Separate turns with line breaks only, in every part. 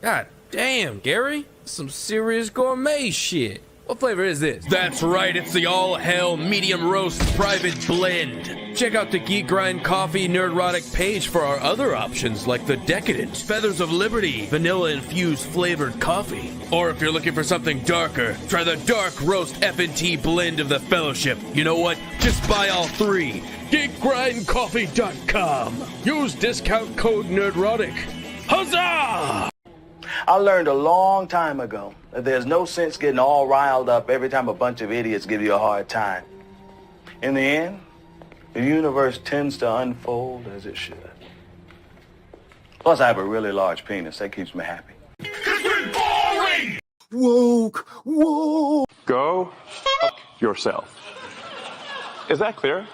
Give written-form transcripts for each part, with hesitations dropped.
God damn, Gary. Some serious gourmet shit. What flavor is this?
That's right, it's the all-hell medium roast private blend.
Check out the Geek Grind Coffee Nerdrotic page for our other options like the Decadent, Feathers of Liberty, vanilla-infused flavored coffee.
Or if you're looking for something darker, try the dark roast FNT blend of the Fellowship. You know what? Just buy all three. GeekGrindCoffee.com. Use discount code Nerdrotic. Huzzah!
I learned a long time ago that there's no sense getting all riled up every time a bunch of idiots give you a hard time. In the end, the universe tends to unfold as it should. Plus, I have a really large penis. That keeps me happy.
Cause we're boring!
Woke.
Go fuck yourself. Is that clear?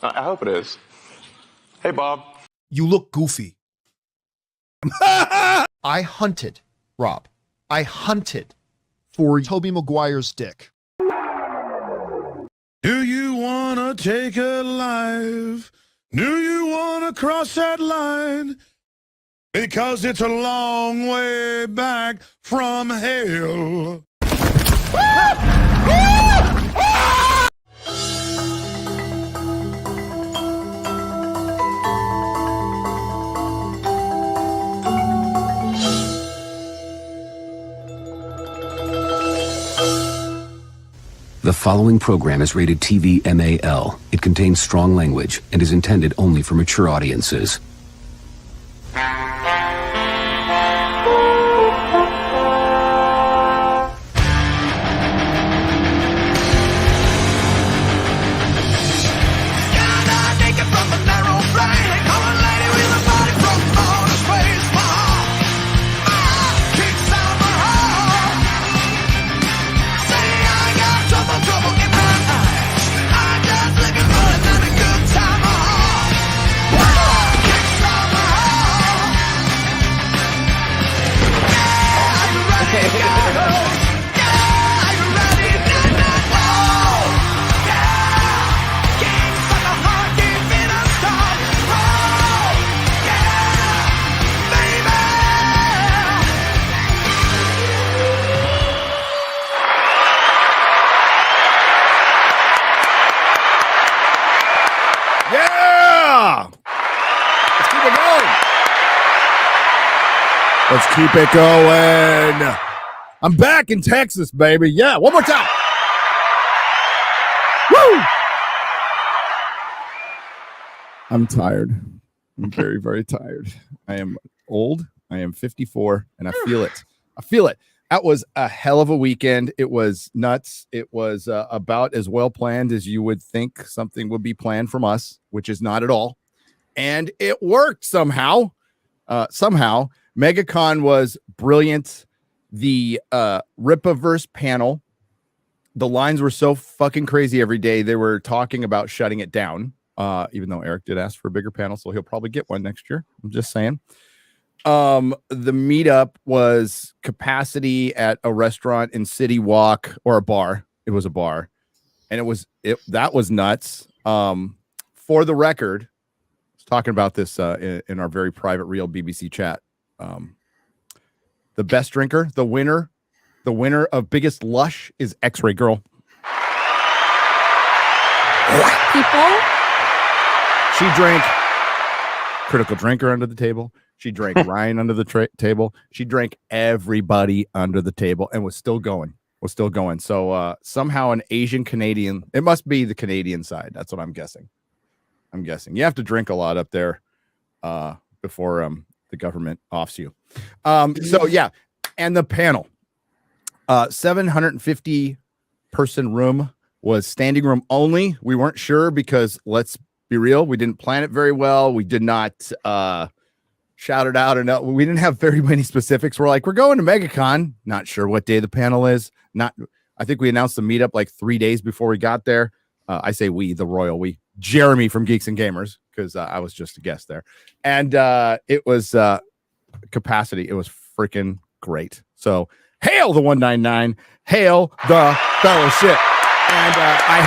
I hope it is. Hey, Bob.
You look goofy. I hunted, Rob. I hunted for Tobey Maguire's dick.
Do you wanna take a life? Do you wanna cross that line? Because it's a long way back from hell.
The following program is rated TV MAL. It contains strong language and is intended only for mature audiences.
Let's keep it going. I'm back in Texas, baby. Yeah, one more time. Woo! I'm tired. I'm very, very tired. I am old. I am 54, and I feel it. I feel it. That was a hell of a weekend. It was nuts. It was about as well planned as you would think something would be planned from us, which is not at all. And it worked somehow. Megacon was brilliant. The Ripaverse panel, the lines were so fucking crazy every day. They were talking about shutting it down, even though Eric did ask for a bigger panel, so he'll probably get one next year. I'm just saying. The meetup was capacity at a restaurant in City Walk, or a bar. It was a bar, and that was nuts. For the record, I was talking about this in our very private, real BBC chat. The best drinker, the winner of Biggest Lush is X-Ray Girl.
People?
She drank Critical Drinker under the table. She drank Ryan under the table. She drank everybody under the table and was still going. So somehow an Asian Canadian, it must be the Canadian side. That's what I'm guessing. You have to drink a lot up there before the government offs you. So yeah, and the panel, 750 person room, was standing room only. We weren't sure because let's be real, we didn't plan it very well. We did not shout it out enough. We didn't have very many specifics. We're like, we're going to Megacon. Not sure what day the panel is. I think we announced the meetup like 3 days before we got there. I say we, the royal we. Jeremy from Geeks and Gamers, because I was just a guest there. And it was capacity. It was freaking great. So hail the 199, hail the fellowship. And I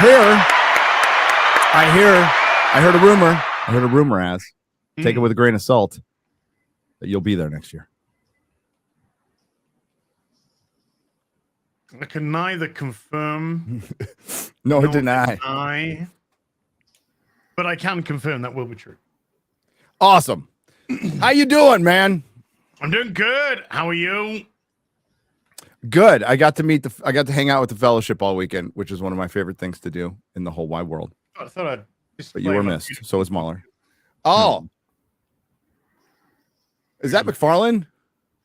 heard a rumor as, take it with a grain of salt, that you'll be there next year.
I can neither confirm
nor deny.
But I can confirm that will be true.
Awesome. How you doing, man?
I'm doing good. How are you?
Good. I got to hang out with the fellowship all weekend, which is one of my favorite things to do in the whole wide world.
I thought I'd just
but you were missed. So was Mahler. Oh. Is that McFarlane?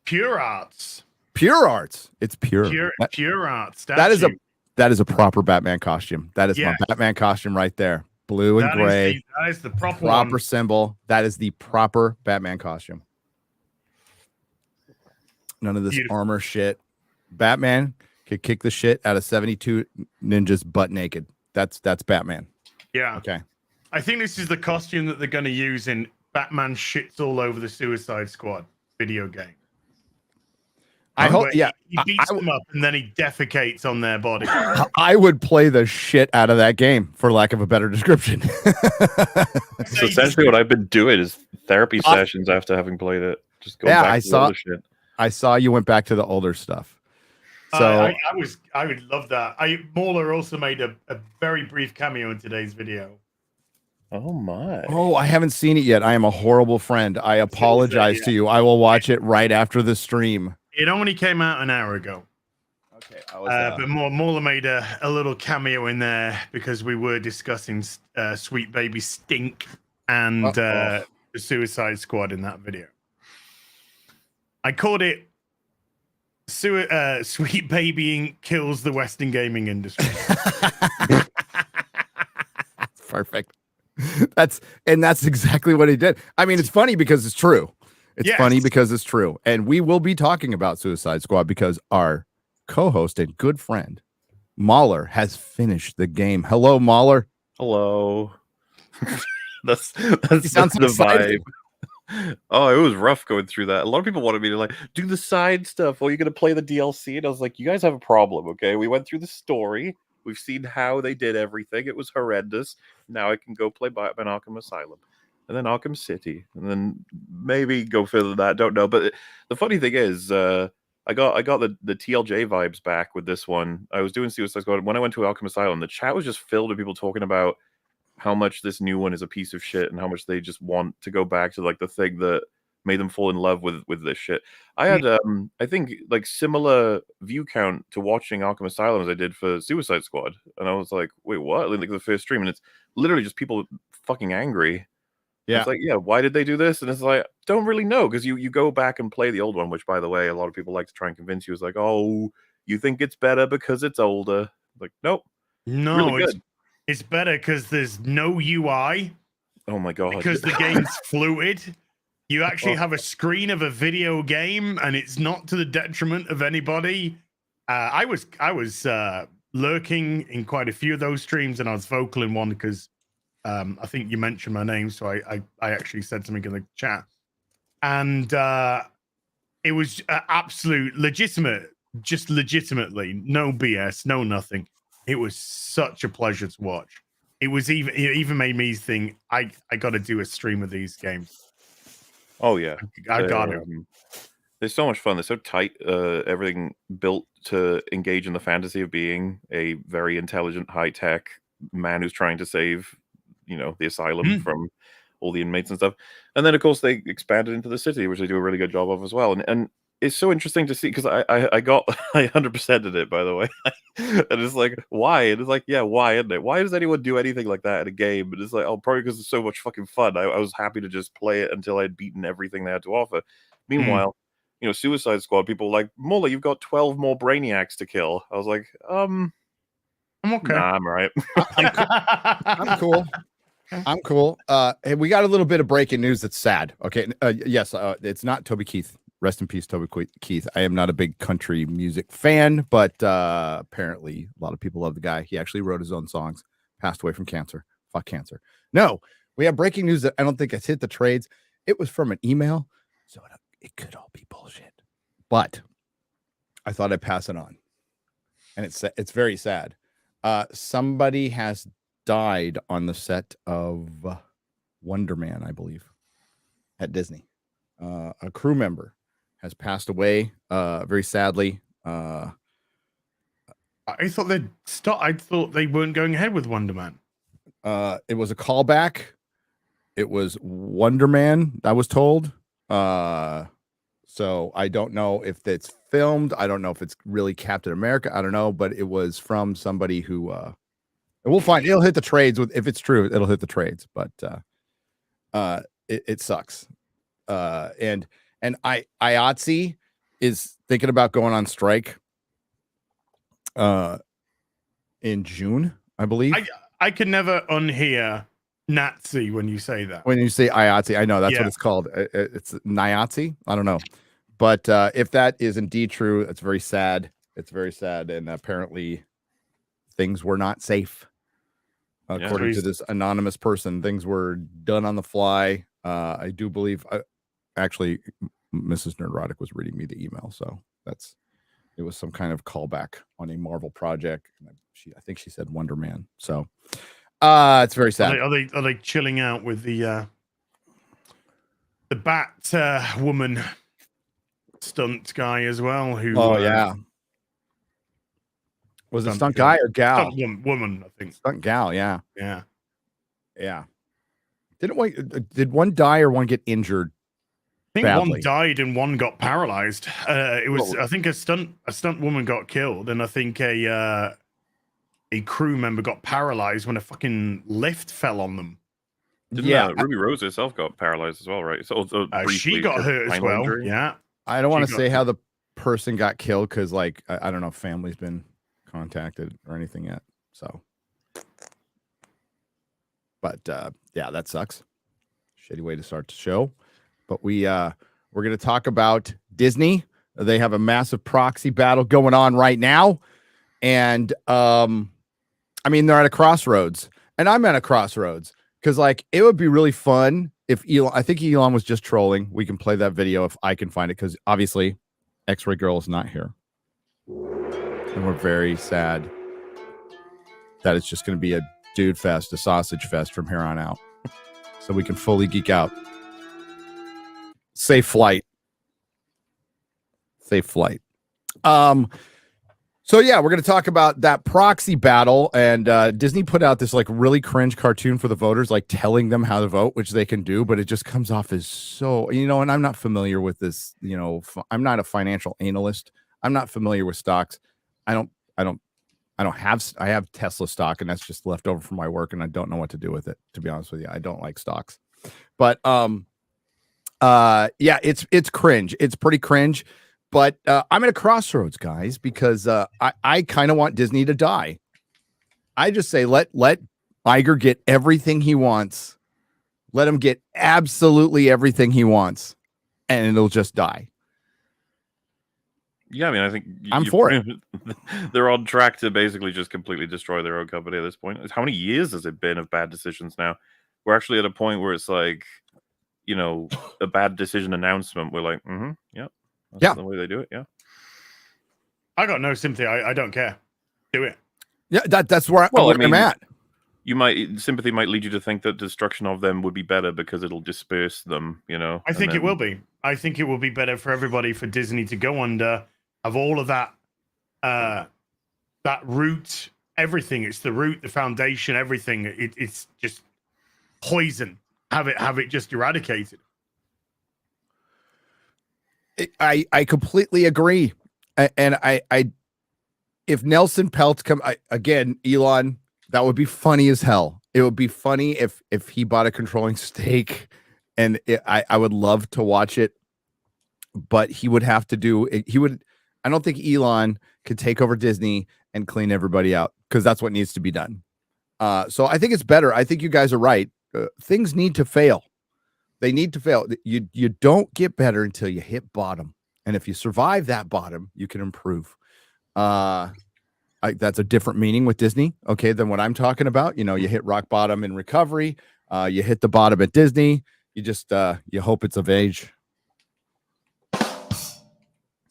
Pure Arts.
Pure Arts. It's pure.
Pure Arts.
That is a proper Batman costume. That is my Batman costume right there. Blue and gray.
That is the proper
one. Symbol. That is the proper Batman costume. None of this armor shit. Batman could kick the shit out of 72 ninjas butt naked. That's Batman.
Yeah.
Okay.
I think this is the costume that they're going to use in Batman shits all over the Suicide Squad video game.
I hope. Yeah.
He beats them up and then he defecates on their body.
I would play the shit out of that game, for lack of a better description.
So essentially, what I've been doing is therapy sessions after having played it. Just going back to the older shit.
I saw you went back to the older stuff. So
I would love that. Mauler also made a very brief cameo in today's video.
Oh my!
Oh, I haven't seen it yet. I am a horrible friend. I apologize to you. I will watch it right after the stream.
It only came out an hour ago.
Okay,
but Mauler made a little cameo in there because we were discussing Sweet Baby Stink and the Suicide Squad in that video. I called it Sweet Babying kills the Western gaming industry.
Perfect. That's exactly what he did. I mean, it's funny because it's true. It's funny because it's true. And we will be talking about Suicide Squad because our co-host and good friend Mahler has finished the game. Hello, Mahler.
Hello. that's
sounds
the
excited.
vibe. Oh, it was rough going through that. A lot of people wanted me to like do the side stuff. Or you're gonna play the DLC, and I was like, you guys have a problem, okay? We went through the story. We've seen how they did everything. It was horrendous. Now I can go play Batman Arkham Asylum, and then Arkham City, and then maybe go further than that. Don't know. But the funny thing is, I got the TLJ vibes back with this one. I was doing Suicide Squad when I went to Arkham Asylum. The chat was just filled with people talking about how much this new one is a piece of shit and how much they just want to go back to like the thing that made them fall in love with this shit. I had I think like similar view count to watching Arkham Asylum as I did for Suicide Squad, and I was like, wait, what? Like the first stream, and it's literally just people fucking angry.
Yeah,
it's like, yeah, why did they do this? And it's like, don't really know, because you go back and play the old one, which by the way, a lot of people like to try and convince you is like, oh, you think it's better because it's older. Like, nope,
no,
really good.
It's better because there's no UI.
Oh my god,
because the game's fluid. You actually have a screen of a video game, and it's not to the detriment of anybody. I was lurking in quite a few of those streams, and I was vocal in one because I think you mentioned my name, so I actually said something in the chat, and it was absolute legitimate, just legitimately, no BS, no nothing. It was such a pleasure to watch. It even made me think I got to do a stream of these games.
Oh yeah,
I got it.
They're so much fun. They're so tight. Everything built to engage in the fantasy of being a very intelligent, high-tech man who's trying to save, the asylum from all the inmates and stuff. And then, of course, they expanded into the city, which they do a really good job of as well. And it's so interesting to see because I 100%ed it, by the way. And it's like, why? And it's like, yeah, why, isn't it? Why does anyone do anything like that in a game? And it's like, oh, probably because it's so much fucking fun. I was happy to just play it until I'd beaten everything they had to offer. Meanwhile, Suicide Squad, people were like, Muller, you've got 12 more Brainiacs to kill. I was like,
I'm okay.
Nah, I'm right.
I'm cool. I'm cool. Hey, we got a little bit of breaking news that's sad. Okay. Yes, it's not Toby Keith. Rest in peace, Toby Keith. I am not a big country music fan, but apparently a lot of people love the guy. He actually wrote his own songs, passed away from cancer. Fuck cancer. No, we have breaking news that I don't think it's hit the trades. It was from an email, so it could all be bullshit. But I thought I'd pass it on. And it's very sad. Somebody has died on the set of Wonder Man, I believe, at Disney. A crew member has passed away very sadly.
I thought they'd stop. I thought they weren't going ahead with Wonder Man.
It was a callback. It was Wonder Man, I was told. So I don't know if it's filmed. I don't know if it's really Captain America. I don't know, but it was from somebody who we'll find. It'll hit the trades if it's true. It'll hit the trades, but it sucks. And IATSE is thinking about going on strike in June, I believe.
I can never unhear Nazi when you say that.
When you say IATSE, I know that's what it's called. It's NIATSE. I don't know. But if that is indeed true, it's very sad. It's very sad. And apparently things were not safe. According to this anonymous person, things were done on the fly. I do believe, actually, Mrs. Nerdrotic was reading me the email. So it was some kind of callback on a Marvel project. I think she said Wonder Man. So it's very sad.
Are they chilling out with the Bat woman stunt guy as well? Who?
Was it stunt guy or gal?
Stunt woman, I think.
Stunt gal, yeah.
Yeah.
Did one die or one get injured?
I think
badly?
One died and one got paralyzed. I think a stunt woman got killed, and I think a crew member got paralyzed when a fucking lift fell on them.
Didn't Ruby Rose herself got paralyzed as well, right? So
she got hurt as well. Injury. Yeah.
I don't want to say how the person got killed because, like, I don't know if family's been contacted or anything yet. So, but that sucks. Shitty way to start the show. But we're going to talk about Disney. They have a massive proxy battle going on right now, and they're at a crossroads, and I'm at a crossroads because, like, it would be really fun if Elon. I think Elon was just trolling. We can play that video if I can find it because obviously, X-Ray Girl is not here. And we're very sad that it's just going to be a dude fest, a sausage fest from here on out. So we can fully geek out. Safe flight. So yeah, we're going to talk about that proxy battle. And Disney put out this like really cringe cartoon for the voters, like telling them how to vote, which they can do, but it just comes off as so, and I'm not familiar with this, I'm not a financial analyst. I'm not familiar with stocks. I have Tesla stock, and that's just left over from my work, and I don't know what to do with it, to be honest with you. I don't like stocks. But it's cringe. It's pretty cringe. But I'm at a crossroads, guys, because I kind of want Disney to die. I just say let Iger get everything he wants. Let him get absolutely everything he wants, and it'll just die.
Yeah, I think
I'm for it.
They're on track to basically just completely destroy their own company at this point. How many years has it been of bad decisions now? We're actually at a point where it's like, a bad decision announcement. We're like, that's the way they do it. Yeah.
I got no sympathy. I don't care. Do it.
Yeah, that's where I'm at.
Sympathy might lead you to think that destruction of them would be better because it'll disperse them,
I think it will be. I think it will be better for everybody, for Disney to go under, of all of that root, everything. It's the root, the foundation, everything. It's just poison. Have it just eradicated.
I completely agree. And I if Nelson Peltz again, Elon, that would be funny as hell. It would be funny if he bought a controlling stake, and I would love to watch it, but he would have to I don't think Elon could take over Disney and clean everybody out, because that's what needs to be done. So I think it's better. I think you guys are right. Things need to fail. They need to fail. You don't get better until you hit bottom. And if you survive that bottom, you can improve. That's a different meaning with Disney, okay, than what I'm talking about. You know, you hit rock bottom in recovery. You hit the bottom at Disney. You just you hope it's of age. It's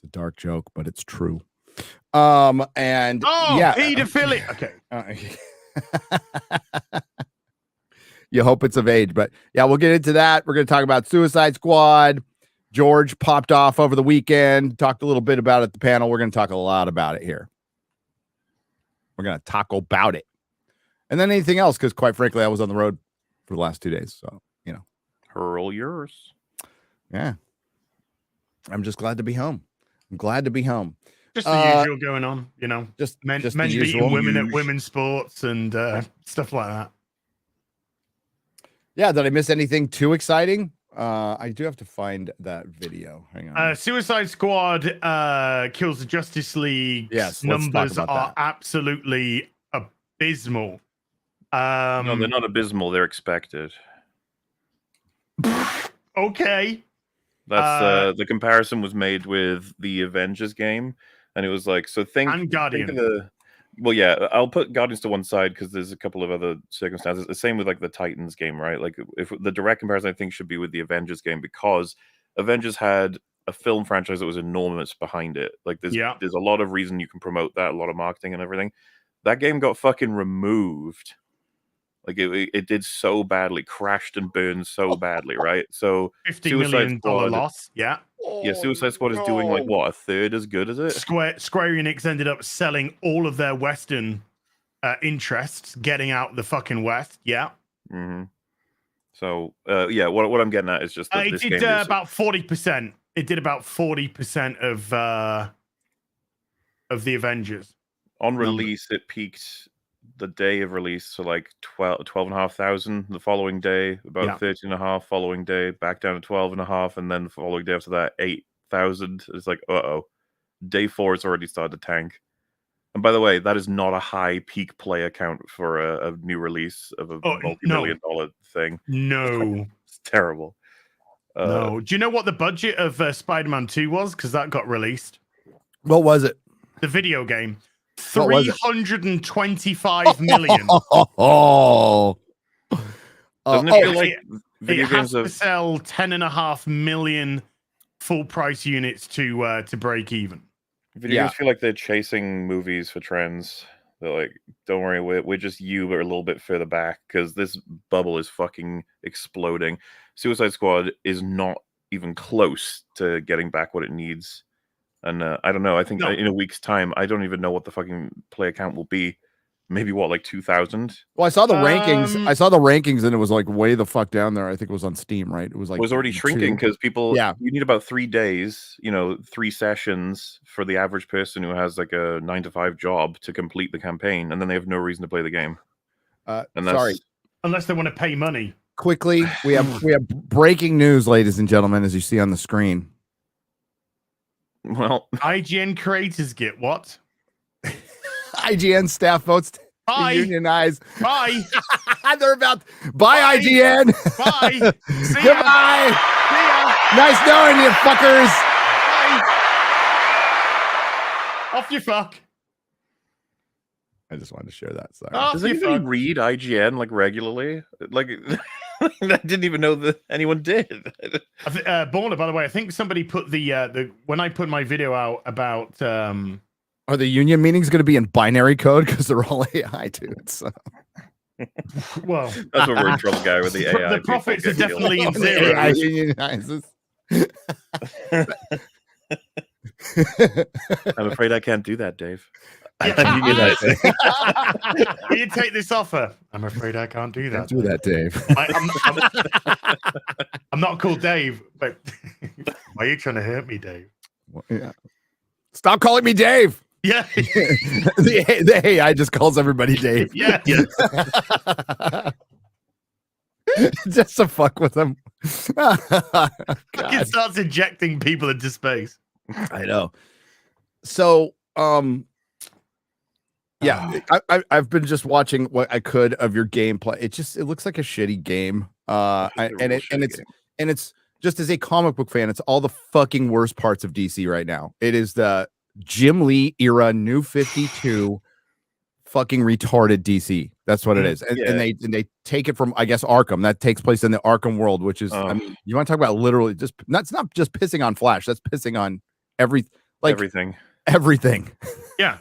a dark joke, but it's true. And yeah,
pedophilia. Okay.
You hope it's of age, but yeah, we'll get into that. We're going to talk about Suicide Squad. George popped off over the weekend, talked a little bit about it at the panel. We're going to talk a lot about it here. We're going to talk about it. And then anything else, because quite frankly, I was on the road for the last 2 days. So, you know.
Hurl yours.
Yeah. I'm just glad to be home. I'm glad to be home.
Just the usual going on, you know. Just men beating women at women's sports and stuff like that.
Yeah, did I miss anything too exciting? I do have to find that video. Hang on.
Suicide Squad kills the Justice League.
Yes,
numbers are absolutely abysmal.
No, they're not abysmal. They're expected.
Okay.
That's the comparison was made with the Avengers game, and it was like, so think
Guardian.
Think of the, well, yeah, I'll put Guardians to one side because there's a couple of other circumstances. The same with like the Titans game, right? Like, if the direct comparison I think should be with the Avengers game, because Avengers had a film franchise that was enormous behind it. Like, there's a lot of reason you can promote that, a lot of marketing and everything. That game got fucking removed. Like, it did so badly, crashed and burned so badly, right? So
$50 million loss. Yeah.
Yeah, Suicide Squad is doing like what, a third as good as it?
Square Enix ended up selling all of their Western interests, getting out the fucking West. Yeah.
Mm-hmm. So yeah, what I'm getting at is just that
it did about 40%. It did about 40% of the Avengers.
On release, it peaked the day of release, so like 12,500 the following day, about 13.5 following day, back down to 12.5, and then the following day after that 8,000. It's like, day 4 it's already started to tank. And by the way, that is not a high peak player count for a new release of a multi-million-dollar thing.
No,
it's terrible.
No, do you know what the budget of Spider-Man 2 was? Because that got released.
What was it?
The video game. 325 million.
Oh,
doesn't it feel like
video games to sell 10.5 million full price units to break even?
Video games feel like they're chasing movies for trends. They're like, don't worry, we're just you, but a little bit further back, because this bubble is fucking exploding. Suicide Squad is not even close to getting back what it needs. And I don't know. I think in a week's time, I don't even know what the fucking player count will be. Maybe what, like 2,000?
Well, I saw the rankings. I saw the rankings, and it was like way the fuck down there. I think it was on Steam, right? It was like
it was already shrinking because people. Yeah, you need about 3 days. 3 sessions for the average person who has like a 9-to-5 job to complete the campaign, and then they have no reason to play the game.
Unless they want to pay money.
Quickly, we have breaking news, ladies and gentlemen, as you see on the screen.
Well,
IGN creators get what?
IGN staff votes unionize.
Bye.
They're about. Bye, IGN.
Bye. See
Goodbye.
See ya.
Nice knowing you, fuckers.
Bye. Off you fuck.
I just wanted to share that. Sorry.
Does anybody read IGN like regularly? Like. I didn't even know that anyone did.
Baller, by the way, I think somebody put the when I put my video out about
are the union meetings going to be in binary code because they're all AI dudes? So.
Well,
that's what we're in trouble, guy, with the AI.
The profits are definitely in zero.
AI unionizes.
I'm afraid I can't do that, Dave.
Will you take this offer? I'm afraid I can't do that.
Do that, Dave.
I'm not called Dave, but why are you trying to hurt me, Dave?
Well, yeah. Stop calling me Dave.
Yeah.
the AI just calls everybody Dave.
Yeah.
Just to fuck with them.
It starts injecting people into space.
I know. So, Yeah, I've been just watching what I could of your gameplay. It looks like a shitty game. It's just as a comic book fan, it's all the fucking worst parts of DC right now. It is the Jim Lee era, New 52, fucking retarded DC. That's what it is. And they take it from, I guess, Arkham. That takes place in the Arkham world, which is, I mean, you want to talk about literally just that's not just pissing on Flash. That's pissing on everything.
Yeah.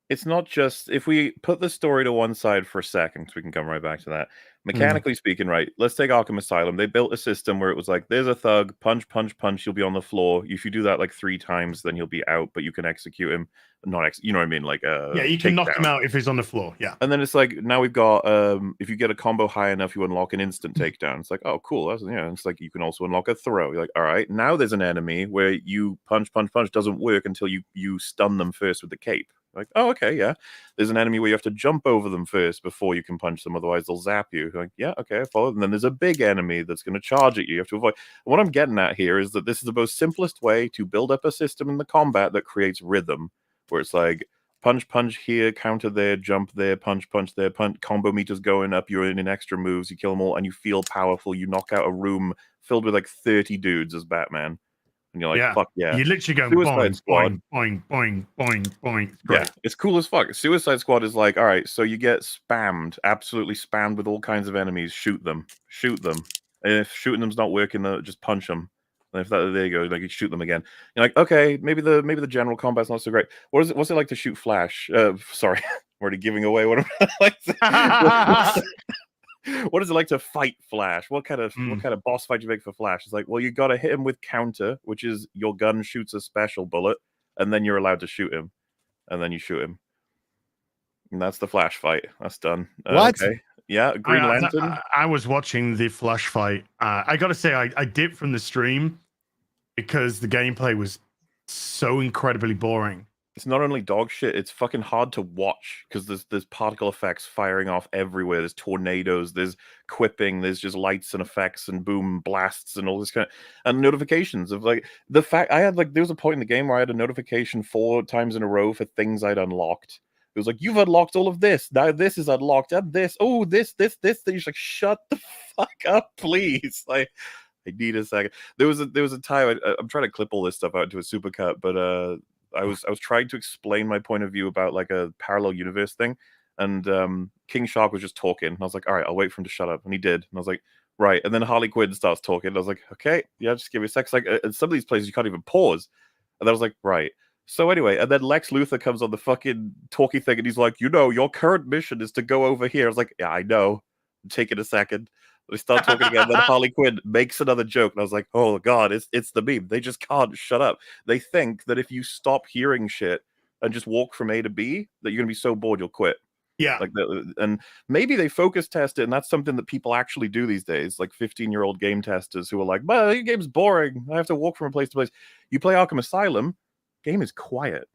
It's not just, if we put the story to one side for a second, because we can come right back to that. Mechanically speaking, right, let's take Arkham Asylum. They built a system where it was like, there's a thug, punch, punch, punch, you'll be on the floor. If you do that like 3 times, then you'll be out, but you can execute him. You know what I mean? Like,
yeah, you can knock him out if he's on the floor. Yeah.
And then it's like, now we've got, if you get a combo high enough, you unlock an instant takedown. It's like, oh, cool. It's like, you can also unlock a throw. You're like, all right, now there's an enemy where you punch, punch, punch doesn't work until you stun them first with the cape. Like, oh, okay, yeah. There's an enemy where you have to jump over them first before you can punch them, otherwise they'll zap you. Like, yeah, okay, I follow. And then there's a big enemy that's going to charge at you. You have to avoid. And what I'm getting at here is that this is the most simplest way to build up a system in the combat that creates rhythm, where it's like, punch, punch here, counter there, jump there, punch, punch there, punch, combo meters going up, you're in extra moves, you kill them all, and you feel powerful. You knock out a room filled with like 30 dudes as Batman. And you're like, fuck yeah.
You literally go
Suicide Squad.
Boing, boing, boing, boing.
Yeah, it's cool as fuck. Suicide Squad is like, all right, so you get spammed, absolutely spammed with all kinds of enemies. Shoot them. And if shooting them's not working, just punch them. And if that, there you go, like you shoot them again. You're like, okay, maybe the general combat's not so great. What's it like to shoot Flash? Sorry, I'm already giving away what I'm like. What is it like to fight Flash? What kind of boss fight you make for Flash? It's like, well, you got to hit him with counter, which is your gun shoots a special bullet, and then you're allowed to shoot him, and then you shoot him, and that's the Flash fight. That's done.
What?
Okay. Yeah, Green Lantern.
I was watching the Flash fight. I got to say, I dipped from the stream because the gameplay was so incredibly boring.
It's not only dog shit, it's fucking hard to watch because there's particle effects firing off everywhere. There's tornadoes, there's quipping, there's just lights and effects and boom blasts and all this kind of, and notifications of like the fact I had like there was a point in the game where I had a notification 4 times in a row for things I'd unlocked. It was like, you've unlocked all of this. Now this is unlocked. And this. Oh, this. Then you're like, shut the fuck up, please. Like, I need a second. There was a time I'm trying to clip all this stuff out into a supercut, but I was trying to explain my point of view about like a parallel universe thing, and King Shark was just talking, and I was like, all right, I'll wait for him to shut up, and he did, and I was like, right, and then Harley Quinn starts talking, and I was like, okay, yeah, just give me a sec. It's like in some of these places you can't even pause, and I was like, right. So anyway, and then Lex Luthor comes on the fucking talkie thing, and he's like, your current mission is to go over here. I was like, yeah, I know. Take it a second. We start talking again. Then Harley Quinn makes another joke, and I was like, "Oh God, it's the meme. They just can't shut up. They think that if you stop hearing shit and just walk from A to B, that you're gonna be so bored you'll quit."
Yeah,
like and maybe they focus test it, and that's something that people actually do these days. Like 15-year-old game testers who are like, "Well, your game's boring. I have to walk from place to place." You play Arkham Asylum, game is quiet.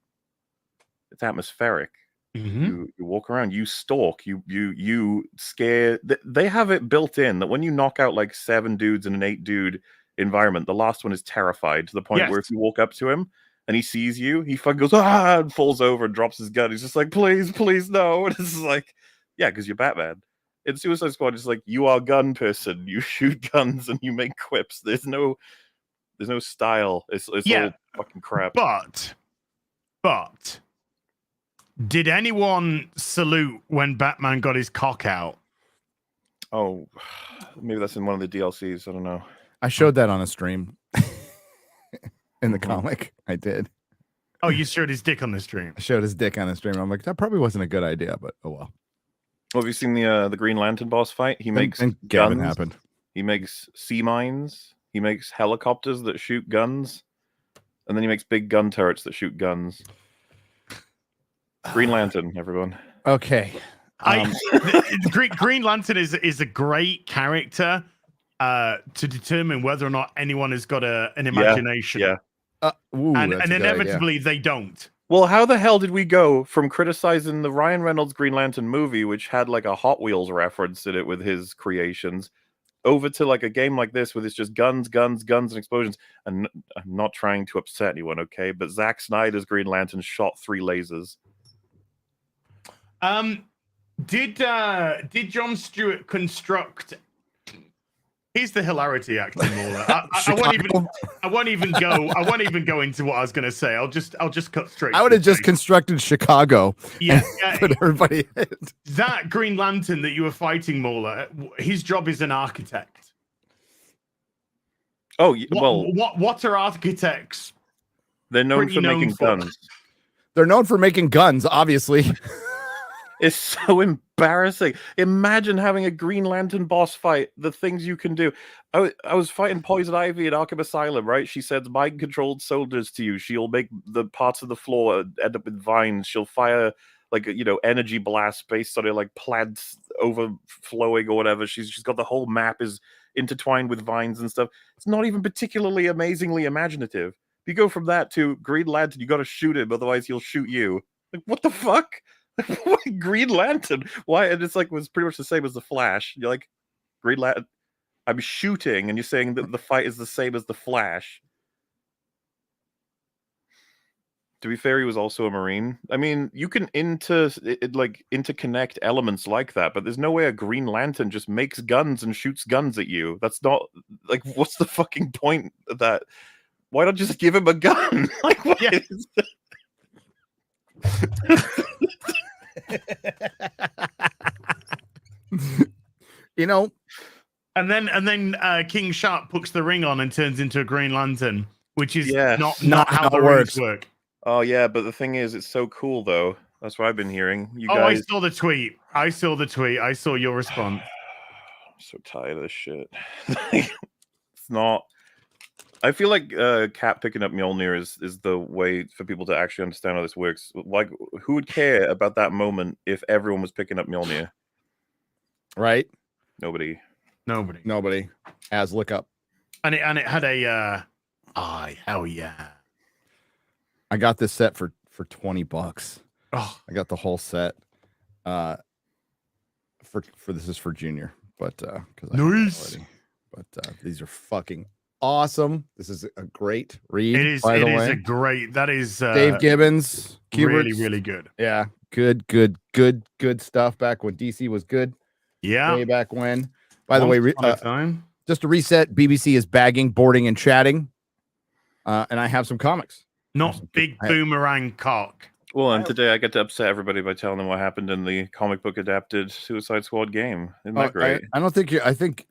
It's atmospheric.
Mm-hmm.
You walk around, you stalk, you scare. They have it built in that when you knock out like 7 dudes in an 8-dude environment, the last one is terrified to the point where if you walk up to him and he sees you, he fucking goes and falls over and drops his gun. He's just like, please no. And it's like, yeah, because you're Batman. In Suicide Squad, it's like, you are gun person. You shoot guns and you make quips. There's no style. It's all fucking crap.
But did anyone salute when Batman got his cock out?
Oh, maybe that's in one of the DLCs. I don't know.
I showed that on a stream. In the comic, I did.
Oh, you showed his dick on the stream?
I showed his dick on the stream. I'm like, that probably wasn't a good idea, but oh well.
Well, have you seen the Green Lantern boss fight? He makes
and Gavin
guns.
Happened.
He makes sea mines. He makes helicopters that shoot guns. And then he makes big gun turrets that shoot guns. Green Lantern, everyone.
Okay.
Green Lantern is a great character to determine whether or not anyone has got an imagination.
Yeah.
And inevitably they don't.
Well, how the hell did we go from criticizing the Ryan Reynolds Green Lantern movie, which had like a Hot Wheels reference in it with his creations, over to like a game like this where it's just guns, and explosions? And I'm not trying to upset anyone, okay? But Zack Snyder's Green Lantern shot 3 lasers.
Did Jon Stewart construct? Here's the hilarity, actually, Mauler. I won't even go into what I was going to say. I'll just cut straight.
I would have just constructed Chicago.
Yeah,
put everybody.
That Green Lantern that you were fighting, Mauler. His job is an architect.
Oh well,
what are architects?
They're known for making guns.
They're known for making guns, obviously.
It's so embarrassing. Imagine having a Green Lantern boss fight. The things you can do. I was fighting Poison Ivy at Arkham Asylum, right? She sends mind-controlled soldiers to you. She'll make the parts of the floor end up with vines. She'll fire energy blasts based on like plants overflowing or whatever. She's got the whole map is intertwined with vines and stuff. It's not even particularly amazingly imaginative. If you go from that to Green Lantern, you got to shoot him, otherwise he'll shoot you. Like, what the fuck? Green Lantern? Why? And it's like was pretty much the same as the Flash. You're like, Green Lantern. I'm shooting, and you're saying that the fight is the same as the Flash. To be fair, he was also a Marine. I mean, you can interconnect elements like that, but there's no way a Green Lantern just makes guns and shoots guns at you. That's not like what's the fucking point of that? Why not just give him a gun? Like, what is
And then King Shark puts the ring on and turns into a Green Lantern, which is not how the rings work.
Oh yeah, but the thing is, it's so cool though. That's what I've been hearing.
I saw the tweet. I saw your response.
I'm so tired of this shit. It's not. I feel like Cap picking up Mjolnir is the way for people to actually understand how this works. Like, who would care about that moment if everyone was picking up Mjolnir?
Right?
Nobody.
As look up.
And it had a hell yeah.
I got this set for $20.
Oh,
I got the whole set. For this is for Junior, but because
nice.
But these are fucking awesome. This is a great read.
It is. It is a great. That is
Dave Gibbons.
Really, really good.
Yeah, good stuff. Back when DC was good.
Yeah,
way back when. By the way, just to reset, BBC is bagging, boarding, and chatting. And I have some comics.
Not big boomerang cock.
Well, and today I get to upset everybody by telling them what happened in the comic book adapted Suicide Squad game. Isn't that great?
I don't think I think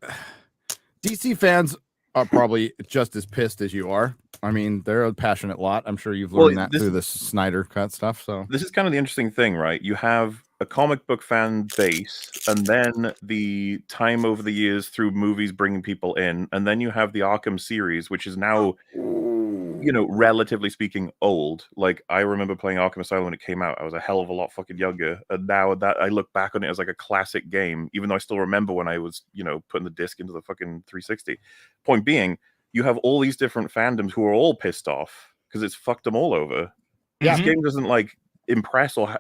DC fans are probably just as pissed as you are. I mean, they're a passionate lot. I'm sure you've learned that through the Snyder Cut stuff. So
this is kind of the interesting thing, right? You have a comic book fan base, and then the time over the years through movies bringing people in, and then you have the Arkham series, which is now, relatively speaking, old. Like, I remember playing Arkham Asylum when it came out. I was a hell of a lot fucking younger, and now that I look back on it as like a classic game, even though I still remember when I was, putting the disc into the fucking 360. Point being, you have all these different fandoms who are all pissed off because it's fucked them all over.
Yeah.
This game doesn't impress or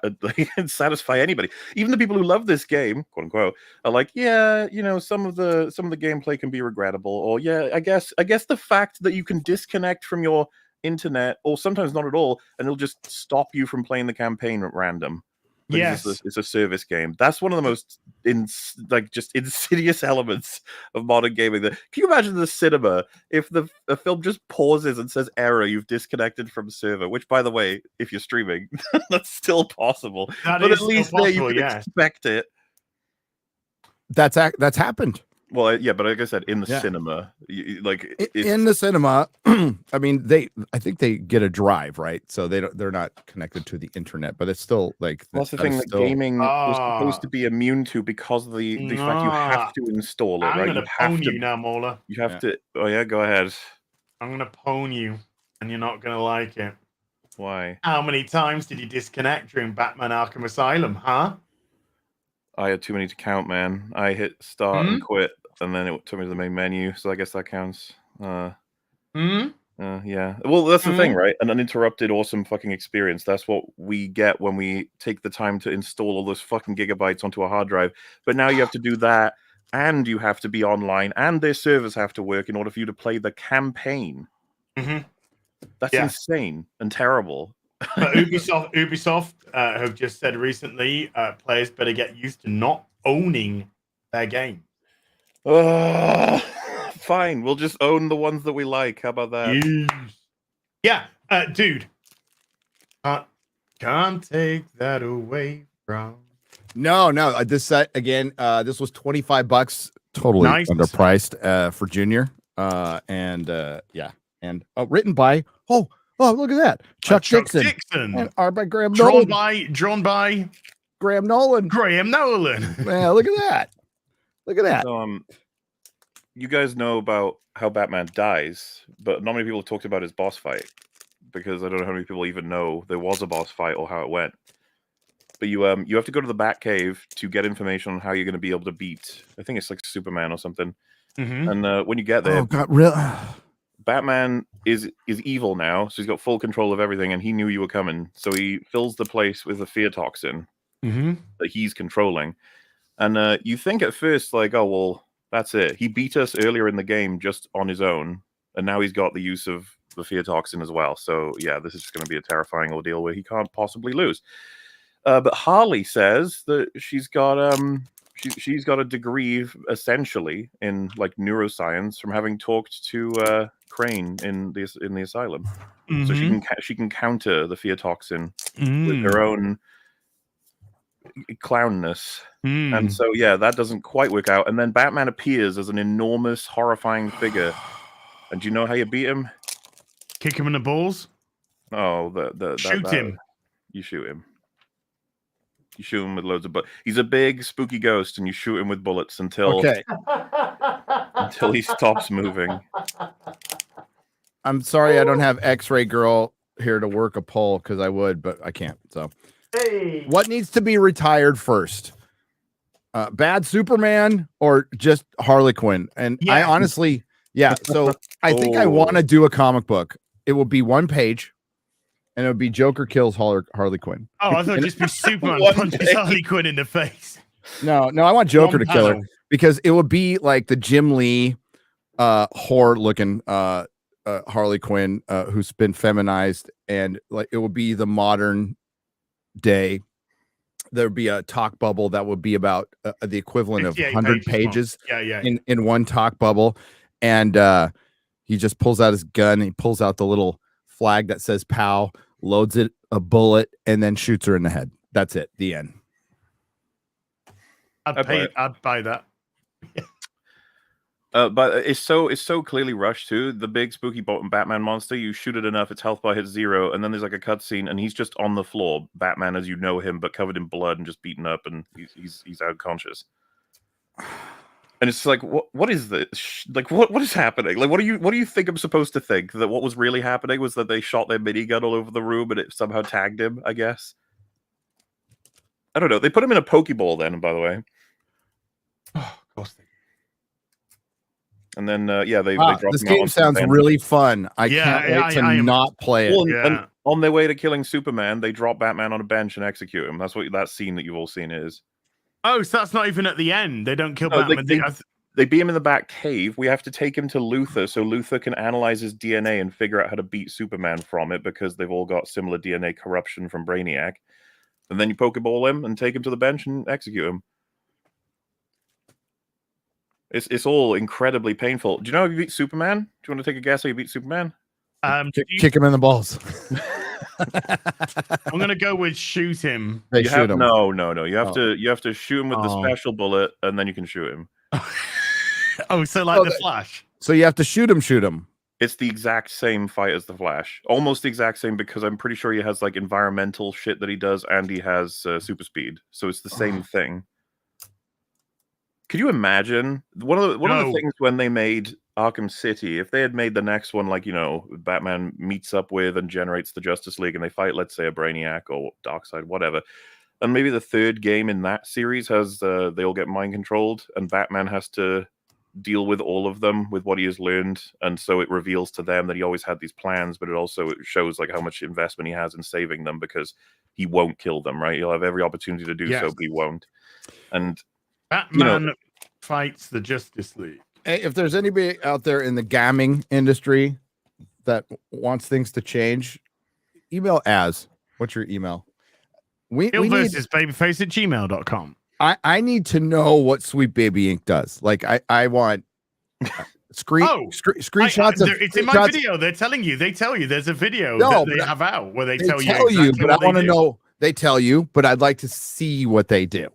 satisfy anybody. Even the people who love this game, quote unquote, are like, yeah, some of the gameplay can be regrettable, or yeah, I guess the fact that you can disconnect from your internet, or sometimes not at all, and it'll just stop you from playing the campaign at random.
Yes,
it's a service game. That's one of the most just insidious elements of modern gaming. Can you imagine the cinema if a film just pauses and says error, you've disconnected from server? Which, by the way, if you're streaming, that's still possible. But at least there you can expect it.
That's happened.
Well, yeah, but like I said, in the cinema,
in the cinema, I mean, I think they get a drive, right? So they're not connected to the internet, but it's still like
that's the thing that gaming was supposed to be immune to because of the fact you have to install it, right?
I'm gonna pwn you now, Mauler.
You have to. Oh yeah, go ahead.
I'm gonna pwn you, and you're not gonna like it.
Why?
How many times did you disconnect during Batman Arkham Asylum, huh?
I had too many to count, man. I hit start and quit, and then it took me to the main menu, so I guess that counts. Yeah. Well, that's the thing, right? An uninterrupted, awesome fucking experience. That's what we get when we take the time to install all those fucking gigabytes onto a hard drive. But now you have to do that, and you have to be online, and their servers have to work in order for you to play the campaign. That's insane and terrible.
But Ubisoft have just said recently, players better get used to not owning their game.
Fine, we'll just own the ones that we like. How about that?
Yeah, dude. Can't take that away from.
No. This set again. This was $25, totally
Nice.
underpriced for Junior. And written by look at that, Chuck Dixon and art by Graham Nolan.
Drawn by
Graham Nolan. Yeah, look at that. Look at that.
So, you guys know about how Batman dies, but not many people have talked about his boss fight because I don't know how many people even know there was a boss fight or how it went. But you have to go to the Batcave to get information on how you're going to be able to beat. I think it's like Superman or something.
Mm-hmm.
And when you get there, Batman is evil now, so he's got full control of everything, and he knew you were coming, so he fills the place with a fear toxin that he's controlling. And you think at first, like, oh well, that's it. He beat us earlier in the game just on his own, and now he's got the use of the fear toxin as well. So yeah, this is just going to be a terrifying ordeal where he can't possibly lose. But Harley says that she's got a degree essentially in like neuroscience from having talked to Crane in the asylum. So she can counter the fear toxin with her own clownness. And so yeah, that doesn't quite work out. And then Batman appears as an enormous, horrifying figure. And do you know how you beat him?
Kick him in the balls.
Oh,
shoot him.
You shoot him. You shoot him with loads of bullets. He's a big, spooky ghost, and you shoot him with bullets until he stops moving.
I'm sorry I don't have X-Ray Girl here to work a poll because I would, but I can't. So, what needs to be retired first? Bad Superman or just Harley Quinn? And I honestly, so I think I want to do a comic book. It will be one page. And it would be Joker kills Harley Quinn.
Oh, I thought it'd just be Superman punches Harley Quinn in the face.
No, I want Joker to kill her because it would be like the Jim Lee whore-looking Harley Quinn who's been feminized, and like it would be the modern day. There would be a talk bubble that would be about the equivalent of 100 pages in one talk bubble, and he just pulls out his gun. He pulls out the little flag that says "pow," loads it a bullet, and then shoots her in the head. That's it. The end.
I'd buy that.
But it's so clearly rushed too. The big spooky Batman monster. You shoot it enough, its health bar hits 0, and then there's like a cutscene, and he's just on the floor, Batman as you know him, but covered in blood and just beaten up, and he's unconscious. And it's like, what is this? Like, what is happening? Like, what do you think I'm supposed to think? That what was really happening was that they shot their minigun all over the room and it somehow tagged him, I guess. I don't know. They put him in a Pokeball then, by the way.
Oh, of course they.
And then, they dropped
this game sounds really fun. I can't wait to not play it.
Well, and on their way to killing Superman, they drop Batman on a bench and execute him. That's what that scene that you've all seen is.
Oh, so that's not even at the end. They don't kill Batman.
They beat him in the back cave. We have to take him to Luthor so Luthor can analyze his DNA and figure out how to beat Superman from it because they've all got similar DNA corruption from Brainiac. And then you Pokeball him and take him to the bench and execute him. It's all incredibly painful. Do you know how you beat Superman? Do you want to take a guess how you beat Superman?
Kick him in the balls.
I'm gonna go with shoot him.
No. You have to shoot him with the special bullet, and then you can shoot him.
So like the Flash.
So you have to shoot him.
It's the exact same fight as the Flash, almost the exact same because I'm pretty sure he has like environmental shit that he does, and he has super speed. So it's the same thing. Could you imagine one of the things when they made Arkham City, if they had made the next one like, you know, Batman meets up with and generates the Justice League and they fight, let's say, a Brainiac or Darkseid, whatever, and maybe the third game in that series has they all get mind controlled and Batman has to deal with all of them with what he has learned, and so it reveals to them that he always had these plans, but it shows like how much investment he has in saving them because he won't kill them, right? He'll have every opportunity to do so, but he won't. And
Batman fights the Justice League.
Hey, if there's anybody out there in the gaming industry that wants things to change, email as. What's your email? We
Heel
need.
versus babyface@gmail.com.
I need to know what Sweet Baby Ink does. Like I want screenshots of.
It's in my video. They're telling you. They tell you there's a video that they have out where they tell you exactly
but
what
I want to
do.
know. They tell you, but I'd like to see what they do.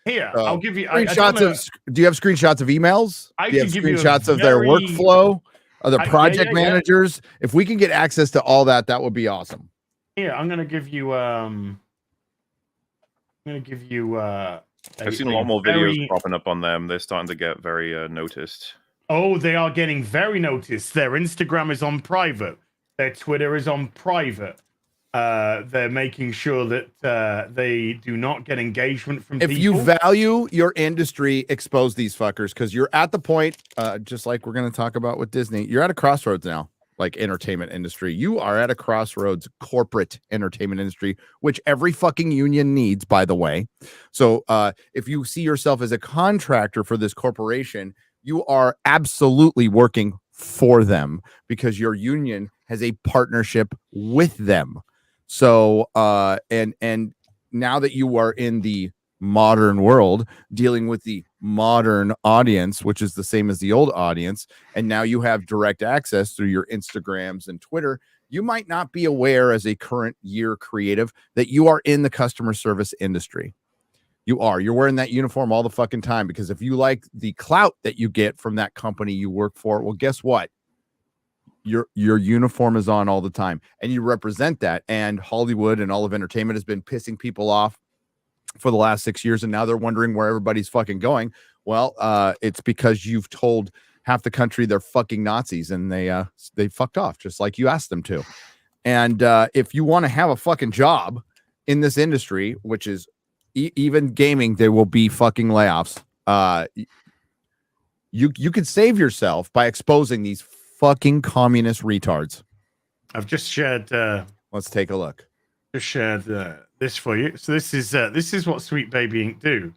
Here, I'll give you
screenshots of. Do you have screenshots of emails?
I
do you have
can give you a
screenshots of their workflow, of the project managers? If we can get access to all that, that would be awesome.
Here, I'm gonna give you. I've
seen a lot more videos popping up on them. They're starting to get very noticed.
Oh, they are getting very noticed. Their Instagram is on private. Their Twitter is on private. They're making sure that they do not get engagement from people.
If you value your industry, expose these fuckers, because you're at the point, just like we're going to talk about with Disney, you're at a crossroads now, like entertainment industry. You are at a crossroads, corporate entertainment industry, which every fucking union needs, by the way. So if you see yourself as a contractor for this corporation, you are absolutely working for them because your union has a partnership with them. So, and now that you are in the modern world, dealing with the modern audience, which is the same as the old audience, and now you have direct access through your Instagrams and Twitter, you might not be aware as a current year creative that you are in the customer service industry. You're wearing that uniform all the fucking time, because if you like the clout that you get from that company you work for, well, guess what? Your uniform is on all the time, and you represent that. And Hollywood and all of entertainment has been pissing people off for the last 6 years, and now they're wondering where everybody's fucking going. Well, it's because you've told half the country they're fucking Nazis, and they fucked off just like you asked them to. And if you want to have a fucking job in this industry, which is even gaming, there will be fucking layoffs. You could save yourself by exposing these fucking communist retards.
I've just shared.
Let's take a look.
Just shared this for you. So this is what Sweet Baby Ink do.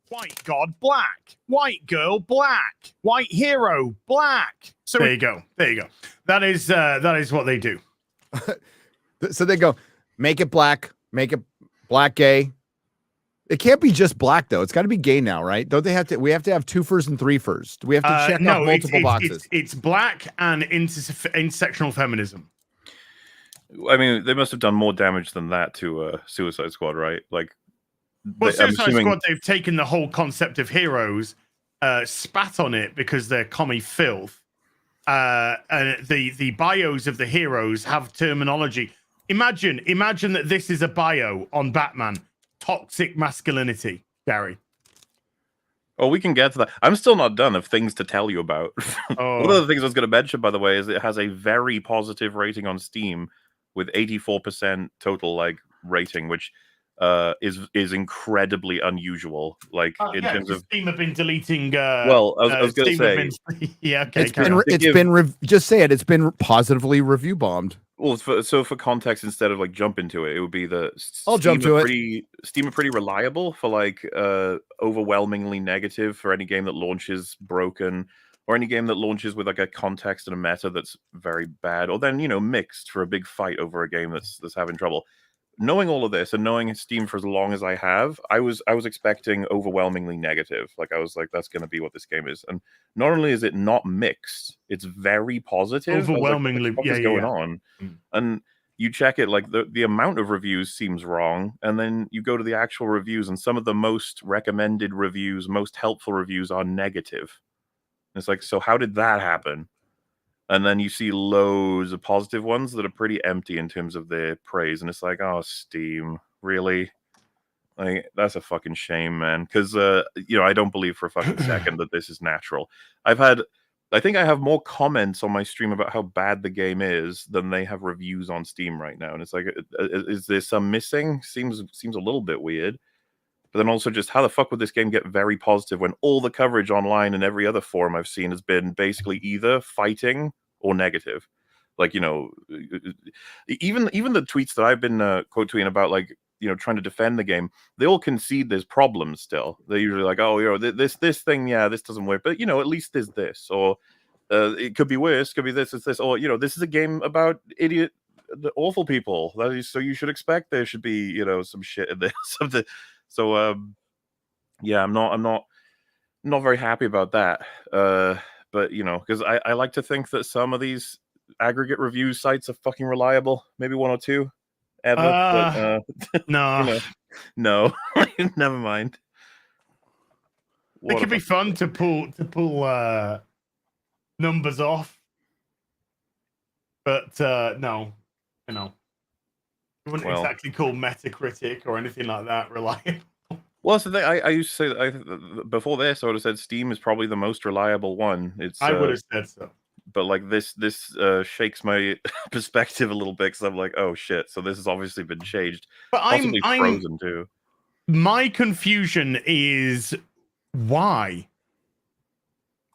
White god black, white girl black, white hero black. So there you go. That is what they do.
So they go, make it black gay. It can't be just black though. It's got to be gay now, right? Don't they have to? We have to have 2-fers and 3-fers. Do we have to check off multiple boxes?
It's black and intersectional feminism.
I mean, they must have done more damage than that to Suicide Squad, right? Like,
well, Suicide Squad, they've taken the whole concept of heroes, spat on it because they're commie filth. And the bios of the heroes have terminology. Imagine that this is a bio on Batman. Toxic masculinity, Gary.
Oh, we can get to that. I'm still not done of things to tell you about.
Oh.
One of the things I was going to mention, by the way, is it has a very positive rating on Steam with 84% total rating, which is incredibly unusual. In terms of
Steam have been deleting.
Well, I was going to say,
yeah, okay.
It's been positively review bombed.
Well, for context, instead of jump into it, it would be the Steam are pretty reliable for overwhelmingly negative for any game that launches broken, or any game that launches with a context and a meta that's very bad, or then mixed for a big fight over a game that's having trouble. Knowing all of this and knowing Steam for as long as I have, I was expecting overwhelmingly negative. I was like, that's going to be what this game is. And not only is it not mixed, it's very positive.
Overwhelmingly,
what is going on? And you check it, the amount of reviews seems wrong, and then you go to the actual reviews, and some of the most recommended reviews, most helpful reviews are negative. And it's like, so how did that happen? And then you see loads of positive ones that are pretty empty in terms of their praise. And it's like, oh, Steam, really? That's a fucking shame, man. Because, I don't believe for a fucking second that this is natural. I think I have more comments on my stream about how bad the game is than they have reviews on Steam right now. And it's like, is there some missing? Seems a little bit weird. But then also just how the fuck would this game get very positive when all the coverage online and every other forum I've seen has been basically either fighting or negative? Even the tweets that I've been quote tweeting about, trying to defend the game, they all concede there's problems still. They're usually like, oh, this thing, yeah, this doesn't work, but at least there's this, or it could be worse, could be this, it's this, or this is a game about idiot the awful people. So you should expect there should be, you know, some shit in there. Something. So yeah, I'm not very happy about that. But you know, because I like to think that some of these aggregate review sites are fucking reliable. Maybe one or two ever. But,
no,
you know, no, never mind.
It could be fun to pull numbers off, but no, you know, you wouldn't exactly call Metacritic or anything like that reliable.
Well, that's the thing. I used to say before this, I would have said Steam is probably the most reliable one.
I would have said so.
But like this shakes my perspective a little bit because I'm like, oh shit, so this has obviously been changed.
But
possibly frozen too.
My confusion is why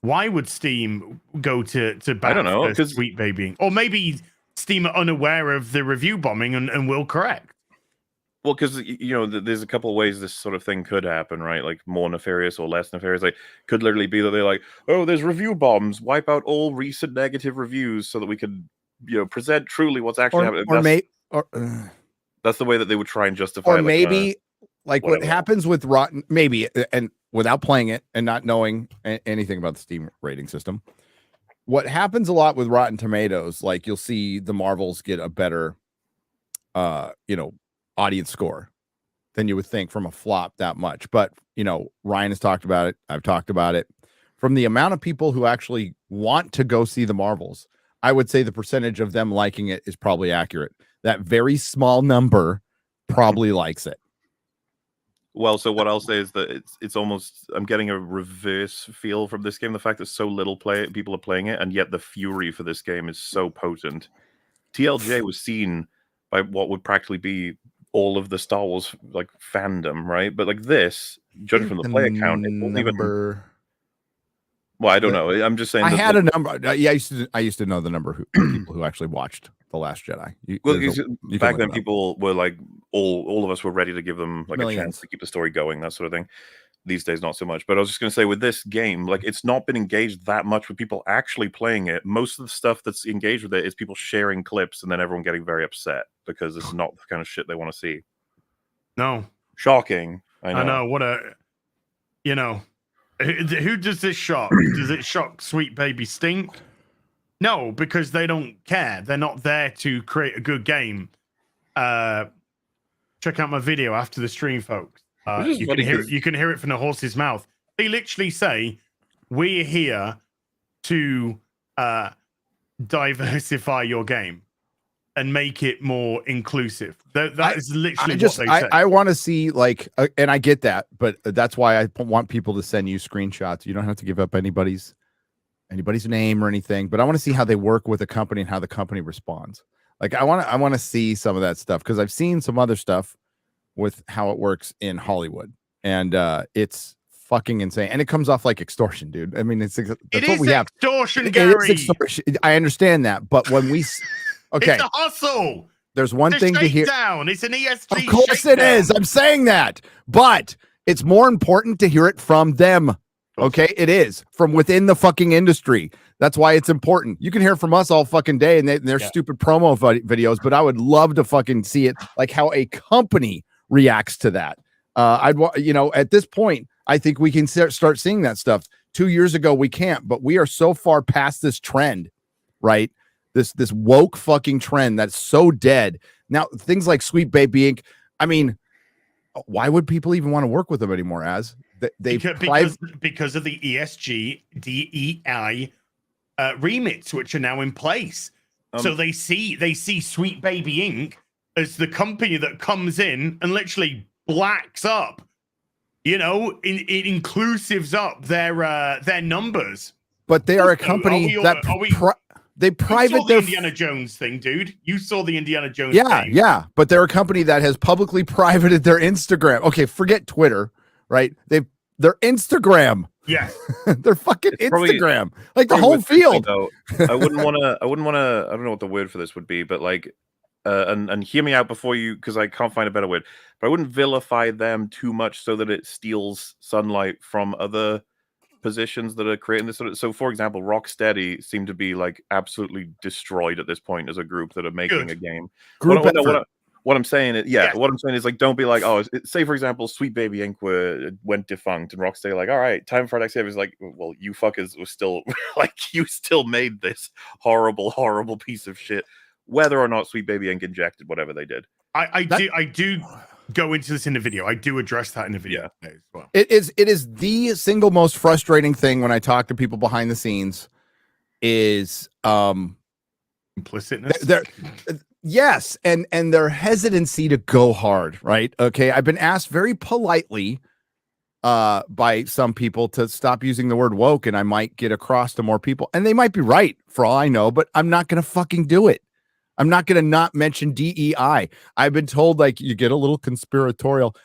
would Steam go to
I don't know,
because Sweet Baby, or maybe Steam are unaware of the review bombing and will correct.
Well, because you know, there's a couple of ways this sort of thing could happen, right? Like more nefarious or less nefarious. Like, could literally be that they're like, oh, there's review bombs, wipe out all recent negative reviews so that we could, you know, present truly what's actually happening. That's the way that they would try and justify.
Or maybe like what happens with Rotten, maybe, and without playing it and not knowing anything about the Steam rating system, what happens a lot with Rotten Tomatoes, like you'll see the Marvels get a better, you know, audience score than you would think from a flop that much. But, you know, Ryan has talked about it. I've talked about it. From the amount of people who actually want to go see the Marvels, I would say the percentage of them liking it is probably accurate. That very small number probably likes it.
Well, so what I'll say is that it's almost, I'm getting a reverse feel from this game. The fact that so little people are playing it, and yet the fury for this game is so potent. TLJ was seen by what would practically be all of the Star Wars like fandom, right? But like this, judging from the player count, it wasn't even. Well, I don't know. I'm just saying.
I had a number. Yeah, I used to know the number of people who actually watched The Last Jedi.
Back then, people were like, all of us were ready to give them like a chance to keep the story going, that sort of thing. These days, not so much. But I was just going to say, with this game, like, it's not been engaged that much with people actually playing it. Most of the stuff that's engaged with it is people sharing clips and then everyone getting very upset because it's not the kind of shit they want to see.
No.
Shocking.
I know. What a, you know, who does this shock? Does it shock Sweet Baby Stink? No, because they don't care. They're not there to create a good game. Check out my video after the stream, folks. You can hear it from the horse's mouth. They literally say, "We're here to diversify your game and make it more inclusive." That is literally what they say.
I want to see, like, and I get that, but that's why I want people to send you screenshots. You don't have to give up anybody's name or anything, but I want to see how they work with a company and how the company responds. Like, I want to see some of that stuff because I've seen some other stuff with how it works in Hollywood, and it's fucking insane, and it comes off like extortion, dude. I mean, that's what we have.
Extortion, Gary.
It is extortion. I understand that, but when we okay,
it's a hustle.
There's one thing to hear.
Down. It's an ESG.
Of course it is. I'm saying that, but it's more important to hear it from them. Okay, it is from within the fucking industry. That's why it's important. You can hear from us all fucking day and their stupid promo videos, but I would love to fucking see it, like how a company reacts to that. At this point, I think we can start seeing that stuff. 2 years ago, we can't, but we are so far past this trend, right? This woke fucking trend that's so dead. Now, things like Sweet Baby Inc. I mean, why would people even want to work with them anymore?
Because of the ESG, DEI remits, which are now in place. So they see Sweet Baby Inc. as the company that comes in and literally blacks up, it inclusives up their numbers.
But they are a company they private
the Indiana Jones thing, dude. You saw the Indiana Jones thing.
Yeah. But they're a company that has publicly privated their Instagram. Okay, forget Twitter, right? Their Instagram.
Yeah.
They're fucking Instagram. Like the whole field.
I wouldn't want to, I don't know what the word for this would be, but like, and hear me out before you, because I can't find a better word, but I wouldn't vilify them too much so that it steals sunlight from other positions that are creating this sort of. So, for example, Rocksteady seem to be like absolutely destroyed at this point as a group that are making a game. What I'm saying is, what I'm saying is like, don't be like, oh, say for example, Sweet Baby Inc. went defunct, and Rocksteady like, all right, time for our next game. Is like, well, you fuckers were still like, you still made this horrible piece of shit, whether or not Sweet Baby Inc. injected whatever they did.
I do go into this in the video. I do address that in the video as well.
It is the single most frustrating thing when I talk to people behind the scenes is
implicitness.
Yes, and their hesitancy to go hard, right? Okay, I've been asked very politely by some people to stop using the word woke, and I might get across to more people, and they might be right for all I know, but I'm not going to fucking do it. I'm not going to not mention DEI. I've been told like you get a little conspiratorial.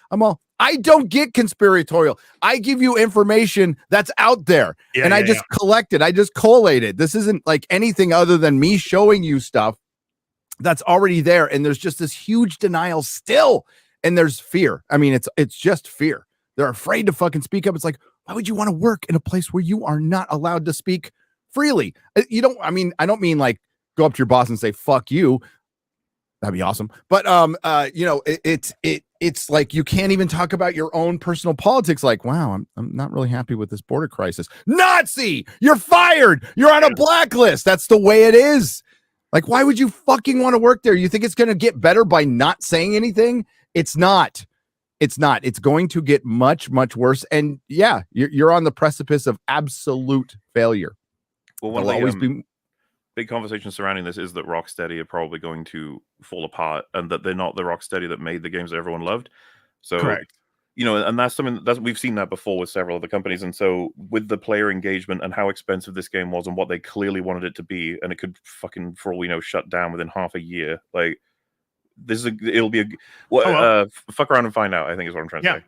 I don't get conspiratorial. I give you information that's out there, and I just collect it. I just collate it. This isn't like anything other than me showing you stuff that's already there, and there's just this huge denial still, and there's fear. I mean, it's just fear. They're afraid to fucking speak up. It's like, why would you want to work in a place where you are not allowed to speak freely? I don't mean like go up to your boss and say fuck you. That'd be awesome. But it's like you can't even talk about your own personal politics. Like, wow, I'm not really happy with this border crisis. Nazi, you're fired. You're on a blacklist. That's the way it is. Like, why would you fucking want to work there? You think it's going to get better by not saying anything? It's not. It's not. It's going to get much, much worse. And yeah, you're on the precipice of absolute failure.
Well, one of the big conversation surrounding this is that Rocksteady are probably going to fall apart, and that they're not the Rocksteady that made the games that everyone loved. So,
correct.
And that's something that we've seen that before with several other companies. And so with the player engagement and how expensive this game was and what they clearly wanted it to be, and it could fucking, for all we know, shut down within half a year. Like, fuck around and find out, I think is what I'm trying to say.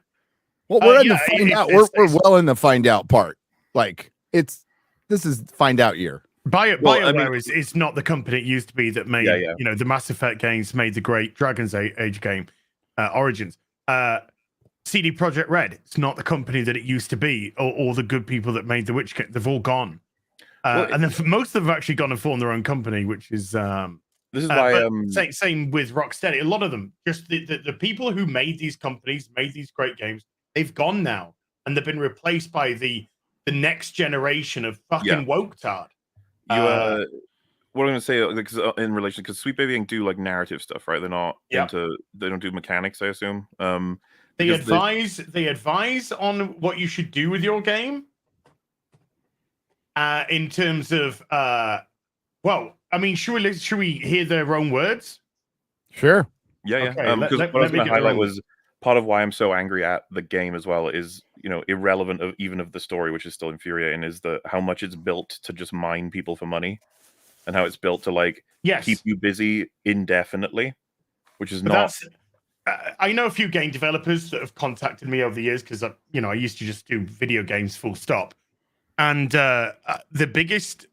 Well, we're in the find out. We're well in the find out part. Like, this is find out year.
BioWare is not the company it used to be that made the Mass Effect games, made the great Dragon's Age game, Origins. CD Projekt Red, it's not the company that it used to be, or the good people that made the Witch game. They've all gone. And then most of them have actually gone and formed their own company, which is
this is why
same with Rocksteady. A lot of them, just the people who made these companies, made these great games, they've gone now, and they've been replaced by the next generation of fucking woke tard.
What I'm going to say, because in relation, because Sweet Baby Inc. do like narrative stuff, right? They're not they don't do mechanics, I assume.
They advise on what you should do with your game. In terms of, should we hear their own words?
Sure.
Yeah.
Okay,
because what I was going to highlight was part of why I'm so angry at the game as well is, irrelevant of even of the story, which is still infuriating, is how much it's built to just mine people for money, and how it's built to keep you busy indefinitely, which is not.
I know a few game developers that have contacted me over the years because I used to just do video games full stop, and the biggest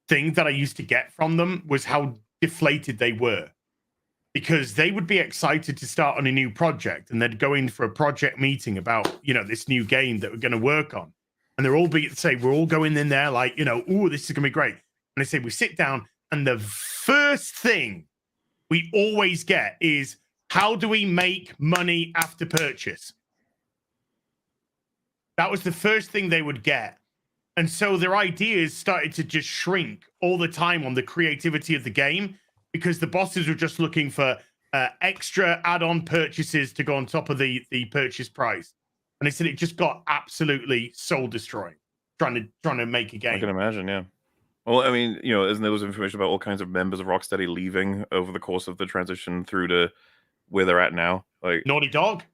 thing that I used to get from them was how deflated they were. Because they would be excited to start on a new project, and they'd go in for a project meeting about, this new game that we're going to work on. And we're all going in there like, oh, this is going to be great. And they say, we sit down, and the first thing we always get is, how do we make money after purchase? That was the first thing they would get. And so their ideas started to just shrink all the time on the creativity of the game, because the bosses were just looking for extra add-on purchases to go on top of the purchase price. And they said it just got absolutely soul-destroying trying to make a game.
I can imagine, yeah. Well, I mean, isn't there was information about all kinds of members of Rocksteady leaving over the course of the transition through to where they're at now? Like
Naughty Dog,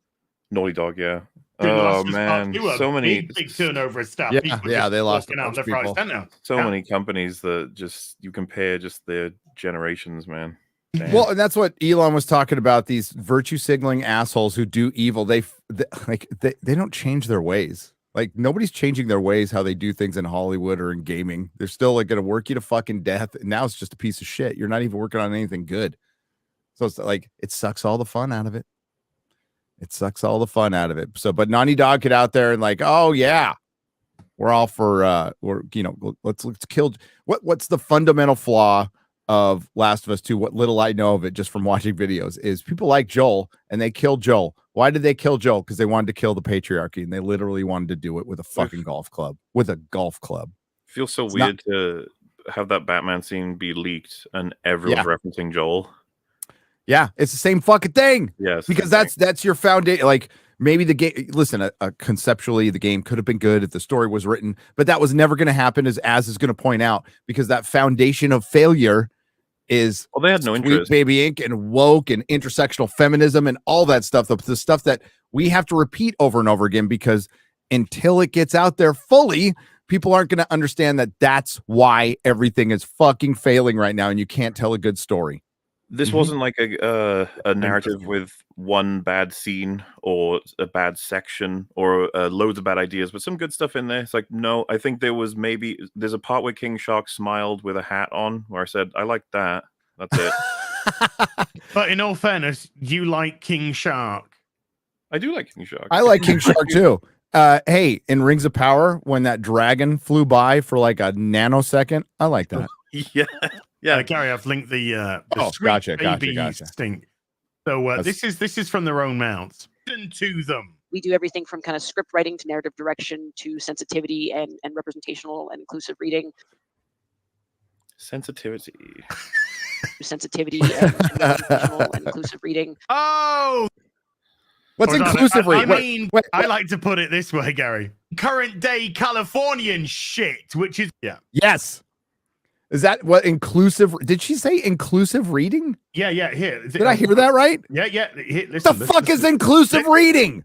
yeah.
Oh
man, so many
big turnover of stuff.
Yeah, they lost a bunch of people.
So many companies that just you compare just their generations, man. Damn.
Well, and that's what Elon was talking about. These virtue signaling assholes who do evil. They don't change their ways. Like, nobody's changing their ways how they do things in Hollywood or in gaming. They're still going to work you to fucking death. And now it's just a piece of shit. You're not even working on anything good. So it's like it sucks all the fun out of it. It sucks all the fun out of it. So, but Naughty Dog get out there and like, oh yeah, we're all for let's kill. What's the fundamental flaw of Last of Us 2? What little I know of it just from watching videos is people like Joel and they killed Joel. Why did they kill Joel? Because they wanted to kill the patriarchy, and they literally wanted to do it with a fucking golf club.
Feels so weird to have that Batman scene be leaked and everyone's referencing Joel.
Yeah, it's the same fucking thing.
Yes,
because that's your foundation. Like maybe the game. Listen, conceptually, the game could have been good if the story was written, but that was never going to happen. As is going to point out, because that foundation of failure is
they had no interest.
Baby Inc. and woke and intersectional feminism and all that stuff. The stuff that we have to repeat over and over again, because until it gets out there fully, people aren't going to understand that that's why everything is fucking failing right now, and you can't tell a good story.
This wasn't like a narrative with one bad scene or a bad section or loads of bad ideas, but some good stuff in there. It's like, no, I think there's a part where King Shark smiled with a hat on where I said, I like that. That's it.
But in all fairness, you like King Shark.
I do like King Shark.
I like King Shark too. Hey, in Rings of Power, when that dragon flew by for like a nanosecond, I like that.
Yeah. Yeah,
Gary, I've linked the Sweet
gotcha.
stink. So this is from their own mouths. To them.
We do everything from kind of script writing to narrative direction to sensitivity and representational and inclusive reading.
Sensitivity
and representational and inclusive reading.
Oh,
what's inclusive reading?
I like to put it this way, Gary. Current day Californian shit, which is
Yes. Is that what inclusive? Did she say inclusive reading?
Yeah. Here.
Did I hear that right?
Yeah. Here, listen,
the fuck is inclusive reading?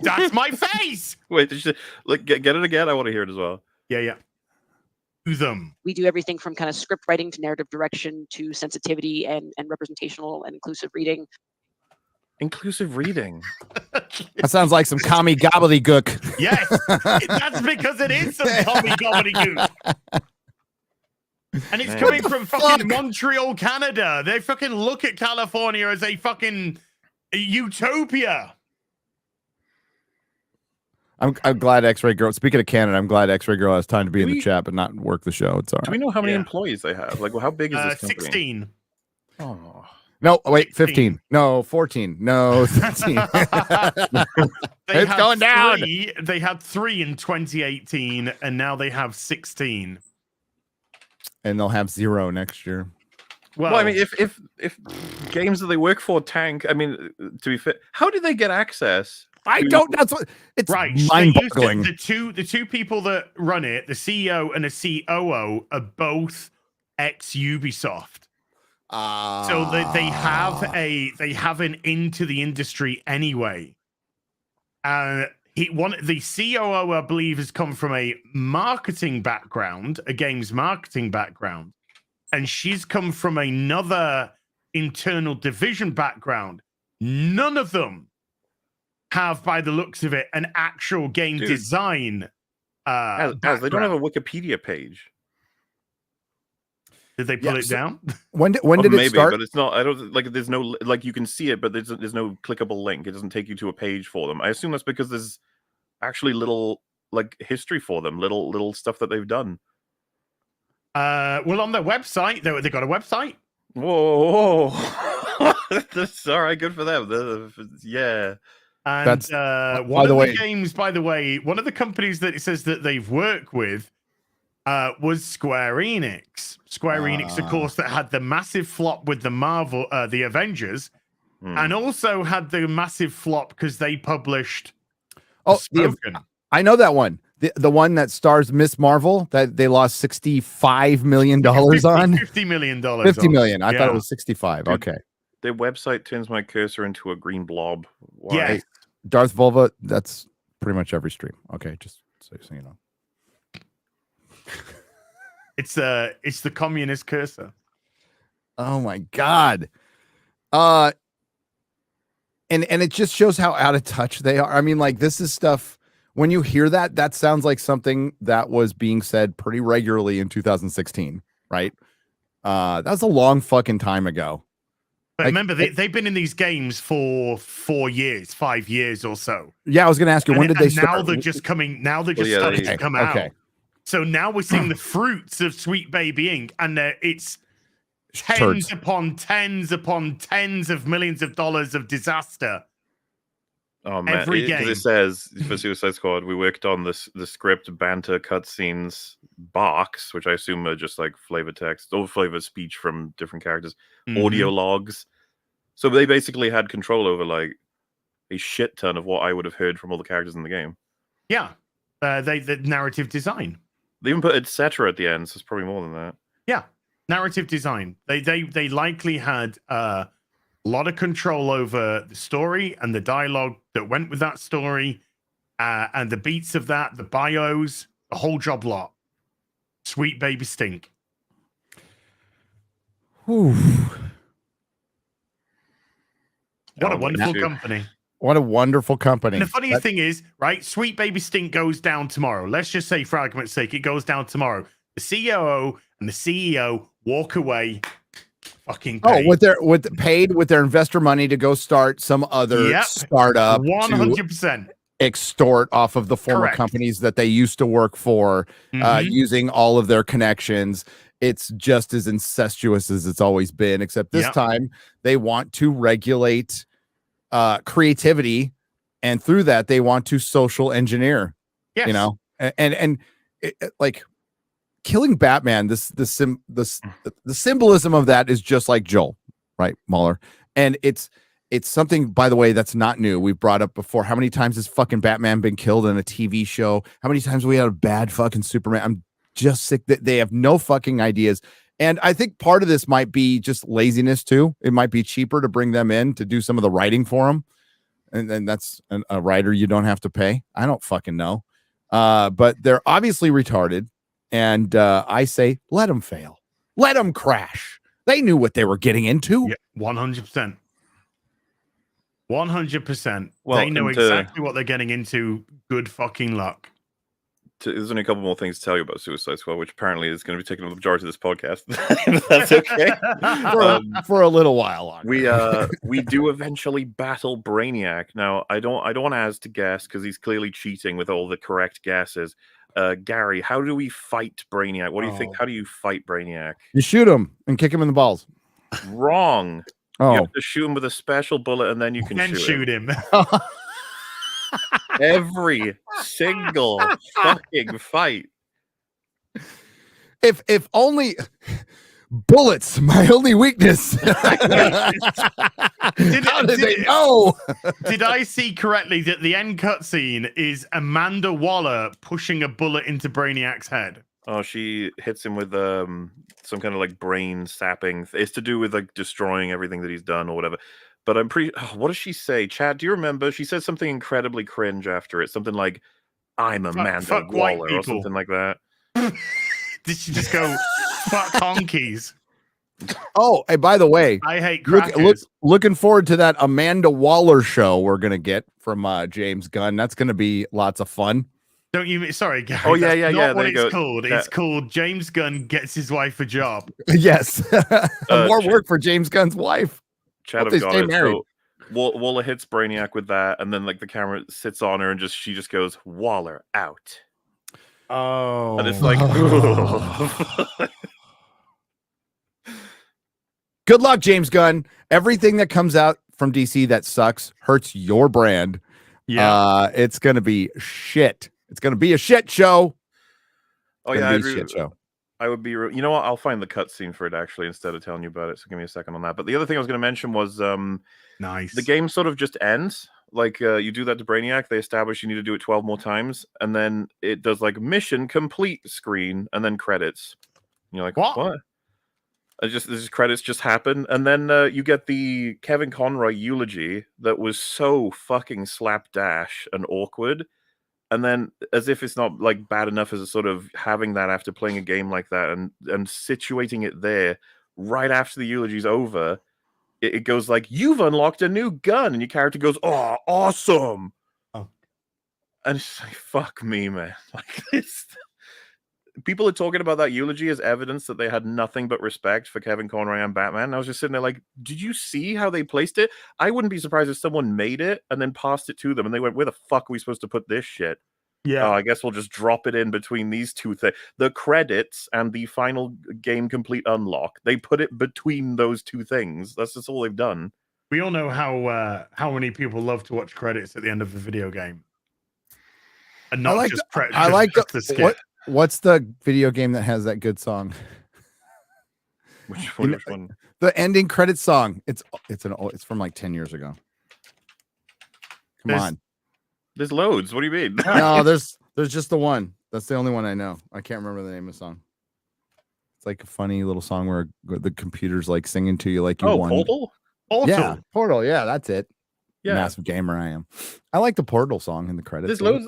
That's my face.
Wait, did you get it again? I want to hear it as well.
Yeah. To them.
We do everything from kind of script writing to narrative direction to sensitivity and representational and inclusive reading.
Inclusive reading.
That sounds like some commie gobbledygook.
Yes, that's because it is some commie gobbledygook. And it's coming from fucking Montreal, Canada. They fucking look at California as a fucking utopia.
I'm glad X-Ray Girl. Speaking of Canada, I'm glad X-Ray Girl has time to be in the chat but not work the show. It's all right.
Do we know how many employees they have? Like, well, how big is this company?
16.
Oh.
No, wait, 15. No, 14. No, 13. It's going down.
They had 3 in 2018, and now they have 16.
And they'll have 0 next year.
Well, I mean, if games that they work for tank, I mean, to be fair, how did they get access?
I don't. That's what it's
right.
mind-boggling.
The two people that run it, the CEO and the COO, are both ex Ubisoft. So they have an into the industry anyway. The COO, I believe, has come from a marketing background, a games marketing background, and she's come from another internal division background. None of them have, by the looks of it, an actual game design.
They don't have a Wikipedia page.
Did they pull it down?
When did it start?
But it's not. I don't like. There's no like. You can see it, but there's no clickable link. It doesn't take you to a page for them. I assume that's because there's actually little like history for them, little stuff that they've done.
Well, on their website, they got a website.
Whoa. That's all right. Good for them. Yeah.
And
That's
one of the games, by the way, one of the companies that it says that they've worked with was Square Enix. Square Enix, of course, that had the massive flop with the Avengers, and also had the massive flop because they published.
I know that one. The one that stars Miss Marvel that they lost $65 million on.
$50 million.
$50 million. I thought it was 65. Okay.
Their website turns my cursor into a green blob.
Why? Yes.
Darth Vulva. That's pretty much every stream. Okay, just so you know.
It's the communist cursor.
Oh my god. And it just shows how out of touch they are. I mean, like, this is stuff when you hear that sounds like something that was being said pretty regularly in 2016, right? That was a long fucking time ago.
But remember, they've been in these games for 4 years, 5 years or so.
Yeah, I was going to ask you, when did they start?
Now they're just coming. Now they're just starting to come out. So now we're seeing the fruits of Sweet Baby Inc. And it's tens upon tens upon tens of millions of dollars of disaster.
Oh man!
Every game.
It says for Suicide Squad, we worked on the script, banter, cutscenes, box, which I assume are just like flavor text or flavor speech from different characters, audio logs. So they basically had control over like a shit ton of what I would have heard from all the characters in the game.
Yeah, the narrative design.
They even put etc. at the end, so it's probably more than that.
Yeah, narrative design. They likely had a lot of control over the story and the dialogue that went with that story, and the beats of that, the bios, the whole job lot. Sweet Baby Stink.
Whew.
What a wonderful company.
What a wonderful company.
And the funniest thing is, right, Sweet Baby Stink goes down tomorrow. Let's just say, for argument's sake, it goes down tomorrow. The COO and the CEO walk away fucking paid.
Paid with their investor money to go start some other startup
100%.
Extort off of the former companies that they used to work for, using all of their connections. It's just as incestuous as it's always been, except this time they want to regulate creativity, and through that they want to social engineer. You know, and like killing Batman. The symbolism of that is just like Joel, right, Mahler, and it's something, by the way, that's not new. We've brought up before. How many times has fucking Batman been killed in a TV show? How many times we had a bad fucking Superman? I'm just sick that they have no fucking ideas. And I think part of this might be just laziness too. It might be cheaper to bring them in to do some of the writing for them. And then that's a writer you don't have to pay. I don't fucking know. But they're obviously retarded. And I say, let them fail. Let them crash. They knew what they were getting into.
Yeah, 100%. 100%.
Well,
they know exactly what they're getting into. Good fucking luck.
There's only a couple more things to tell you about Suicide Squad, which apparently is going to be taking up the majority of this podcast. That's okay.
For a little while longer.
We do eventually battle Brainiac. Now, I don't want Az to guess because he's clearly cheating with all the correct guesses. Gary, how do we fight Brainiac? What do you think? How do you fight Brainiac?
You shoot him and kick him in the balls.
Wrong.
Oh.
You have to shoot him with a special bullet, and then you can shoot
him.
Every single fucking fight.
If only bullets, my only weakness. How did they know?
Did I see correctly that the end cutscene is Amanda Waller pushing a bullet into Brainiac's head?
Oh, she hits him with some kind of like brain sapping. It's to do with like destroying everything that he's done or whatever. But I'm pretty. What does she say? Chad, do you remember? She said something incredibly cringe after it. Something like, "I'm Amanda Waller" or something like that.
Did she just go fuck honkies?
Oh, hey, by the way,
I hate crackers.
Looking forward to that Amanda Waller show we're gonna get from James Gunn. That's gonna be lots of fun.
Don't you? Sorry, Gary.
Oh yeah.
Not what it's called. It's called James Gunn Gets His Wife a Job.
Yes, more work for James Gunn's wife.
Chad of God. So Waller hits Brainiac with that, and then like the camera sits on her, and she just goes, "Waller out."
Oh,
and it's like,
good luck, James Gunn. Everything that comes out from DC that sucks hurts your brand.
Yeah,
it's gonna be shit. It's gonna be a shit show.
Oh yeah, I agree. I would be, you know what? I'll find the cutscene for it actually instead of telling you about it. So give me a second on that. But the other thing I was going to mention was,
nice.
The game sort of just ends. Like you do that to Brainiac, they establish you need to do it 12 more times, and then it does like mission complete screen, and then credits. And you're like, what? These credits just happen, and then you get the Kevin Conroy eulogy that was so fucking slapdash and awkward. And then, as if it's not like bad enough as a sort of having that after playing a game like that and situating it there right after the eulogy's over, it goes like, "You've unlocked a new gun," and your character goes, "Oh, awesome!"
Oh,
and it's like, "Fuck me, man!" Like this. people are talking about that eulogy as evidence that they had nothing but respect for Kevin Conroy and Batman. And I was just sitting there like, did you see how they placed it? I wouldn't be surprised if someone made it and then passed it to them and they went, where the fuck are we supposed to put this shit?
Yeah.
Oh, I guess we'll just drop it in between these two things. The credits and the final game complete unlock, they put it between those two things. That's just all they've done.
We all know how many people love to watch credits at the end of a video game. And not just
I like
the skip.
What's the video game that has that good song?
Which one?
The ending credits song. It's from like 10 years ago. Come on.
There's loads. What do you mean?
No, there's just the one. That's the only one I know. I can't remember the name of the song. It's like a funny little song where the computer's like singing to you like you won.
Portal?
Yeah, Portal. Yeah, that's it.
Yeah.
Massive gamer I am. I like the Portal song in the credits.
There's loads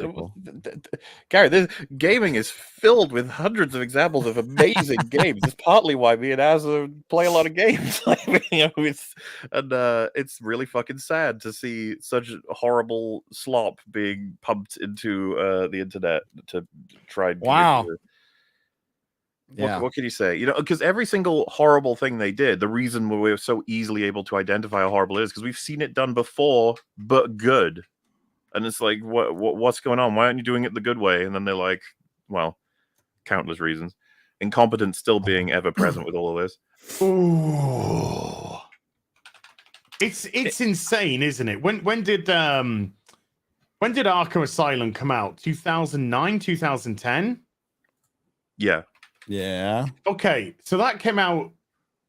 Gary, gaming is filled with hundreds of examples of amazing games. It's partly why me and Azza play a lot of games. It's really fucking sad to see such horrible slop being pumped into the internet to try and
wow.
What can you say? Because every single horrible thing they did, the reason we're so easily able to identify how horrible it is because we've seen it done before, but good. And it's like, what's going on? Why aren't you doing it the good way? And then they're like, well, countless reasons. Incompetence still being ever present with all of this.
Ooh. It's insane, isn't it? When did Arkham Asylum come out? 2009, 2010?
Yeah.
Yeah.
Okay, so that came out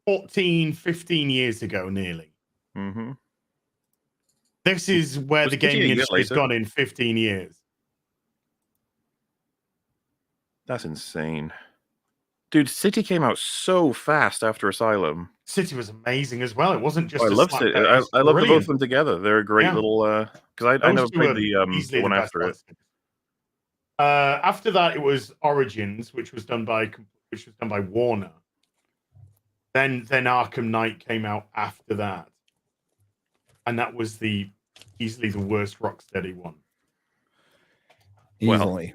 14, 15 years ago, nearly.
Mm-hmm.
This is where the gaming industry has gone in 15 years.
That's insane. Dude, City came out so fast after Asylum.
City was amazing as well. It wasn't just.
I love City. I love the both of them together. They're a great little. Because I never played the one after it.
After that, it was Origins, which was done by Warner. Then Arkham Knight came out after that, and that was easily the worst Rocksteady one.
Easily.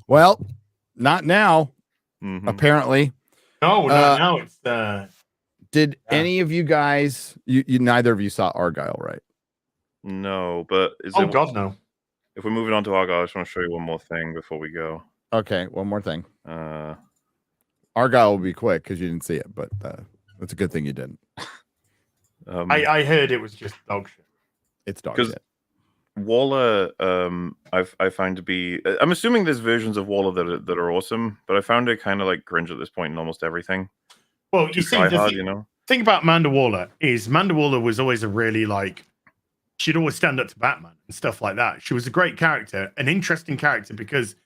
Well, not now.
Mm-hmm.
Apparently.
No, not now. It's.
Did any of you guys? You neither of you saw Argyle, right?
No, but
God, no.
If we're moving on to Argyle, I just want to show you one more thing before we go.
Okay, one more thing. Argyle will be quick because you didn't see it, but it's a good thing you didn't.
I heard it was just dog shit.
It's dog shit.
Waller, I find to be. I'm assuming there's versions of Waller that are awesome, but I found it kind of like cringe at this point in almost everything.
Well, you see, the thing about Amanda Waller is Amanda Waller was always a really she'd always stand up to Batman and stuff like that. She was a great character, an interesting character because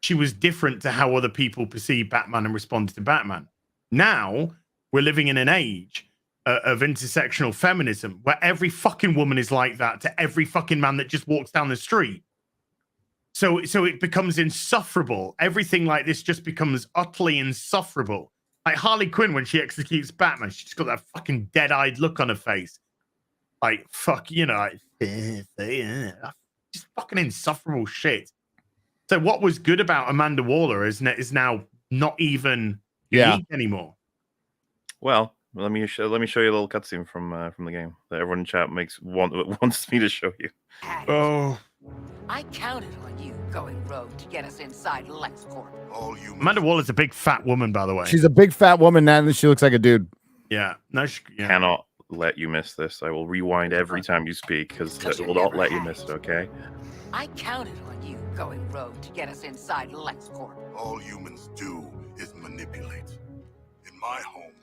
she was different to how other people perceive Batman and responded to Batman. Now we're living in an age of intersectional feminism where every fucking woman is like that to every fucking man that just walks down the street. So it becomes insufferable. Everything like this just becomes utterly insufferable. Like Harley Quinn, when she executes Batman, she's just got that fucking dead-eyed look on her face. Like, fuck, just fucking insufferable shit. So what was good about Amanda Waller is now not even unique anymore.
Well, let me show you a little cutscene from the game that everyone in chat wants me to show you.
Oh.
I counted on you going rogue to get us inside LexCorp.
Amanda Waller's a big fat woman, by the way.
She's a big fat woman now, and she looks like a dude.
Yeah. No,
Cannot let you miss this. I will rewind every time you speak because it will not let you miss it, okay?
I counted on you going rogue to get us inside LexCorp.
All humans do is manipulate. In my home,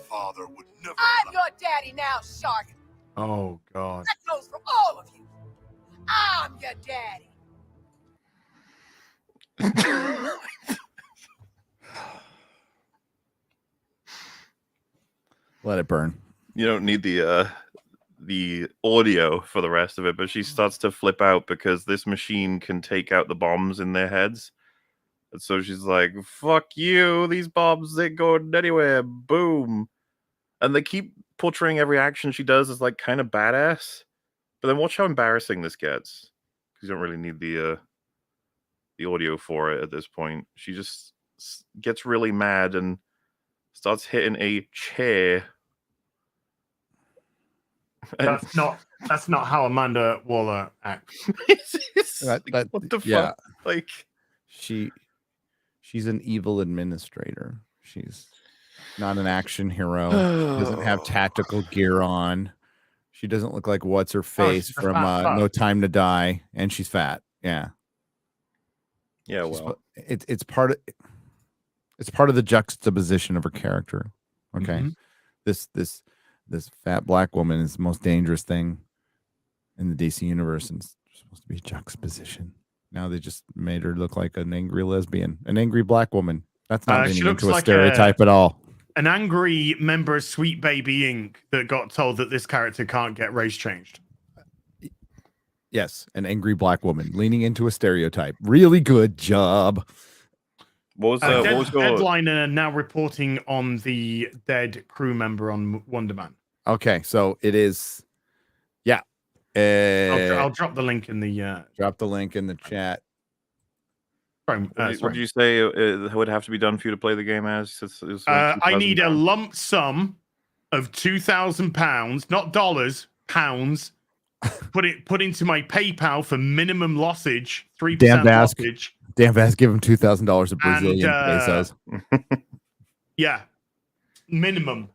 father would never.
I'm your daddy now, Shark.
Oh, God.
That goes for all of you. I'm your daddy.
Let it burn.
You don't need the audio for the rest of it, but she starts to flip out because this machine can take out the bombs in their heads. And so she's like, fuck you, these bombs ain't going anywhere. Boom. And they keep portraying every action she does as like kind of badass. But then watch how embarrassing this gets. Because you don't really need the audio for it at this point. She just gets really mad and starts hitting a chair.
That's not how Amanda Waller acts.
What the fuck? Like
she's an evil administrator. She's not an action hero. She doesn't have tactical gear on. She doesn't look like what's her face from No Time to Die, and she's fat. Yeah.
Yeah, well,
it's part of the juxtaposition of her character. Okay. This fat black woman is the most dangerous thing in the DC universe, and it's supposed to be juxtaposition. Now they just made her look like an angry lesbian, an angry black woman. That's not leaning into a stereotype at all.
An angry member of Sweet Baby Inc. that got told that this character can't get race changed.
Yes, an angry black woman leaning into a stereotype. Really good job.
What was
Deadline now reporting on the dead crew member on Wonder Man.
Okay, so it is. Yeah,
I'll drop the link in the.
Drop the link in the chat.
Sorry,
what did you say it would have to be done for you to play the game as?
I need a lump sum of £2,000, not dollars, pounds. Put into my PayPal for minimum lossage, 3% lossage.
Dan Vask, give him $2,000 of Brazilian pesos.
Yeah, minimum.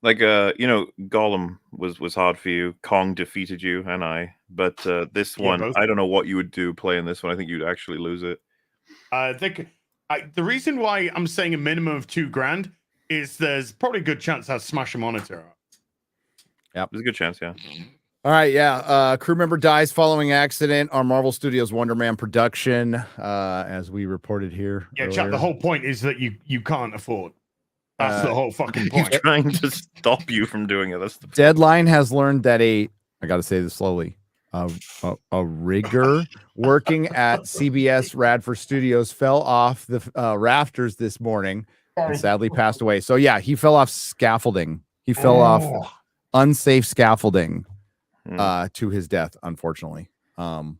Like Gollum was hard for you. Kong defeated you and but this one, I don't know what you would do playing this one. I think you'd actually lose it.
The reason why I'm saying a minimum of $2,000 is there's probably a good chance I'll smash a monitor up.
Yep, there's a good chance, yeah.
All right, yeah. Crew member dies following accident on Marvel Studios Wonder Man production, as we reported here.
Yeah, Chuck, the whole point is that you can't afford. That's the whole fucking point.
He's trying to stop you from doing it. That's the
Deadline has learned that I got to say this slowly, a rigger working at CBS Radford Studios fell off the rafters this morning and sadly passed away. So yeah, he fell off scaffolding. He fell off unsafe scaffolding to his death, unfortunately. The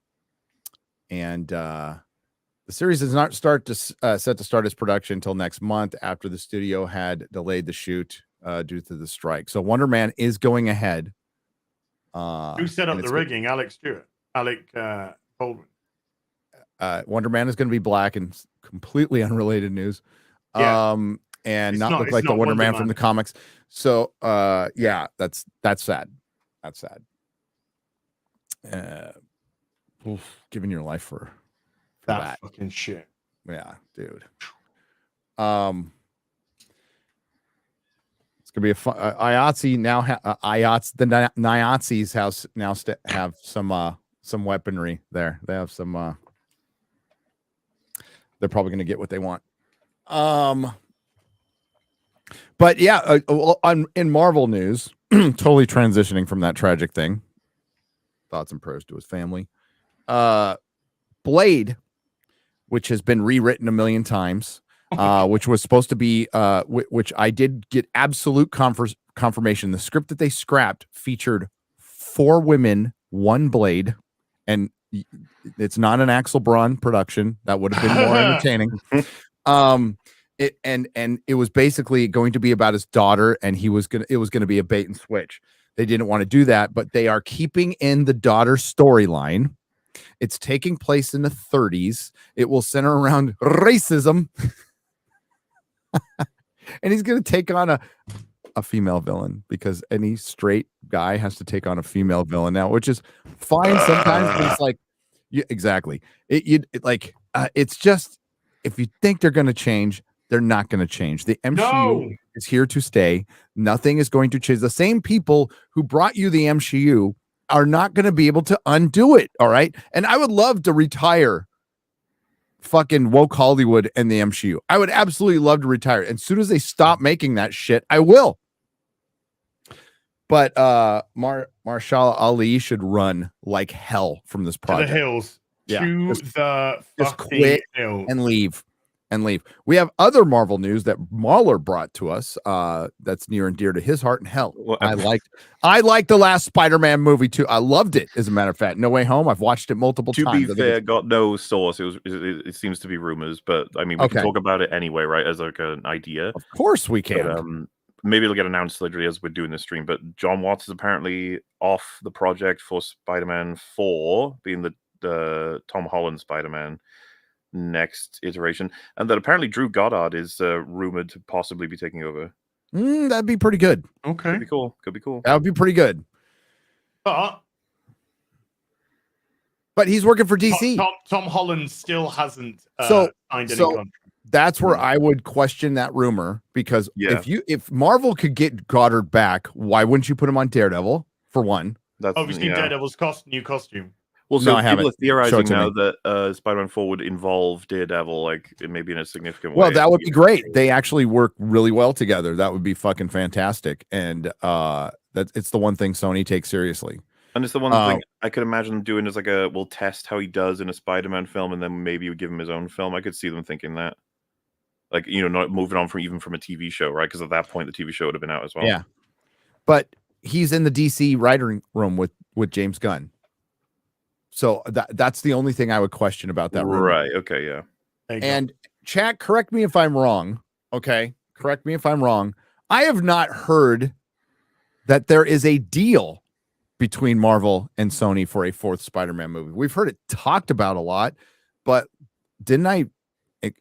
series is not set to start its production until next month after the studio had delayed the shoot due to the strike. So Wonder Man is going ahead.
Who set up the rigging? Alec Baldwin.
Wonder Man is going to be black and completely unrelated news.
Yeah.
And not look like the Wonder Man from the comics. So yeah, that's sad. That's sad. Giving your life for that
fucking shit.
Yeah, dude. It's gonna be a fun. IATSE now. The Nazis house now have some weaponry there. They have some. They're probably gonna get what they want. But yeah, in Marvel news, totally transitioning from that tragic thing. Thoughts and prayers to his family. Blade, which has been rewritten a million times, which was supposed to be, which I did get absolute confirmation. The script that they scrapped featured 4 women, 1 Blade, and it's not an Axel Braun production. That would have been more entertaining. It was basically going to be about his daughter, and it was gonna be a bait and switch. They didn't want to do that, but they are keeping in the daughter storyline. It's taking place in the 30s. It will center around racism. And he's going to take on a female villain, because any straight guy has to take on a female villain now, which is fine sometimes, but it's like, yeah, exactly. It's just, if you think they're going to change, they're not going to change. The MCU is here to stay. Nothing is going to change. The same people who brought you the MCU are not going to be able to undo it. All right. And I would love to retire fucking woke Hollywood and the MCU. I would absolutely love to retire. And as soon as they stop making that shit, I will. But Marshall Ali should run like hell from this project.
To the hills.
Yeah.
To the
just quit
hills.
and leave. and leave. We have other Marvel news that Mahler brought to us. That's near and dear to his heart. And hell,
Well,
I liked the last Spider-Man movie too. I loved it. As a matter of fact, No Way Home. I've watched it multiple
To
times.
be fair, got no source. It seems to be rumors, but I mean, we can talk about it anyway, right? As like an idea.
Of course we can.
But, maybe it'll get announced literally as we're doing this stream. But John Watts is apparently off the project for Spider-Man 4, being the Tom Holland Spider-Man next iteration, and that apparently Drew Goddard is rumored to possibly be taking over.
That'd be pretty good.
Okay,
could be cool. Could be cool.
That would be pretty good.
But
he's working for DC.
Tom Holland still hasn't signed any contract.
That's where I would question that rumor, because if Marvel could get Goddard back, why wouldn't you put him on Daredevil for one?
That's obviously Daredevil's new costume.
Well, so
no,
people are theorizing now that Spider-Man 4 would involve Daredevil, like maybe in a significant way.
Well, that would be great. They actually work really well together. That would be fucking fantastic. And it's the one thing Sony takes seriously.
And it's the one thing I could imagine them doing is like we'll test how he does in a Spider-Man film, and then maybe we give him his own film. I could see them thinking that. Like, not moving on from a TV show, right? Because at that point, the TV show would have been out as well.
Yeah. But he's in the DC writing room with James Gunn. So that's the only thing I would question about that rumor.
Right. Okay. Yeah.
And chat, correct me if I'm wrong. Okay. Correct me if I'm wrong. I have not heard that there is a deal between Marvel and Sony for a fourth Spider-Man movie. We've heard it talked about a lot, but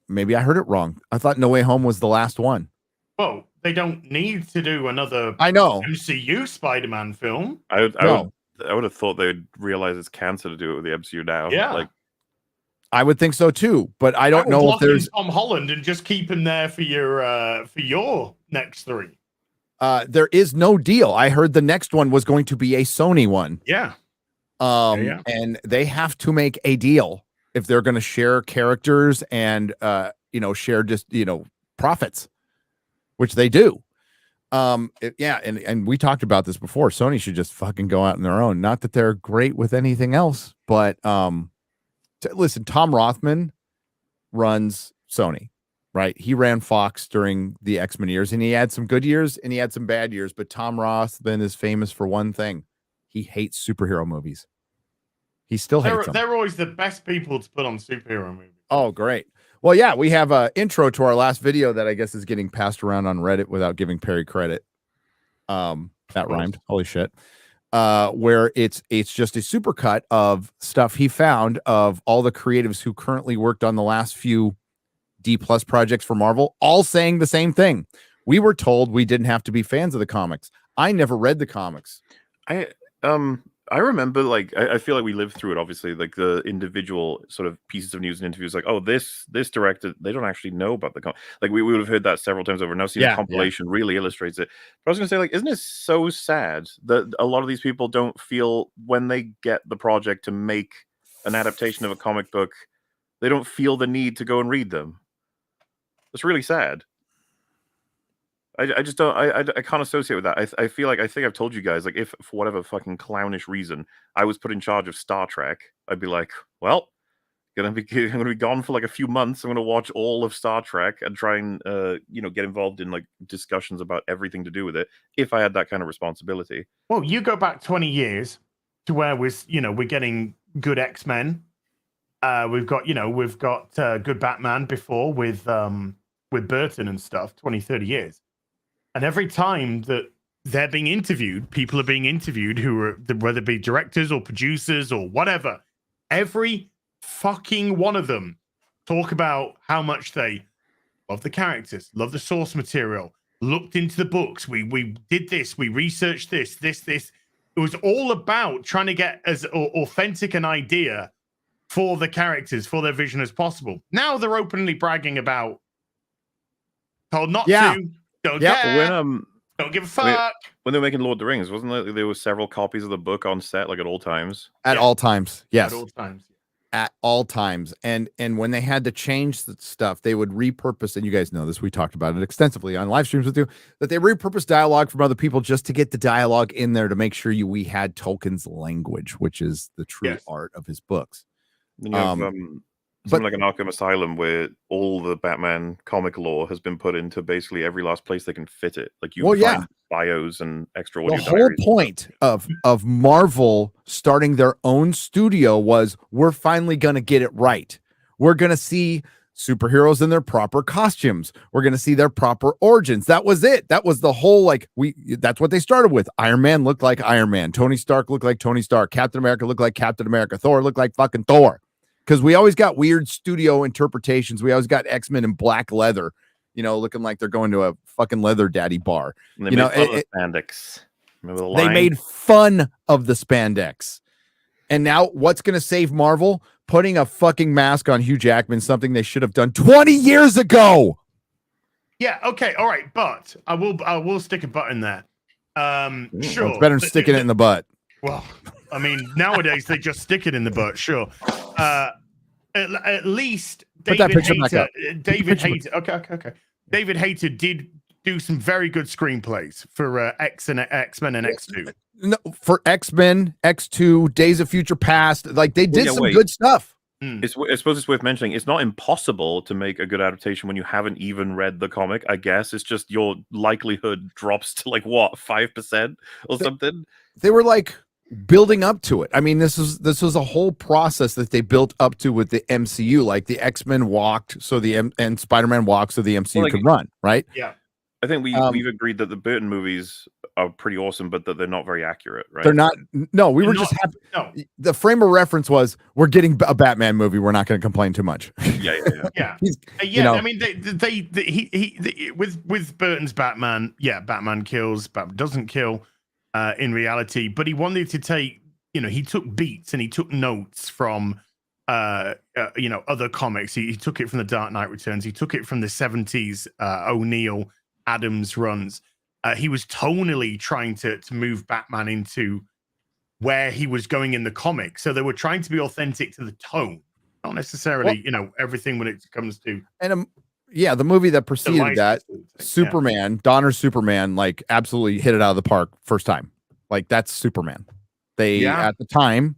maybe I heard it wrong. I thought No Way Home was the last one.
Well, they don't need to do another MCU Spider-Man film.
I would have thought they'd realize it's cancer to do it with the MCU now.
Yeah.
I would think so too, but I don't know if there's
Tom Holland and just keep him there for your next three.
There is no deal. I heard the next one was going to be a Sony one.
Yeah.
And they have to make a deal if they're going to share characters and share just profits, which they do. And we talked about this before. Sony should just fucking go out on their own. Not that they're great with anything else, but listen, Tom Rothman runs Sony, right? He ran Fox during the X-Men years, and he had some good years and he had some bad years. But Tom Rothman is famous for one thing: he hates superhero movies. He still hates them.
They're always the best people to put on superhero movies.
Oh, great. Well, yeah, we have an intro to our last video that I guess is getting passed around on Reddit without giving Perry credit. That rhymed. Holy shit. Where it's just a supercut of stuff he found of all the creatives who currently worked on the last few D+ projects for Marvel, all saying the same thing. We were told we didn't have to be fans of the comics. I never read the comics.
I remember, like, I feel like we lived through it, obviously, like the individual sort of pieces of news and interviews, like, oh, this director, they don't actually know about the like, we would have heard that several times over. Now seeing the compilation really illustrates it. But I was gonna say, like, isn't it so sad that a lot of these people don't feel when they get the project to make an adaptation of a comic book, they don't feel the need to go and read them? It's really sad. I just don't. I can't associate with that. I feel like, I think I've told you guys, like, if for whatever fucking clownish reason I was put in charge of Star Trek, I'd be like, well, I'm gonna be gone for like a few months. I'm gonna watch all of Star Trek and try and get involved in like discussions about everything to do with it if I had that kind of responsibility.
Well, you go back 20 years to where we're getting good X-Men. We've got good Batman before with Burton and stuff. 20, 30 years. And every time that they're being interviewed, people are being interviewed who are, whether it be directors or producers or whatever, every fucking one of them talk about how much they love the characters, love the source material, looked into the books, we did this, we researched this. It was all about trying to get as authentic an idea for the characters, for their vision as possible. Now they're openly bragging about told not to. Don't care. Don't give a fuck.
When they were making Lord of the Rings, wasn't there were several copies of the book on set, like at all times?
At all times, yes.
At all times.
At all times. And when they had to change the stuff, they would repurpose, and you guys know this, we talked about it extensively on live streams with you, that they repurposed dialogue from other people just to get the dialogue in there to make sure we had Tolkien's language, which is the true art of his books.
Then you have something like an Arkham Asylum where all the Batman comic lore has been put into basically every last place they can fit it. Like you find bios and extra audio.
The whole point of Marvel starting their own studio was we're finally going to get it right. We're going to see superheroes in their proper costumes. We're going to see their proper origins. That was it. That was the whole, that's what they started with. Iron Man looked like Iron Man. Tony Stark looked like Tony Stark. Captain America looked like Captain America. Thor looked like fucking Thor. Because we always got weird studio interpretations. We always got X-Men in black leather, looking like they're going to a fucking leather daddy bar.
And they made fun of the spandex.
They made fun of the spandex. And now what's going to save Marvel? Putting a fucking mask on Hugh Jackman, something they should have done 20 years ago.
Yeah, okay, all right, but I will stick a butt in there. Sure.
It's better than sticking it in the butt.
Well, I mean, nowadays they just stick it in the butt, sure. At least David Hayter. Okay. David Hayter did do some very good screenplays for X-Men and X2.
No, for X-Men, X2, Days of Future Past, they did some good stuff.
I suppose it's worth mentioning. It's not impossible to make a good adaptation when you haven't even read the comic. I guess it's just your likelihood drops to 5% or something.
They were building up to it. I mean, this was a whole process that they built up to with the MCU. Like the X-Men walked, and Spider-Man walked, so the MCU could run, right?
Yeah.
I think we've agreed that the Burton movies are pretty awesome, but that they're not very accurate, right?
They're not. No, we were just happy. No. The frame of reference was we're getting a Batman movie. We're not going to complain too much.
Yeah. I mean, with Burton's Batman, Batman kills, Batman doesn't kill in reality, but he wanted to take, he took beats and he took notes from, other comics. He took it from the Dark Knight Returns. He took it from the 70s O'Neill Adams runs. He was tonally trying to move Batman into where he was going in the comic. So they were trying to be authentic to the tone, not necessarily, everything when it comes to.
And the movie that preceded that, Superman, Donner's Superman, absolutely hit it out of the park first time. That's Superman. They at the time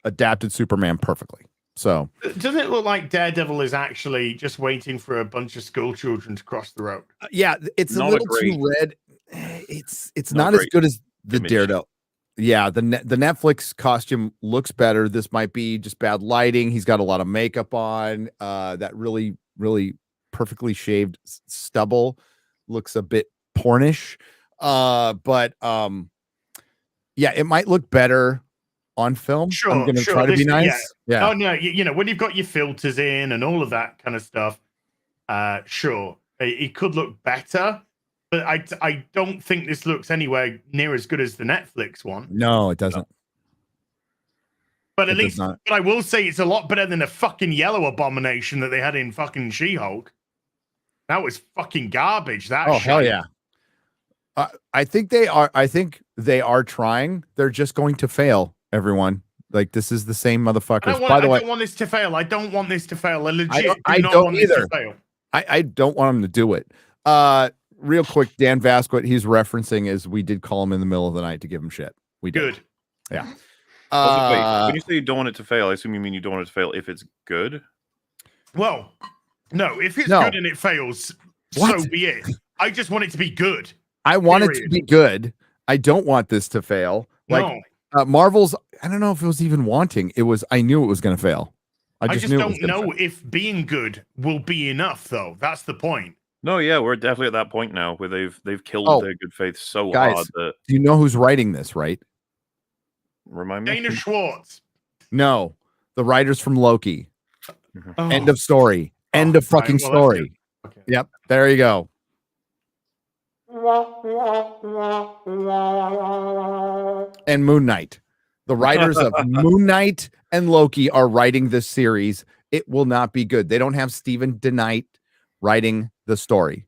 adapted Superman perfectly. So
does it look like Daredevil is actually just waiting for a bunch of school children to cross the road?
It's a little too red. It's not as good as the Daredevil. Yeah, the Netflix costume looks better. This might be just bad lighting. He's got a lot of makeup on. That really, really perfectly shaved stubble looks a bit pornish. But it might look better on film.
Sure,
I'm gonna try to be nice. Yeah.
Oh no, when you've got your filters in and all of that kind of stuff, sure, it could look better. But I don't think this looks anywhere near as good as the Netflix one.
No, it doesn't.
But at least, but I will say it's a lot better than the fucking yellow abomination that they had in fucking She-Hulk. That was fucking garbage.
Hell yeah. I think they are trying. They're just going to fail. Everyone, this is the same motherfuckers. By the way,
I don't want this to fail. I don't want this to fail. I legit
I don't either. I don't want them to do it. Real quick, Dan Vasquez, he's referencing is we did call him in the middle of the night to give him shit. We did.
Good.
Yeah.
Wait, when you say you don't want it to fail, I assume you mean you don't want it to fail if it's good?
Well, no. If it's good and it fails, so be it. I just want it to be good.
I want it to be good. I don't want this to fail.
No.
Marvel's, I don't know if it was even wanting. It was, I knew it was going to fail.
I just don't know if being good will be enough, though. That's the point.
No, yeah, we're definitely at that point now where they've killed their good faith so hard that.
Do you know who's writing this, right?
Remind me.
Dana Schwartz.
No, the writers from Loki. End of story. End of fucking story.
Okay.
Yep, there you go. And Moon Knight. The writers of Moon Knight and Loki are writing this series. It will not be good. They don't have Stephen DeKnight writing the story.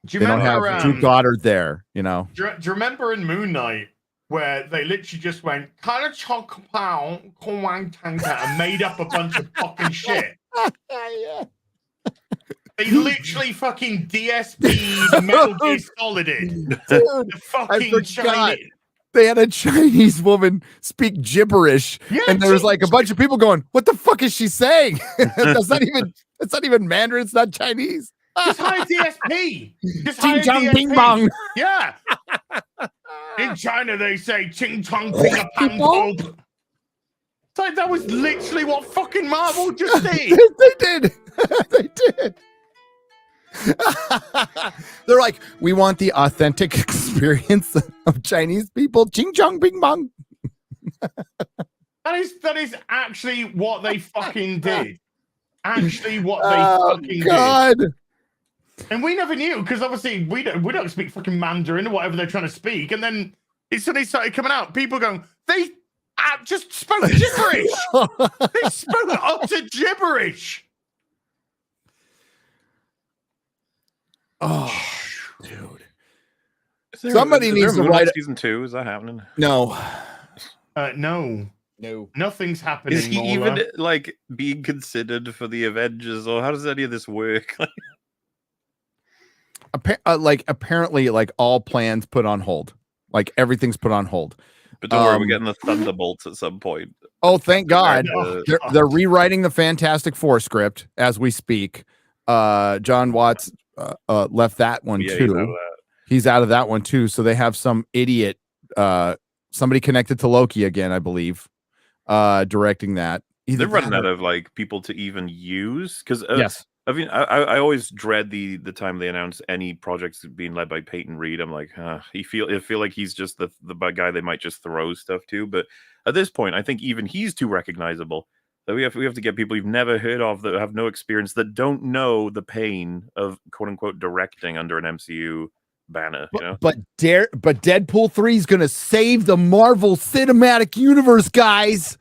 Do you remember,
don't have Drew Goddard there,
Do you remember in Moon Knight where they literally just went and made up a bunch of fucking shit?
Yeah.
They literally fucking DSP'd Metal Gear Solid it.
Dude, I forgot. they had a Chinese woman speak gibberish, and there was like a bunch of people going, "What the fuck is she saying?" That's not even Mandarin. It's not Chinese.
Just hire DSP. Just
Ching
hire
chong
DSP.
ping pong.
Yeah. In China, they say ching chong ping a pang pong. It's like that was literally what fucking Marvel just did.
They did. They did. They're like, we want the authentic experience of Chinese people. Ching chong ping pong.
That is actually what they fucking did. Actually, what they fucking did. And we never knew because obviously we don't speak fucking Mandarin or whatever they're trying to speak. And then it suddenly started coming out. People going, they just spoke gibberish. They spoke utter gibberish.
Oh, dude. Somebody needs to write
season 2. Is that happening?
No.
No. Nothing's happening.
Is he even like being considered for the Avengers, or how does any of this work?
Apparently, like all plans put on hold. Like everything's put on hold.
But don't worry, we're getting the Thunderbolts at some point.
Oh, thank God! They're rewriting the Fantastic Four script as we speak. John Watts left that one too. He's out of that one too. So they have some idiot, somebody connected to Loki again, I believe, directing that.
They're running out of like people to even use because
yes.
I mean, I always dread the time they announce any projects being led by Peyton Reed. I'm like, I feel like he's just the guy they might just throw stuff to. But at this point, I think even he's too recognizable. That we have to get people you've never heard of that have no experience, that don't know the pain of quote unquote directing under an MCU banner. You know,
but Deadpool 3 is gonna save the Marvel Cinematic Universe, guys,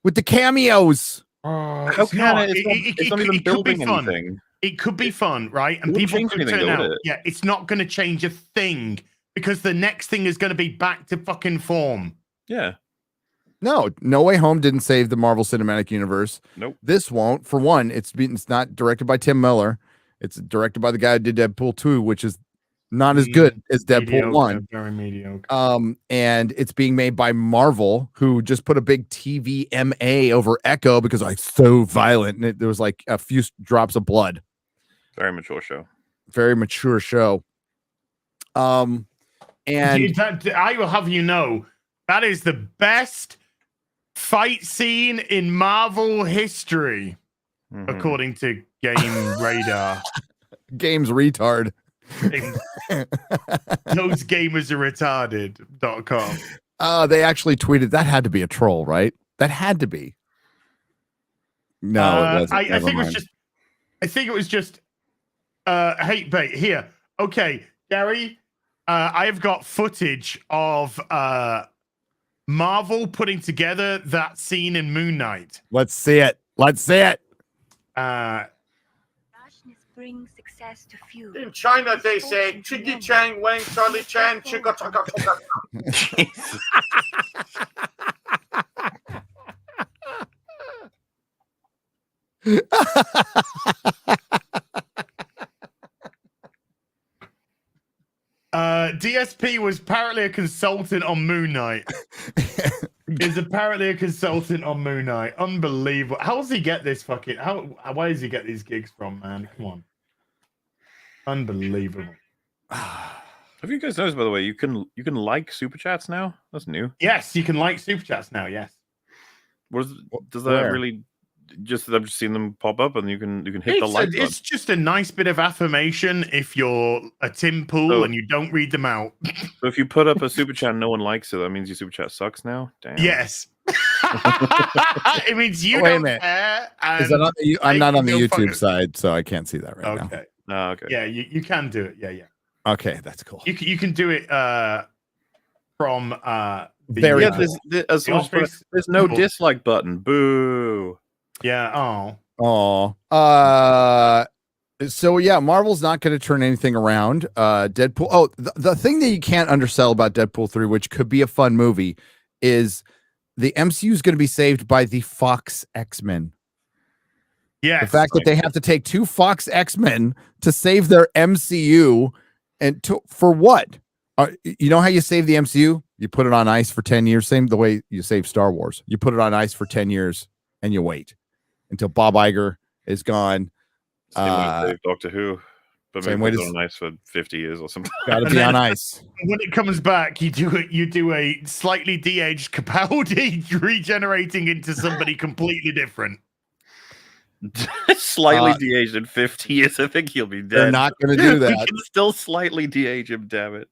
with the cameos.
How can it? It's not even building anything.
It could be fun, right? And people could turn out. Yeah, it's not going to change a thing because the next thing is going to be back to fucking form.
Yeah.
No Way Home didn't save the Marvel Cinematic Universe.
Nope.
This won't. For one, it's not directed by Tim Miller. It's directed by the guy who did Deadpool 2, which is not as good as Deadpool 1.
Very mediocre.
And it's being made by Marvel, who just put a big TV MA over Echo because like so violent, and there was like a few drops of blood.
Very mature show.
Very mature show. And
I will have you know, that is the best fight scene in Marvel history, according to Game Radar.
Games retard.
Those gamers are retarded.com.
They actually tweeted that had to be a troll, right? That had to be. No, it wasn't.
I think it was just hate bait here. Okay, Gary, I've got footage of Marvel putting together that scene in Moon Knight.
Let's see it.
Bring success to few.
In China, they say Chiggy Chang Wang Charlie Chan Chicka Chaka
DSP was apparently a consultant on Moon Knight. Is apparently a consultant on Moon Knight. Unbelievable. How does he get this fucking? Where does he get these gigs from, man? Come on. Unbelievable.
Have you guys noticed, by the way, you can like super chats now? That's new.
Yes, you can like super chats now. Yes.
Does that really? Just I've just seen them pop up, and you can hit the like button.
It's just a nice bit of affirmation if you're a Tim Pool and you don't read them out.
So if you put up a super chat and no one likes it, that means your super chat sucks now. Damn.
Yes. It means you don't care.
Is that I'm not on the YouTube side, so I can't see that right now.
Okay.
Okay.
Yeah, you can do it. Yeah.
Okay, that's cool.
You can do it from
very.
There's no dislike button. Boo.
Yeah.
So yeah, Marvel's not going to turn anything around. Deadpool. Oh, the thing that you can't undersell about Deadpool 3, which could be a fun movie, is the MCU is going to be saved by the Fox X-Men.
Yeah.
The fact that they have to take 2 Fox X-Men to save their MCU, and for what? You know how you save the MCU? You put it on ice for 10 years, same the way you save Star Wars. You put it on ice for 10 years and you wait until Bob Iger is gone.
Same way save Doctor Who. But
Same
maybe
way
put it on ice for 50 years or something.
Got to be on ice.
When it comes back, you do a slightly de-aged Capaldi regenerating into somebody completely different.
Slightly de-aged in 50 years. I think he'll be dead.
They're not going to do that.
We can still slightly de-age him, damn it.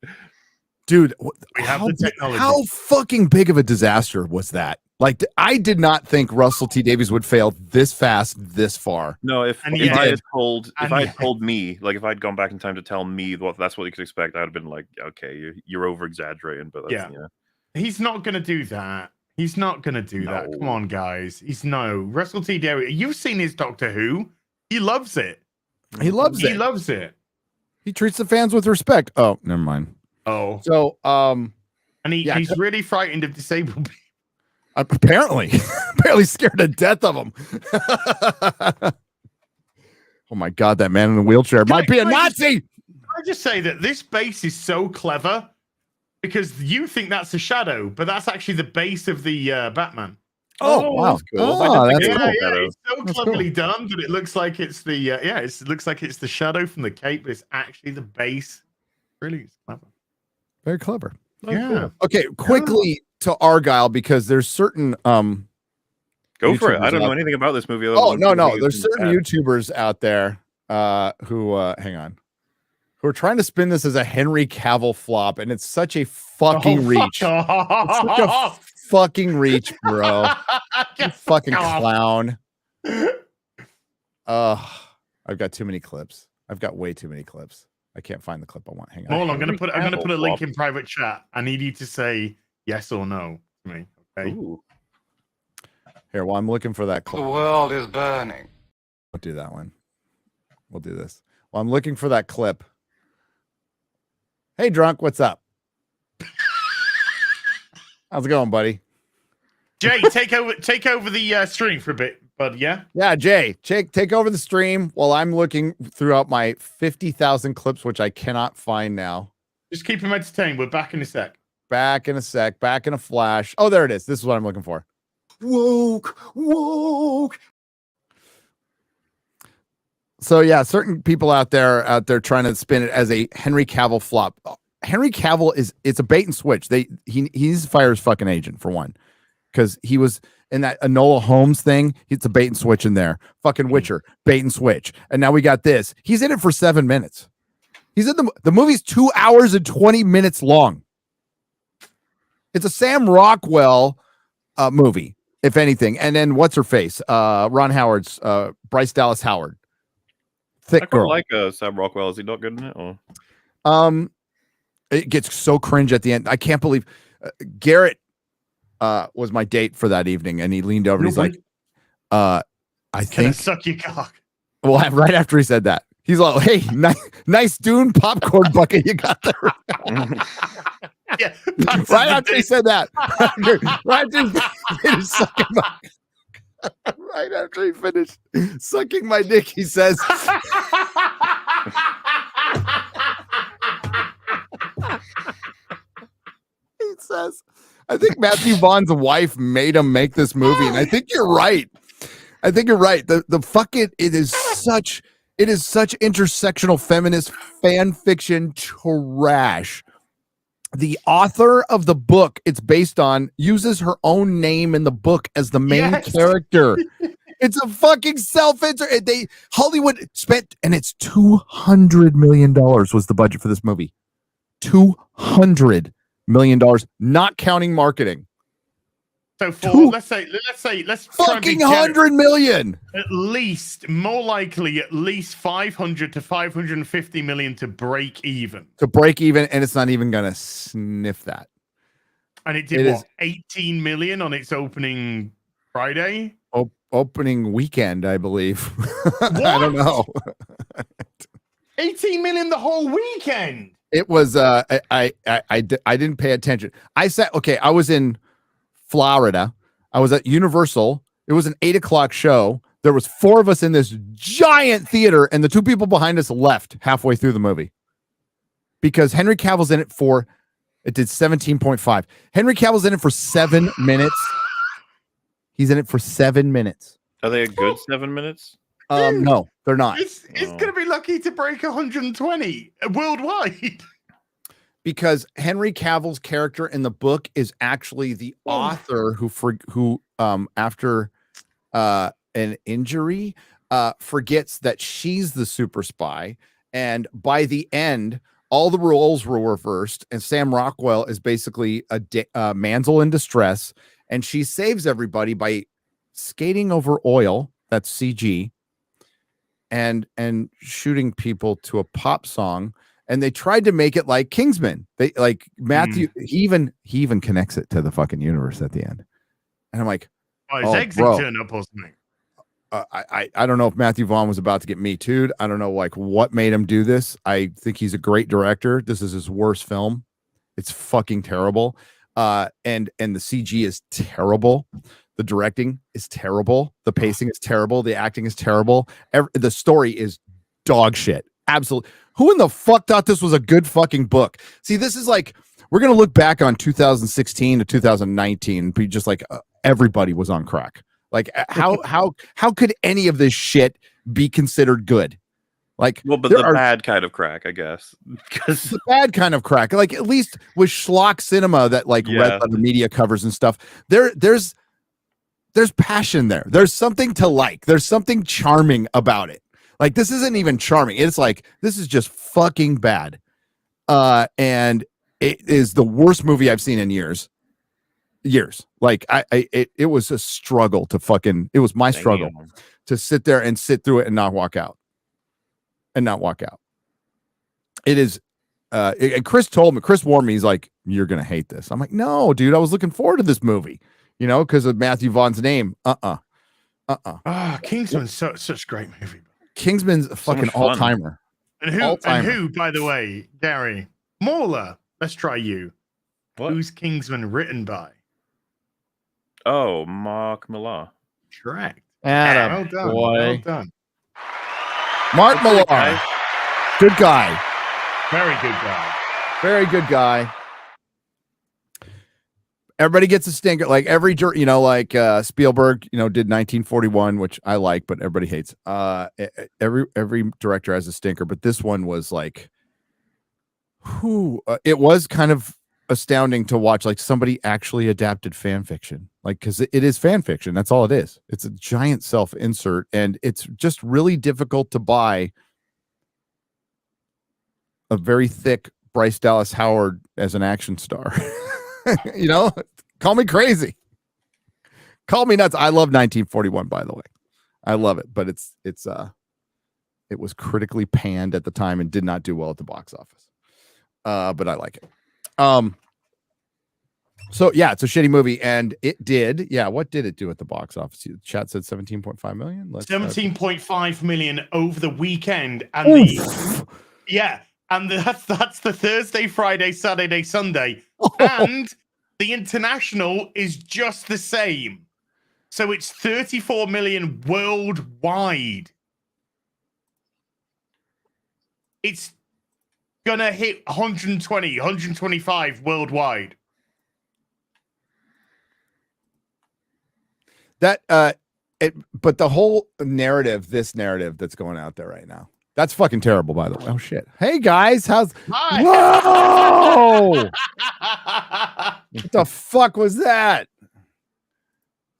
Dude,
we have the technology.
How fucking big of a disaster was that? Like, I did not think Russell T Davies would fail this fast, this far.
No, if I had told me, like if I'd gone back in time to tell me that's what you could expect, I'd have been like, okay, you're over exaggerating. But that's, yeah,
he's not going to do that. He's not going to do that. Come on, guys. Russell T Davies. You've seen his Doctor Who. He loves it.
He loves it.
He loves it.
He treats the fans with respect. Oh, never mind.
Oh,
so
and he's really frightened of disabled people.
Apparently scared to death of him. Oh my God, that man in the wheelchair might be a Nazi.
I just say that this base is so clever because you think that's a shadow, but that's actually the base of the Batman.
Oh, wow, that's cool.
It's so cleverly done that it looks like it's the it looks like it's the shadow from the cape, but it's actually the base. Really clever.
Very clever.
Cool.
Okay, quickly to Argyle because there's certain
go for it. I don't know anything about this movie.
Oh no, there's certain YouTubers out there who hang on, who are trying to spin this as a Henry Cavill flop, and it's such a fucking reach. It's such a fucking reach, bro. You fucking clown. I've got too many clips. I've got way too many clips. I can't find the clip I want. Hang on.
Hold on, I'm gonna put a link in private chat. I need you to say yes or no to me. Okay.
Ooh. Here, while I'm looking for that clip.
The world is burning.
We'll do that one. We'll do this. While I'm looking for that clip. Hey, drunk, what's up? How's it going, buddy?
Jay, take over the stream for a bit, bud. Yeah.
Yeah, Jay, take over the stream while I'm looking throughout my 50,000 clips, which I cannot find now.
Just keep him entertained. We're back in a sec.
Back in a flash. Oh, there it is. This is what I'm looking for. Woke. So yeah, certain people out there trying to spin it as a Henry Cavill flop. Henry Cavill it's a bait and switch. He's Fire's fucking agent for one, because he was in that Enola Holmes thing. It's a bait and switch in there. Fucking Witcher, bait and switch, and now we got this. He's in it for 7 minutes. He's in the movie's 2 hours and 20 minutes long. It's a Sam Rockwell movie, if anything. And then what's her face? Ron Howard's Bryce Dallas Howard. Thick girl.
I like Sam Rockwell. Is he not good in it? Or?
It gets so cringe at the end. I can't believe Garrett was my date for that evening, and he leaned over and he's like, I
Can I
think
suck your cock?
Well, right after he said that, he's like, hey, nice Dune popcorn bucket you got there.
Yeah,
right after he said that, right after he finished sucking my dick, he says, I think Matthew Vaughn's wife made him make this movie, and I think you're right. The fucking it is such intersectional feminist fan fiction trash. The author of the book it's based on uses her own name in the book as the main character. It's a fucking self-insert. Hollywood spent, and it's $200 million was the budget for this movie. $200 million, not counting marketing.
So for let's try and be
fucking 100 million.
At least, more likely, at least 500 to 550 million to break even.
And it's not even gonna sniff that.
And it did 18 million on its opening Friday?
Opening weekend, I believe. I don't know.
18 million the whole weekend.
It was I didn't pay attention. I was in Florida. I was at Universal. It was an 8:00 show. There was 4 of us in this giant theater, and the 2 people behind us left halfway through the movie because Henry Cavill's in it for It did 17.5. Henry Cavill's in it for 7 minutes. He's in it for 7 minutes.
Are they a good 7 minutes?
No, they're not.
It's gonna be lucky to break 120 worldwide.
Because Henry Cavill's character in the book is actually the author who after an injury forgets that she's the super spy, and by the end all the roles were reversed, and Sam Rockwell is basically a Mansell in distress, and she saves everybody by skating over oil, that's CG, and shooting people to a pop song. And they tried to make it like Kingsman. They like Matthew. He even connects it to the fucking universe at the end. And I'm like,
his eggs turn up or something.
I don't know if Matthew Vaughn was about to get Me Too'd. I don't know like what made him do this. I think he's a great director. This is his worst film. It's fucking terrible. And the CG is terrible. The directing is terrible. The pacing is terrible. The acting is terrible. The story is dog shit. Absolutely. Who in the fuck thought this was a good fucking book? See, this is like, we're going to look back on 2016 to 2019 and be just like, everybody was on crack. Like how could any of this shit be considered good? Like,
well, but the bad kind of crack, I guess. Because
the bad kind of crack, like at least with schlock cinema that like read on the media covers and stuff, there's passion there. There's something to like. There's something charming about it. Like, this isn't even charming. It's like, this is just fucking bad. And it is the worst movie I've seen in years. Like, it was a struggle to fucking, it was my struggle to sit there and sit through it and not walk out. It is, and Chris warned me, he's like, you're going to hate this. I'm like, no, dude, I was looking forward to this movie, because of Matthew Vaughn's name.
Kingsman's such a great movie.
Kingsman's a fucking all-timer.
And who, by the way, Gary Mauler, let's try you. What? Who's Kingsman written by?
Oh, Mark Millar.
Correct.
Well
done. Well done.
Mark Millar. Good guy.
Very good guy.
Very good guy. Everybody gets a stinker. Like every, like Spielberg, did 1941, which I like, but everybody hates. Every director has a stinker, but this one was like, it was kind of astounding to watch. Like somebody actually adapted fan fiction, like because it is fan fiction. That's all it is. It's a giant self-insert, and it's just really difficult to buy a very thick Bryce Dallas Howard as an action star. Call me crazy, call me nuts. I love 1941, by the way. I love it, but it was critically panned at the time and did not do well at the box office. But I like it. So yeah, it's a shitty movie, and it did. Yeah, what did it do at the box office? Chat said 17.5 million.
17.5 million over the weekend, and that's the Thursday, Friday, Saturday, Sunday, and the international is just the same. So it's 34 million worldwide. It's gonna hit 120, 125 worldwide.
But the whole narrative, this narrative that's going out there right now, that's fucking terrible, by the way. Oh shit. Hey guys,
Hi.
Whoa! What the fuck was that?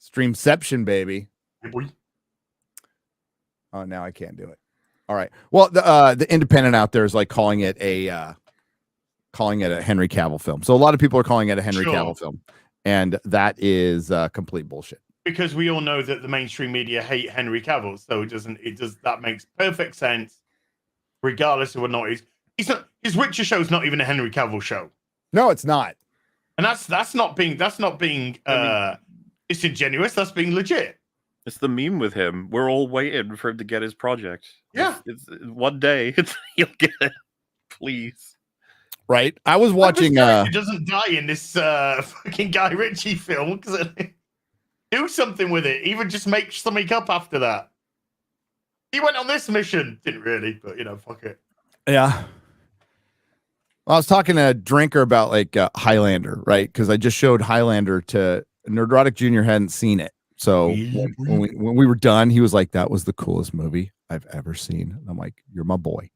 Streamception, baby. Oh, now I can't do it. All right. Well, the independent out there is like calling it a Henry Cavill film. So a lot of people are calling it a Henry Cavill film, and that is complete bullshit.
Because we all know that the mainstream media hate Henry Cavill, so that makes perfect sense, regardless of what not his Witcher show's not even a Henry Cavill show.
No, it's not.
And that's not being disingenuous. That's being legit.
It's the meme with him. We're all waiting for him to get his project.
Yeah,
it's one day he'll get it. Please.
Right. I was watching.
He doesn't die in this fucking Guy Ritchie film because. Do something with it. Even just make something up after that. He went on this mission. Didn't really, but fuck it.
Yeah. I was talking to Drinker about like Highlander, right? Because I just showed Highlander to Nerdrotic Jr. hadn't seen it. So when we were done, he was like, "That was the coolest movie I've ever seen." And I'm like, "You're my boy."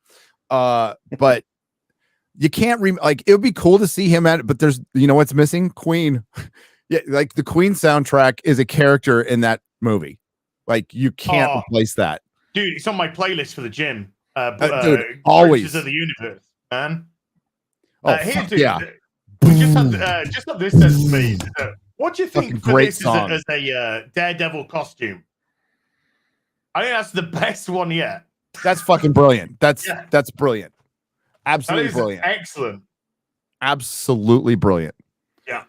But you can't like it would be cool to see him at it, but there's what's missing? Queen. Yeah, like the Queen soundtrack is a character in that movie. Like you can't replace that.
Dude, it's on my playlist for the gym.
Dude, always
Creatures of the Universe, man.
Here,
dude,
yeah.
We just had this says to me. What do you think
Fucking
for
great
this
song.
as a Daredevil costume? I think that's the best one yet.
That's fucking brilliant. That's brilliant. Absolutely
that is
brilliant.
Excellent.
Absolutely brilliant.
Yeah.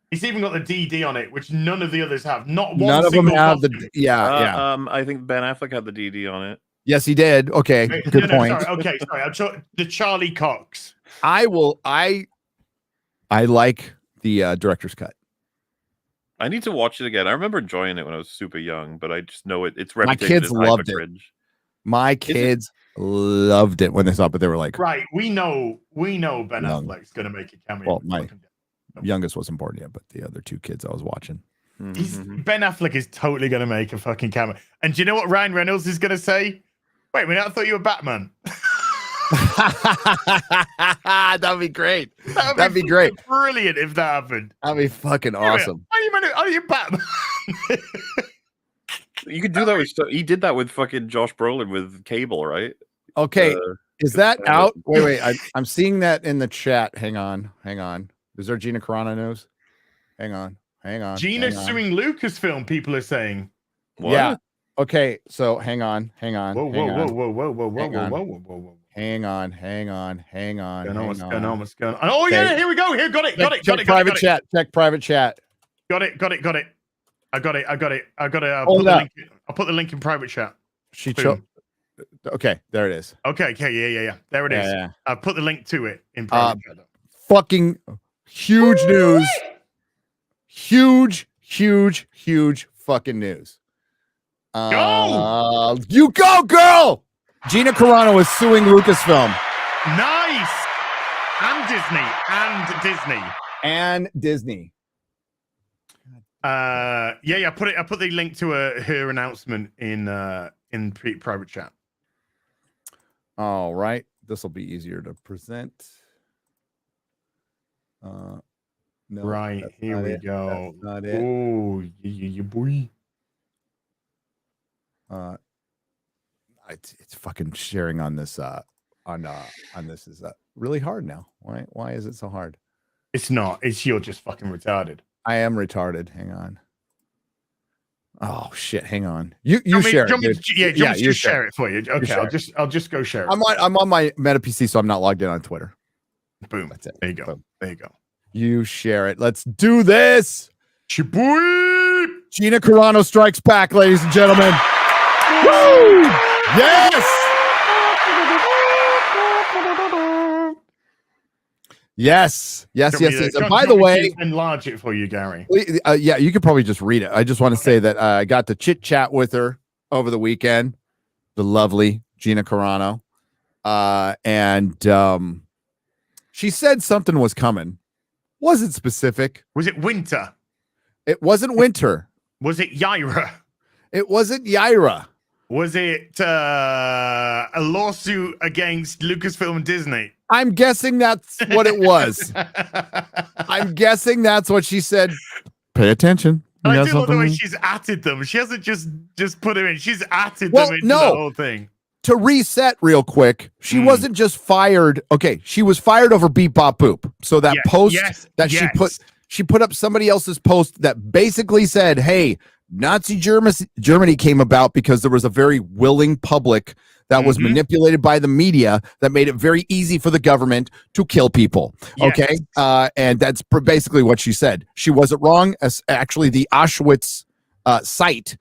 It's even got the DD on it, which none of the others have. Not one.
None of them have
costume.
the yeah.
I think Ben Affleck had the DD on it.
Yes, he did. Okay, good point.
Sorry. I'm the Charlie Cox.
I like the director's cut.
I need to watch it again. I remember enjoying it when I was super young, but I just know it's
My
reputation
kids
as
loved it.
hyper-cringe.
My kids loved it when they saw it, but they were like,
Right, we know Ben Affleck's gonna make a cameo.
well, my youngest wasn't born yet, but the other two kids I was watching.
Ben Affleck is totally gonna make a fucking cameo. And do you know what Ryan Reynolds is gonna say? Wait a minute, I thought you were Batman.
That'd be great. That'd be great.
Brilliant if that happened.
That'd be fucking awesome.
Are you Batman?
You could do that with stuff. He did that with fucking Josh Brolin with Cable, right?
Okay, is that out? Wait. I'm seeing that in the chat. Hang on. Is there Gina Carano news? Hang on.
Gina suing Lucasfilm. People are saying.
What? Yeah. Okay, so hang on.
Whoa.
Hang on.
What's going on? Oh, yeah, here we go. Here, got it.
Check private chat.
Got it. I got it. I'll put the link in private chat.
Okay, there it is.
Okay, yeah. There it is.
Yeah.
I put the link to it in private chat.
Fucking huge news. Huge fucking news. You go, girl! Gina Carano is suing Lucasfilm.
Nice! And Disney. Yeah. I put the link to her announcement in private chat.
All right, this will be easier to present. No,
right, here we go.
That's not it.
Oh, yeah, boy.
It's fucking sharing on this on this is really hard now. Why is it so hard?
It's not. It's you're just fucking retarded.
I am retarded. Hang on. Oh shit! Hang on. You share it.
You share it for you. Okay, I'll just go share it.
I'm on my Meta PC, so I'm not logged in on Twitter.
Boom.
That's it.
There you go.
Boom.
There you go.
You share it. Let's do this.
Chiboy!
Gina Carano strikes back, ladies and gentlemen. Woo! Yes. Yes. And by the way,
enlarge it for you, Gary.
Yeah, you could probably just read it. I just want to say that I got to chit chat with her over the weekend, the lovely Gina Carano, and she said something was coming. Wasn't specific.
Was it winter?
It wasn't winter.
Was it Yaira?
It wasn't Yaira.
Was it a lawsuit against Lucasfilm and Disney?
I'm guessing that's what it was. I'm guessing that's what she said. Pay attention.
I do love the way she's atted them. She hasn't just put them in. She's atted them into the whole thing.
To reset real quick, she wasn't just fired. Okay, she was fired over Beep Bop Boop. So that she put up somebody else's post that basically said, hey, Nazi Germany came about because there was a very willing public that was manipulated by the media that made it very easy for the government to kill people. Okay. And that's basically what she said. She wasn't wrong. Actually, the Auschwitz site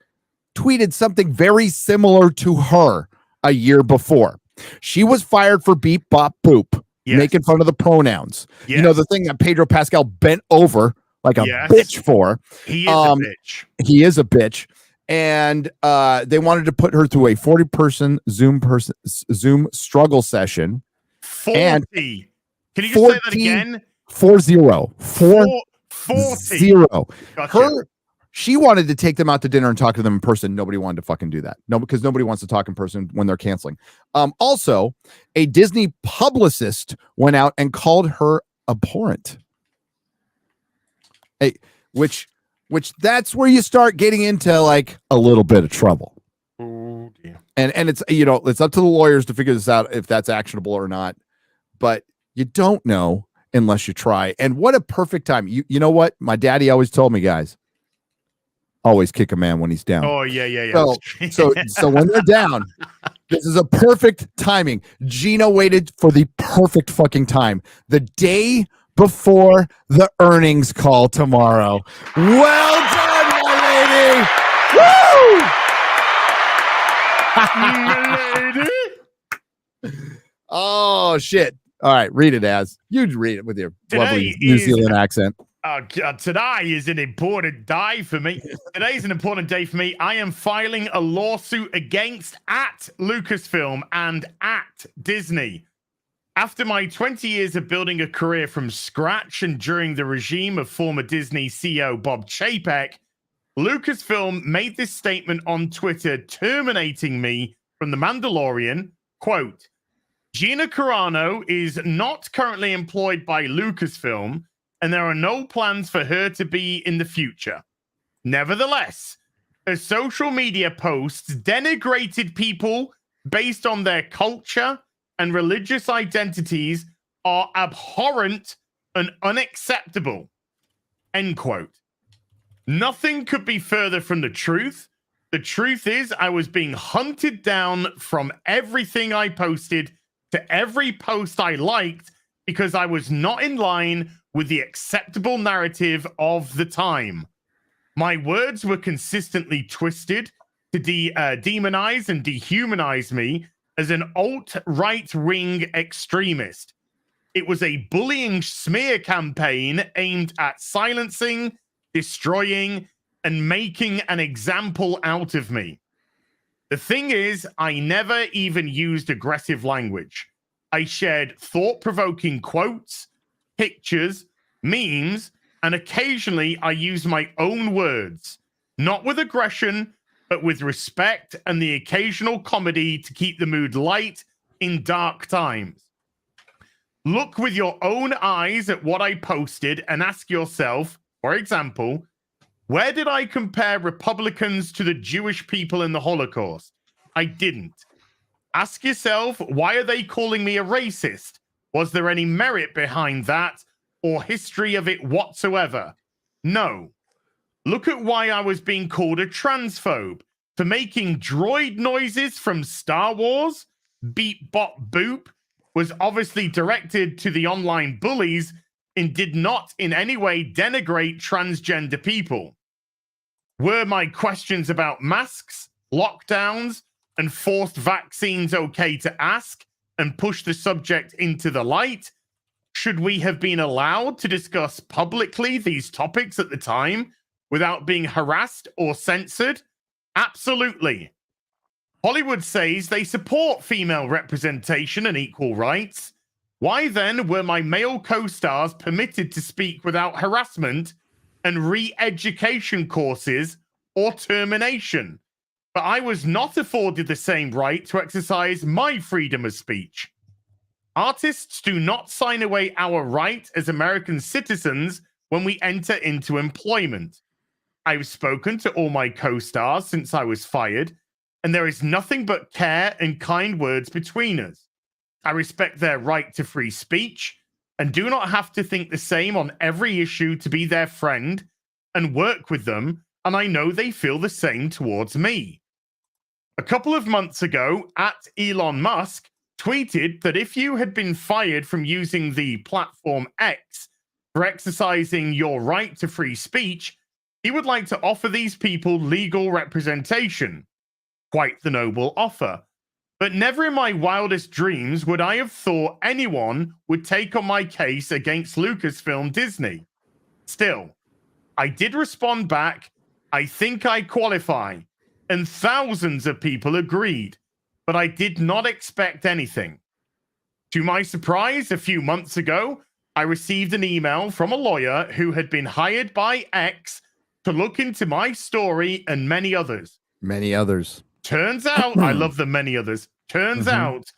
tweeted something very similar to her a year before. She was fired for Beep Bop Boop, making fun of the pronouns. You know, the thing that Pedro Pascal bent over like a bitch for.
He is a bitch.
He is a bitch. And they wanted to put her through a 40-person Zoom struggle session
40.
And
Can you just say that again?
40.
40. Gotcha.
She wanted to take them out to dinner and talk to them in person. Nobody wanted to fucking do that. No, because nobody wants to talk in person when they're canceling. Also, a Disney publicist went out and called her abhorrent. Hey, which that's where you start getting into like a little bit of trouble.
Oh dear.
And it's, you know, it's up to the lawyers to figure this out if that's actionable or not. But you don't know unless you try. And what a perfect time. You know what? My daddy always told me, guys, always kick a man when he's down.
Oh, yeah.
So when they're down, this is a perfect timing. Gina waited for the perfect fucking time. The day before the earnings call tomorrow. Well done, my lady. Woo! Oh, shit. All right, read it as. You read it with your lovely New Zealand accent.
Today is an important day for me. Today's an important day for me. I am filing a lawsuit against at Lucasfilm and at Disney. After my 20 years of building a career from scratch and during the regime of former Disney CEO Bob Chapek, Lucasfilm made this statement on Twitter terminating me from The Mandalorian. Quote, Gina Carano is not currently employed by Lucasfilm, and there are no plans for her to be in the future. Nevertheless, her social media posts denigrated people based on their culture and religious identities are abhorrent and unacceptable. End quote. Nothing could be further from the truth. The truth is, I was being hunted down from everything I posted to every post I liked because I was not in line with the acceptable narrative of the time. My words were consistently twisted to demonize and dehumanize me as an alt-right-wing extremist. It was a bullying smear campaign aimed at silencing, destroying, and making an example out of me. The thing is, I never even used aggressive language. I shared thought-provoking quotes, pictures, memes, and occasionally I use my own words, not with aggression, but with respect and the occasional comedy to keep the mood light in dark times. Look with your own eyes at what I posted and ask yourself, for example, where did I compare Republicans to the Jewish people in the Holocaust? I didn't. Ask yourself, why are they calling me a racist? Was there any merit behind that or history of it whatsoever? No. Look at why I was being called a transphobe for making droid noises from Star Wars. Beep, bop, boop was obviously directed to the online bullies and did not in any way denigrate transgender people. Were my questions about masks, lockdowns, and forced vaccines okay to ask and push the subject into the light? Should we have been allowed to discuss publicly these topics at the time without being harassed or censored? Absolutely. Hollywood says they support female representation and equal rights. Why then were my male co-stars permitted to speak without harassment and re-education courses or termination? But I was not afforded the same right to exercise my freedom of speech. Artists do not sign away our right as American citizens when we enter into employment. I've spoken to all my co-stars since I was fired, and there is nothing but care and kind words between us. I respect their right to free speech and do not have to think the same on every issue to be their friend and work with them, and I know they feel the same towards me. A couple of months ago, at Elon Musk tweeted that if you had been fired from using the platform X for exercising your right to free speech, he would like to offer these people legal representation. Quite the noble offer. But never in my wildest dreams would I have thought anyone would take on my case against Lucasfilm Disney. Still, I did respond back, I think I qualify, and thousands of people agreed, but I did not expect anything. To my surprise, a few months ago, I received an email from a lawyer who had been hired by X to look into my story and many others.
Many others.
Turns out, I love the many others. Turns
Mhm.
out,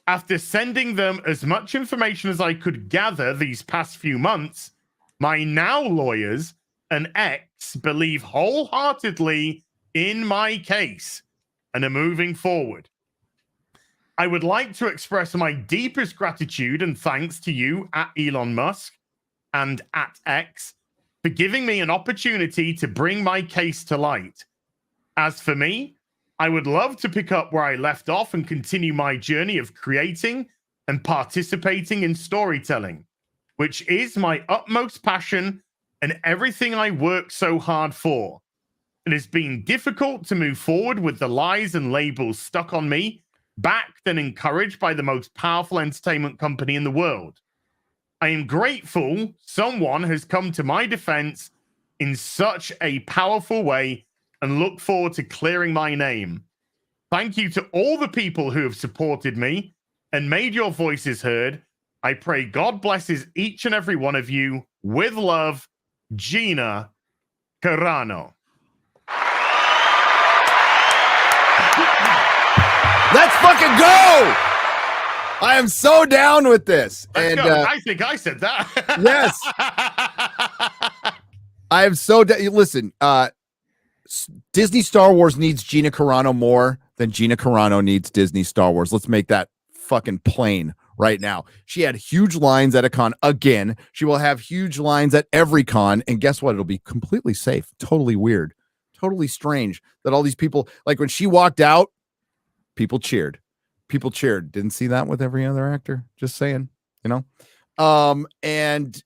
after sending them as much information as I could gather these past few months, my now lawyers and X believe wholeheartedly in my case and are moving forward. I would like to express my deepest gratitude and thanks to you at Elon Musk and at X for giving me an opportunity to bring my case to light. As for me, I would love to pick up where I left off and continue my journey of creating and participating in storytelling, which is my utmost passion and everything I work so hard for. It has been difficult to move forward with the lies and labels stuck on me, backed and encouraged by the most powerful entertainment company in the world. I am grateful someone has come to my defense in such a powerful way and look forward to clearing my name. Thank you to all the people who have supported me and made your voices heard. I pray God blesses each and every one of you. With love, Gina Carano.
Let's fucking go! I am so down with this.
Let's
and
go. I think I said that.
Yes. I am so listen, Disney Star Wars needs Gina Carano more than Gina Carano needs Disney Star Wars. Let's make that fucking plain right now. She had huge lines at a con again. She will have huge lines at every con. And guess what? It'll be completely safe. Totally weird. Totally strange that all these people, like when she walked out, people cheered. People cheered. Didn't see that with every other actor. Just saying, you know? And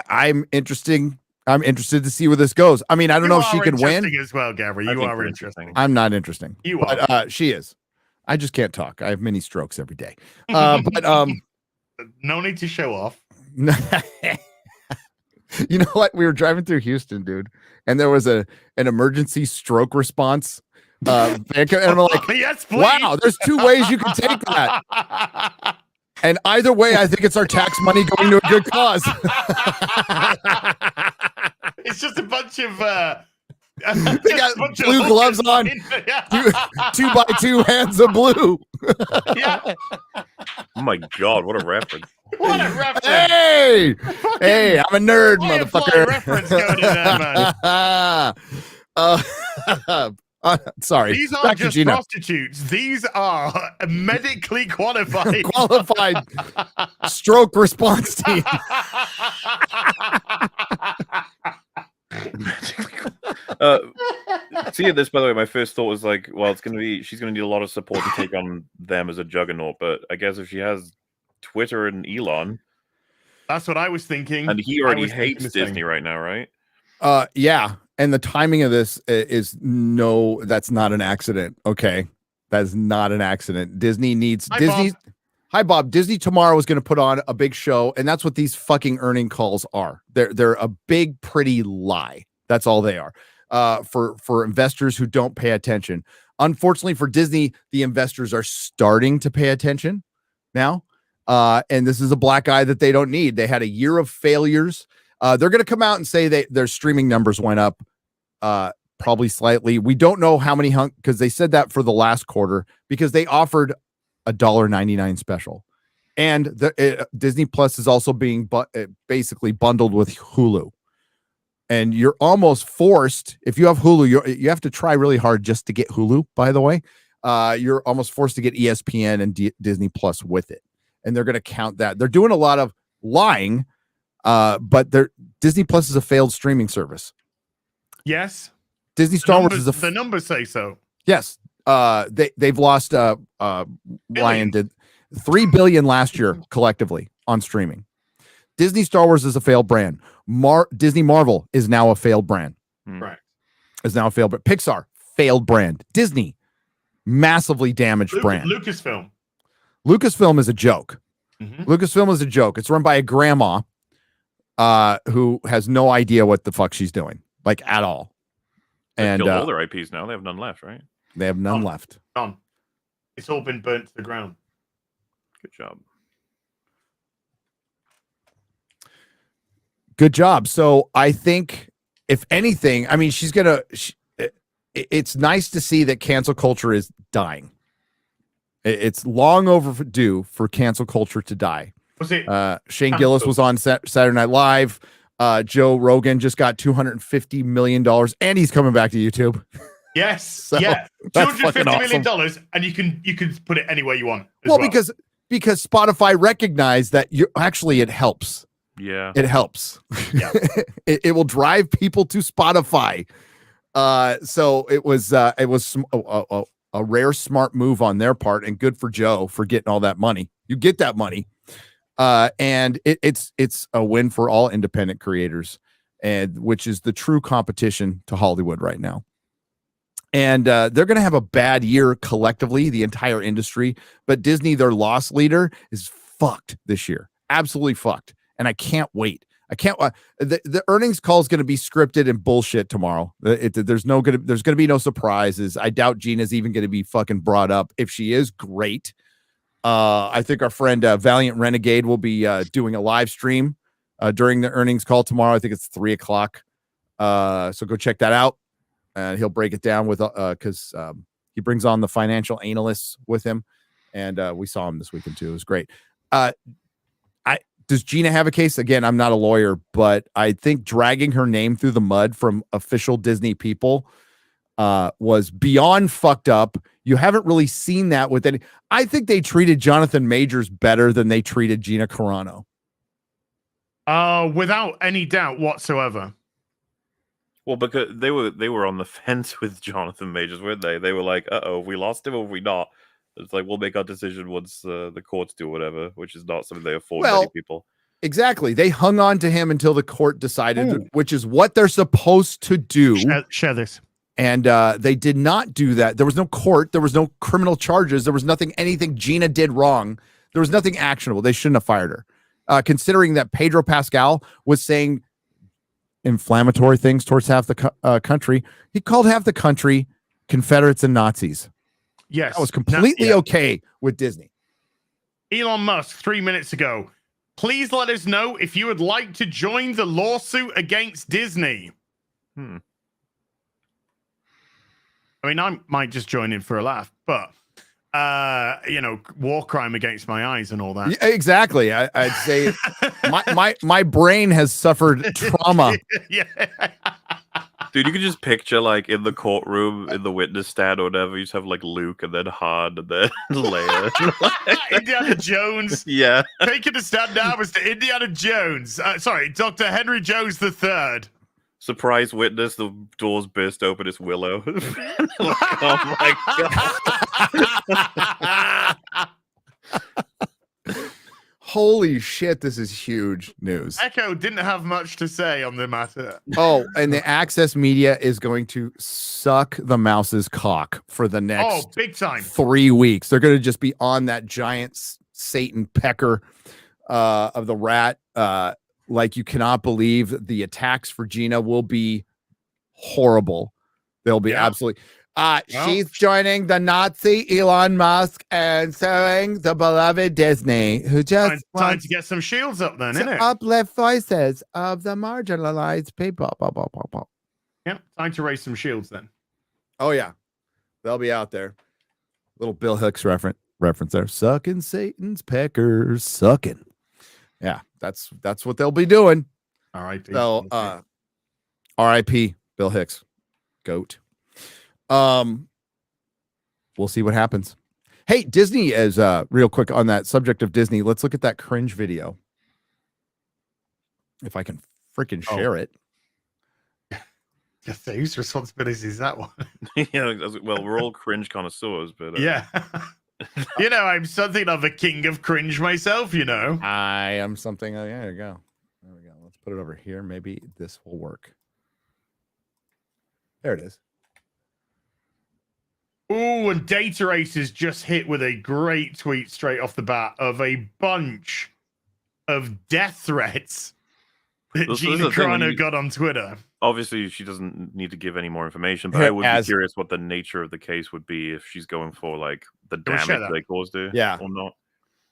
I'm interested to see where this goes. I mean, I don't know if she can win
as well, Gabby. You are interesting.
I'm not interesting.
You
but,
are.
She is. I just can't talk. I have many strokes every day.
No need to show off.
You know what? We were driving through Houston, dude, and there was an emergency stroke response. And I'm like,
yes, please.
Wow, there's two ways you can take that. And either way, I think it's our tax money going to a good cause.
It's just a bunch of
they got blue gloves on. 2x2 hands of blue.
Yeah.
Oh my god, what a reference.
What a reference.
Hey, hey, I'm a nerd, motherfucker.
Reference going in there, man.
Sorry.
These aren't just prostitutes. These are medically qualified.
Qualified stroke response team.
Seeing this, by the way, my first thought was like, well, she's gonna need a lot of support to take on them as a juggernaut. But I guess if she has Twitter and Elon,
that's what I was thinking.
And he already hates Disney right now, right?
Yeah. And the timing of this is that's not an accident. Okay. That is not an accident. Disney needs Disney. Hi, Bob. Disney tomorrow is going to put on a big show, and that's what these fucking earning calls are. They're a big, pretty lie. That's all they are. For investors who don't pay attention. Unfortunately for Disney, the investors are starting to pay attention now. And this is a black eye that they don't need. They had a year of failures. They're going to come out and say their streaming numbers went up probably slightly. We don't know how many because they said that for the last quarter because they offered $1.99 special. And Disney Plus is also being basically bundled with Hulu. And you're almost forced, if you have Hulu, you have to try really hard just to get Hulu, by the way. You're almost forced to get ESPN and Disney Plus with it. And they're going to count that. They're doing a lot of lying. But Disney Plus is a failed streaming service.
Yes.
Disney Star Wars is
the numbers say so.
Yes. They've lost Lion did $3 billion last year collectively on streaming. Disney Star Wars is a failed brand. Disney Marvel is now a failed brand.
Right.
Is now a failed brand. Pixar, failed brand. Disney, massively damaged brand. Lucasfilm is a joke.
Mm-hmm.
Lucasfilm is a joke. It's run by a grandma who has no idea what the fuck she's doing, like at all.
They've killed all their IPs now. They have none left, right?
They have none left.
None. It's all been burnt to the ground.
Good job.
Good job. So I think, if anything, I mean, she's gonna. It's nice to see that cancel culture is dying. It's long overdue for cancel culture to die.
Was it
Shane Gillis was on Saturday Night Live. Joe Rogan just got $250 million, and he's coming back to YouTube.
Yes,
So,
yeah,
that's
$250
fucking
million
awesome.
dollars, and you can put it anywhere you want.
Well, because Spotify recognized that it helps.
Yeah,
it helps.
Yeah.
it will drive people to Spotify. So it was a rare smart move on their part, and good for Joe for getting all that money. You get that money. And it's a win for all independent creators, and which is the true competition to Hollywood right now. And they're going to have a bad year collectively, the entire industry. But Disney, their loss leader, is fucked this year, absolutely fucked. And I can't wait. I can't. The earnings call is going to be scripted and bullshit tomorrow. There's going to be no surprises. I doubt Gina's even going to be fucking brought up. If she is, great. I think our friend Valiant Renegade will be doing a live stream during the earnings call tomorrow. I think it's 3:00. So go check that out. And he'll break it down with because he brings on the financial analysts with him, and we saw him this weekend too. It was great. Does Gina have a case? Again, I'm not a lawyer, but I think dragging her name through the mud from official Disney people was beyond fucked up. You haven't really seen that with any. I think they treated Jonathan Majors better than they treated Gina Carano.
Without any doubt whatsoever.
Well, because they were on the fence with Jonathan Majors, weren't they? They were like, "Uh-oh, we lost him or we not." It's like, we'll make our decision once the courts do whatever, which is not something they afford many people.
Exactly. They hung on to him until the court decided, which is what they're supposed to do.
Share this.
And they did not do that. There was no court. There was no criminal charges. There was anything Gina did wrong. There was nothing actionable. They shouldn't have fired her. Considering that Pedro Pascal was saying inflammatory things towards half the country. He called half the country Confederates and Nazis.
Yes.
That was completely okay with Disney.
Elon Musk, 3 minutes ago. Please let us know if you would like to join the lawsuit against Disney. I mean, I might just join in for a laugh, but war crime against my eyes and all that.
Yeah, exactly. I'd say my brain has suffered trauma.
Yeah.
Dude, you can just picture, like, in the courtroom, in the witness stand or whatever, you just have, like, Luke and then Han and then Leia.
Indiana Jones.
Yeah.
Taking a stand now, Mr. Indiana Jones. Sorry, Dr. Henry Jones III.
Surprise witness, the doors burst open, it's Willow. Like, oh my
God. Holy shit, this is huge news.
Echo didn't have much to say on the matter.
Oh, and the Access Media is going to suck the mouse's cock for the next
big time
3 weeks. They're going to just be on that giant Satan pecker of the rat. Like, you cannot believe the attacks for Gina will be horrible. They'll be absolutely. She's joining the Nazi Elon Musk and suing the beloved Disney, who just
time to get some shields up then, isn't it?
Uplift voices of the marginalized people.
Yeah, time to raise some shields then.
Oh yeah, they'll be out there. Little Bill Hicks reference there. Sucking Satan's peckers, sucking. Yeah, that's what they'll be doing.
All right.
So, R.I.P. Bill Hicks, goat. We'll see what happens. Hey, Disney is real quick on that subject of Disney. Let's look at that cringe video. If I can freaking share it.
Yeah, whose responsibility is that one?
Yeah, well, we're all cringe connoisseurs, but
yeah. I'm something of a king of cringe myself,
I am something. Oh, yeah, there we go. There we go. Let's put it over here. Maybe this will work. There it is.
Oh, and Data Races just hit with a great tweet straight off the bat of a bunch of death threats that Gina Carano got on Twitter.
Obviously, she doesn't need to give any more information, but I would be curious what the nature of the case would be if she's going for, like, the damage they caused her or not.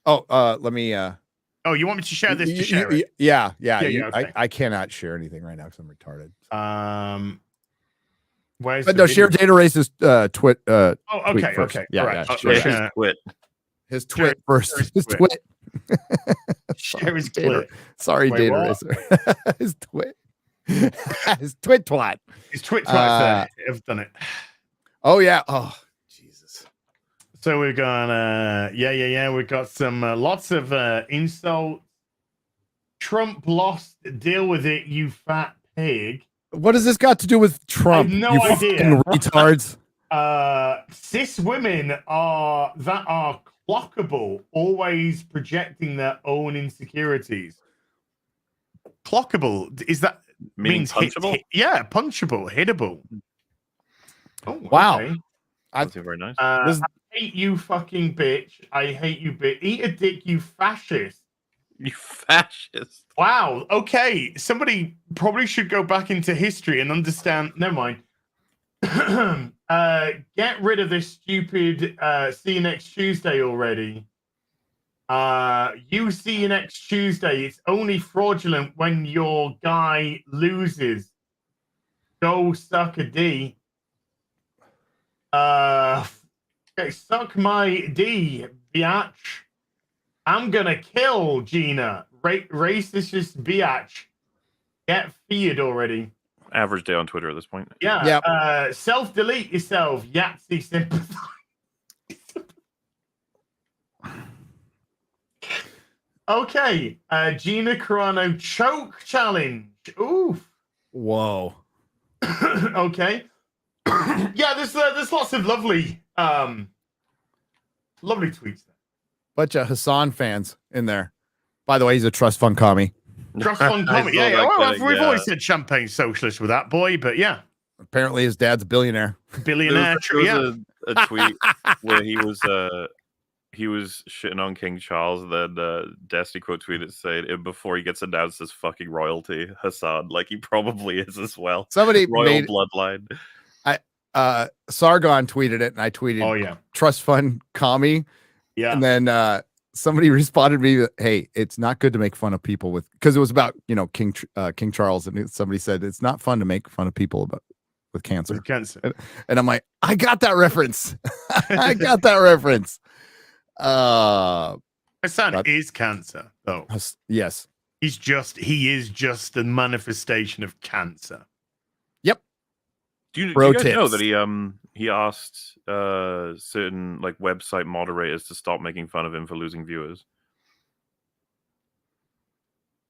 Let me.
Oh, you want me to share this to share it?
Yeah.
Okay.
I cannot share anything right now because I'm retarded.
Where's
But
the
no, share
video?
Data Race's tweet.
Okay,
tweet first.
okay.
Yeah,
All right.
yeah.
Share
His
twit.
His twit first. His
twit.
twit.
Share his
Data,
clip.
sorry,
Wait,
Data
what?
Racer. His twit. His twit twat.
His twit twat. I've done it.
Oh yeah. Oh Jesus.
So we've got we've got some lots of insults. Trump lost. Deal with it, you fat pig.
What has this got to do with Trump?
I have no
you
idea.
fucking retards.
Cis women are clockable, always projecting their own insecurities. Clockable, is that
means punchable?
Yeah, punchable, hittable. Oh,
wow.
Okay.
That's very nice.
I hate you, fucking bitch. I hate you, bitch. Eat a dick, you fascist.
You fascist.
Wow. Okay. Somebody probably should go back into history and understand. Never mind. Get rid of this stupid see you next Tuesday already. You see you next Tuesday. It's only fraudulent when your guy loses. Go suck a D. Okay, suck my D, biatch. I'm gonna kill Gina. Racist biatch. Get feared already.
Average day on Twitter at this point.
Yeah. Yep. Self-delete yourself, Yahtzee sympathizer. Okay. Gina Carano choke challenge. Oof.
Whoa.
Okay. Yeah, there's lots of lovely tweets there.
Bunch of Hassan fans in there. By the way, he's a trust fund commie.
Trust fund commie. Yeah. Well, we've always said champagne socialist with that boy, but yeah.
Apparently his dad's a billionaire.
Billionaire.
There was a tweet where he was shitting on King Charles, and then Destiny quote tweeted saying before he gets announced as fucking royalty, Hassan, like he probably is as well.
Somebody
royal bloodline.
Sargon tweeted it, and I tweeted,
"Oh yeah,
trust fund commie."
Yeah,
and then somebody responded to me, "Hey, it's not good to make fun of people with," because it was about King Charles, and somebody said it's not fun to make fun of people with cancer. And I'm like, I got that reference. I got that reference.
Hassan is cancer, though.
Yes,
he is just the manifestation of cancer.
Yep.
Do you guys know that he asked certain like website moderators to stop making fun of him for losing viewers?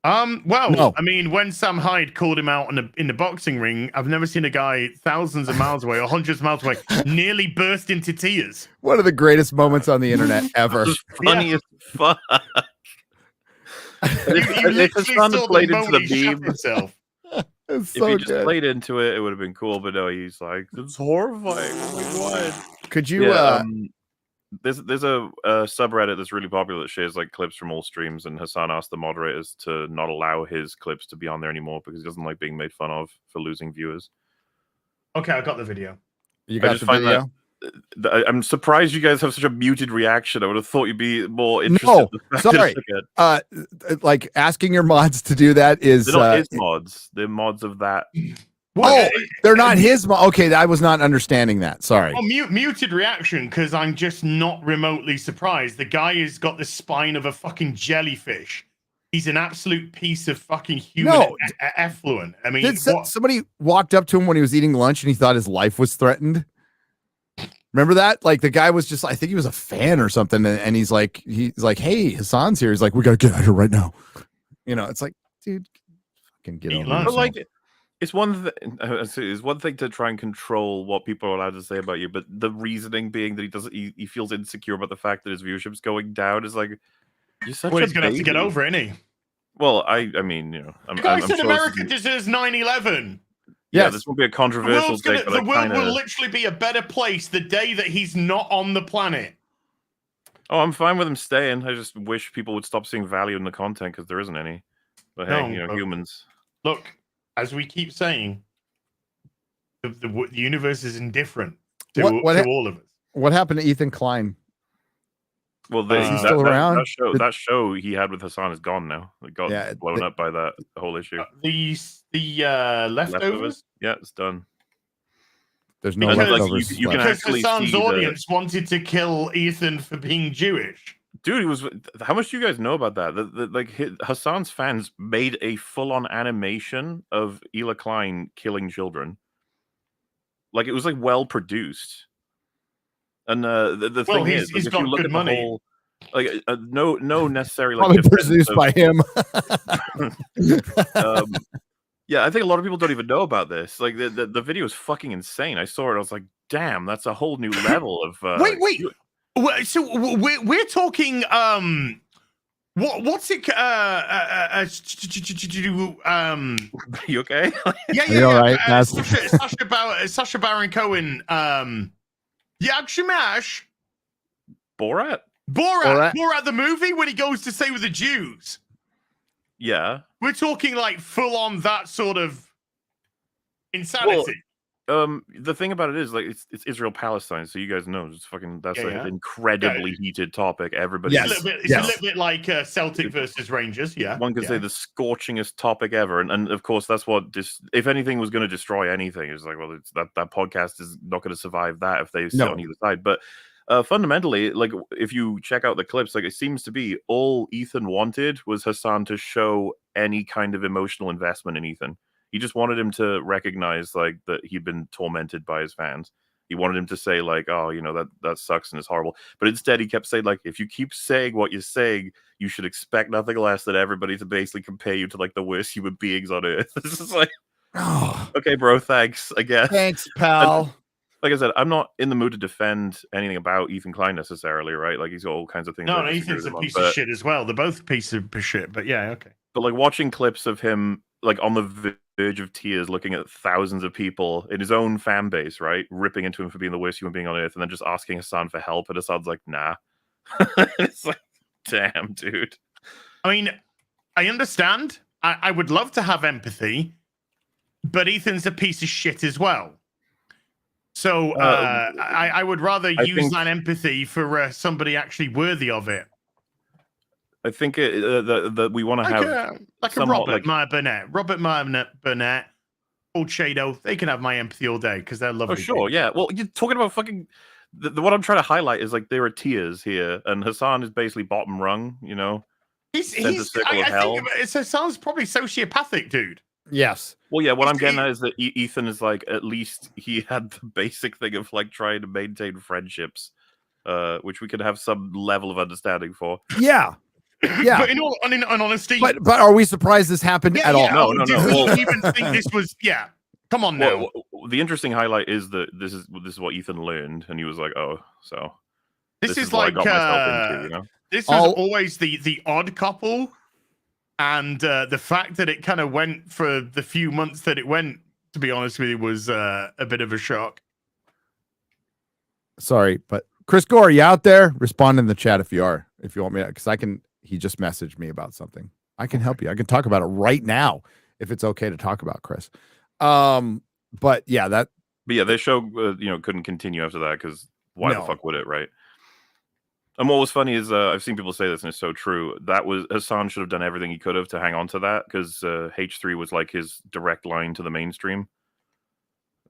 Well,
no.
I mean, when Sam Hyde called him out in the boxing ring, I've never seen a guy thousands of miles away or hundreds of miles away nearly burst into tears.
One of the greatest moments on the internet ever.
Funny as fuck.
If Hassan had played into the meme,
it's
if
so
he just
good.
played into it, it would have been cool. But no, he's like, it's horrifying. Like, what?
Could you?
There's a subreddit that's really popular that shares like clips from all streams, and Hassan asked the moderators to not allow his clips to be on there anymore because he doesn't like being made fun of for losing viewers.
Okay, I got the video.
You got the video?
I'm surprised you guys have such a muted reaction. I would have thought you'd be more interested.
No,
in the fact
sorry. Like asking your mods to do that is
they're not his mods. They're mods of that.
Oh, they're not his. Okay, I was not understanding that. Sorry.
Well, muted reaction because I'm just not remotely surprised. The guy has got the spine of a fucking jellyfish. He's an absolute piece of fucking human effluent. I mean,
somebody walked up to him when he was eating lunch and he thought his life was threatened. Remember that? Like the guy was just, I think he was a fan or something, and he's like, "Hey, Hassan's here." He's like, "We gotta get out of here right now." It's like, dude, fucking get over
But like, it's one thing to try and control what people are allowed to say about you, but the reasoning being that he feels insecure about the fact that his viewership's going down is like, you're such
he's gonna have to get over it, isn't he?
Well, I mean,
the guy said America deserves 9/11.
Yeah, this will be a controversial take.
The world will literally be a better place the day that he's not on the planet.
Oh, I'm fine with him staying. I just wish people would stop seeing value in the content because there isn't any. But hey, humans.
Look, as we keep saying, the universe is indifferent to all of us.
What happened to Ethan Klein?
Well, that show he had with Hassan is gone now. It got blown up by that whole issue.
The leftovers.
Yeah, it's done.
There's no
because,
leftovers.
You can
because
actually
Hassan's
see
audience wanted to kill Ethan for being Jewish.
Dude, he was. How much do you guys know about that? Hassan's fans made a full-on animation of Ela Klein killing children. Like, it was like well produced. And the thing is,
he's
if
got
you look
good
at
money.
the whole, like, no necessarily
Probably produced by him.
Yeah, I think a lot of people don't even know about this. Like, the video is fucking insane. I saw it. I was like, damn, that's a whole new level of.
Wait. So we're talking. What's it?
You okay?
Yeah.
All right.
Sacha Baron Cohen. Yagshamash.
Borat
Borat the movie when he goes to stay with the Jews.
Yeah.
We're talking like full on that sort of insanity.
Well, the thing about it is, like, it's Israel Palestine, so you guys know it's fucking an incredibly heated topic. Everybody,
it's a little bit like Celtic versus Rangers. Yeah,
one could say the scorchingest topic ever, and of course that's what if anything was going to destroy anything, it's like, well, it's that podcast is not going to survive that if they sit on either side. But fundamentally, like, if you check out the clips, like, it seems to be all Ethan wanted was Hassan to show any kind of emotional investment in Ethan. He just wanted him to recognize, like, that he'd been tormented by his fans. He wanted him to say, like, oh, you know, that sucks and it's horrible. But instead, he kept saying, like, if you keep saying what you're saying, you should expect nothing less than everybody to basically compare you to, like, the worst human beings on earth. This is like, okay, bro, thanks, I guess.
Thanks, pal.
And, like I said, I'm not in the mood to defend anything about Ethan Klein necessarily, right? Like, he's got all kinds of things.
No, Ethan's a piece of shit as well. They're both pieces of shit, but yeah, okay.
But, like, watching clips of him, like, on the verge of tears, looking at thousands of people in his own fan base, right, ripping into him for being the worst human being on earth, and then just asking Hassan for help, and Hassan's like, nah. It's like, damn, dude.
I mean, I understand. I would love to have empathy, but Ethan's a piece of shit as well. So I would rather use that empathy for somebody actually worthy of it.
I think that we want to have
like a Robert Meyer Burnett, old Shado. They can have my empathy all day because they're lovely.
Oh, sure, yeah. Well, you're talking about fucking. What I'm trying to highlight is, like, there are tiers here, and Hassan is basically bottom rung. You know,
he's Hassan's probably sociopathic, dude.
Yes.
Well, yeah. What I'm getting at is that Ethan is, like, at least he had the basic thing of, like, trying to maintain friendships, which we could have some level of understanding for.
Yeah. Yeah,
but in honesty,
but are we surprised this happened at all?
No.
Did we even think this was? Yeah, come on now.
Well, the interesting highlight is that this is what Ethan learned, and he was like, "Oh, so
this is
what
like
I got myself into," you know?
This was always the odd couple, and the fact that it kind of went for the few months that it went, to be honest with you, was a bit of a shock.
Sorry, but Chris Gore, are you out there? Respond in the chat if you want me, because I can. He just messaged me about something. I can help you. I can talk about it right now if it's okay to talk about, Chris. But yeah,
their show, couldn't continue after that because why the fuck would it, right? And what was funny is I've seen people say this, and it's so true. That was Hassan should have done everything he could have to hang on to that because H3 was like his direct line to the mainstream,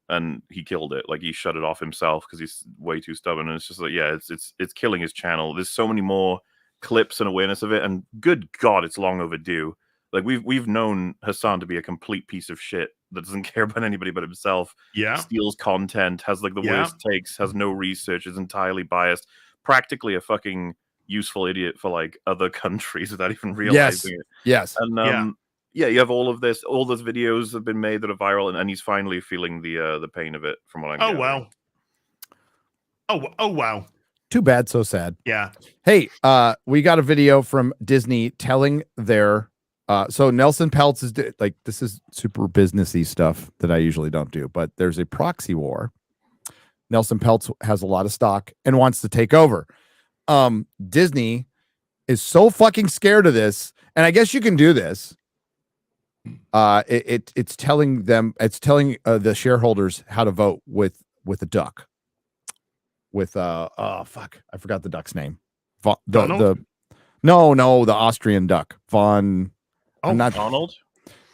and he killed it. Like, he shut it off himself because he's way too stubborn. And it's just like, yeah, it's killing his channel. There's so many more clips and awareness of it, and good God, it's long overdue. Like, we've known Hassan to be a complete piece of shit that doesn't care about anybody but himself.
Yeah,
steals content, has like the worst takes, has no research, is entirely biased, practically a fucking useful idiot for like other countries without even realizing it.
Yes,
and you have all of this. All those videos have been made that are viral, and he's finally feeling the pain of it. From what I'm getting.
Oh wow.
Too bad, so sad.
Yeah.
Hey, we got a video from Disney telling their so Nelson Peltz is like, this is super businessy stuff that I usually don't do, but there's a proxy war. Nelson Peltz has a lot of stock and wants to take over. Disney is so fucking scared of this, and I guess you can do this. It's telling the shareholders how to vote with a duck. With I forgot the duck's name.
Donald?
No, the Austrian duck. Von.
Oh,
not
Donald.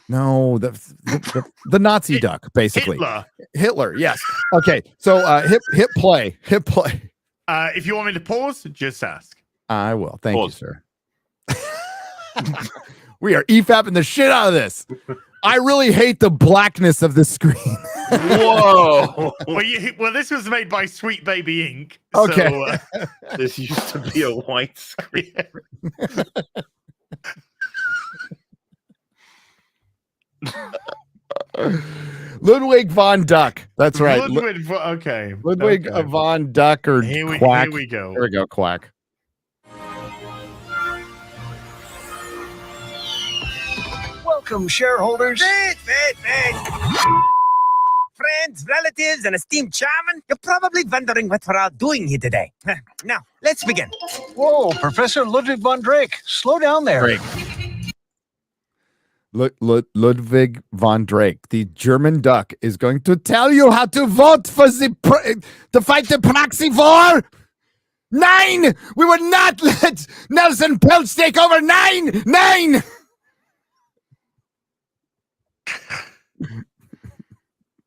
No, the Nazi duck, basically. Hitler. Yes. Okay. So hit play.
If you want me to pause, just ask.
I will. Thank you, sir. We are EFAPing the shit out of this. I really hate the blackness of the screen.
Whoa.
Well, this was made by Sweet Baby Inc.
Okay.
So,
This used to be a white screen.
Ludwig von Duck. That's right.
Okay.
Ludwig von Duck or Quack.
Here we go.
Here we go, Quack.
Welcome, shareholders. Friends, relatives, and esteemed chairman, you're probably wondering what we're all doing here today. Now, let's begin.
Whoa, Professor Ludwig von Drake. Slow down there.
Drake. Ludwig von Drake, the German duck, is going to tell you how to vote for to fight the Proxy war. 9! We would not let Nelson Peltz take over. 9!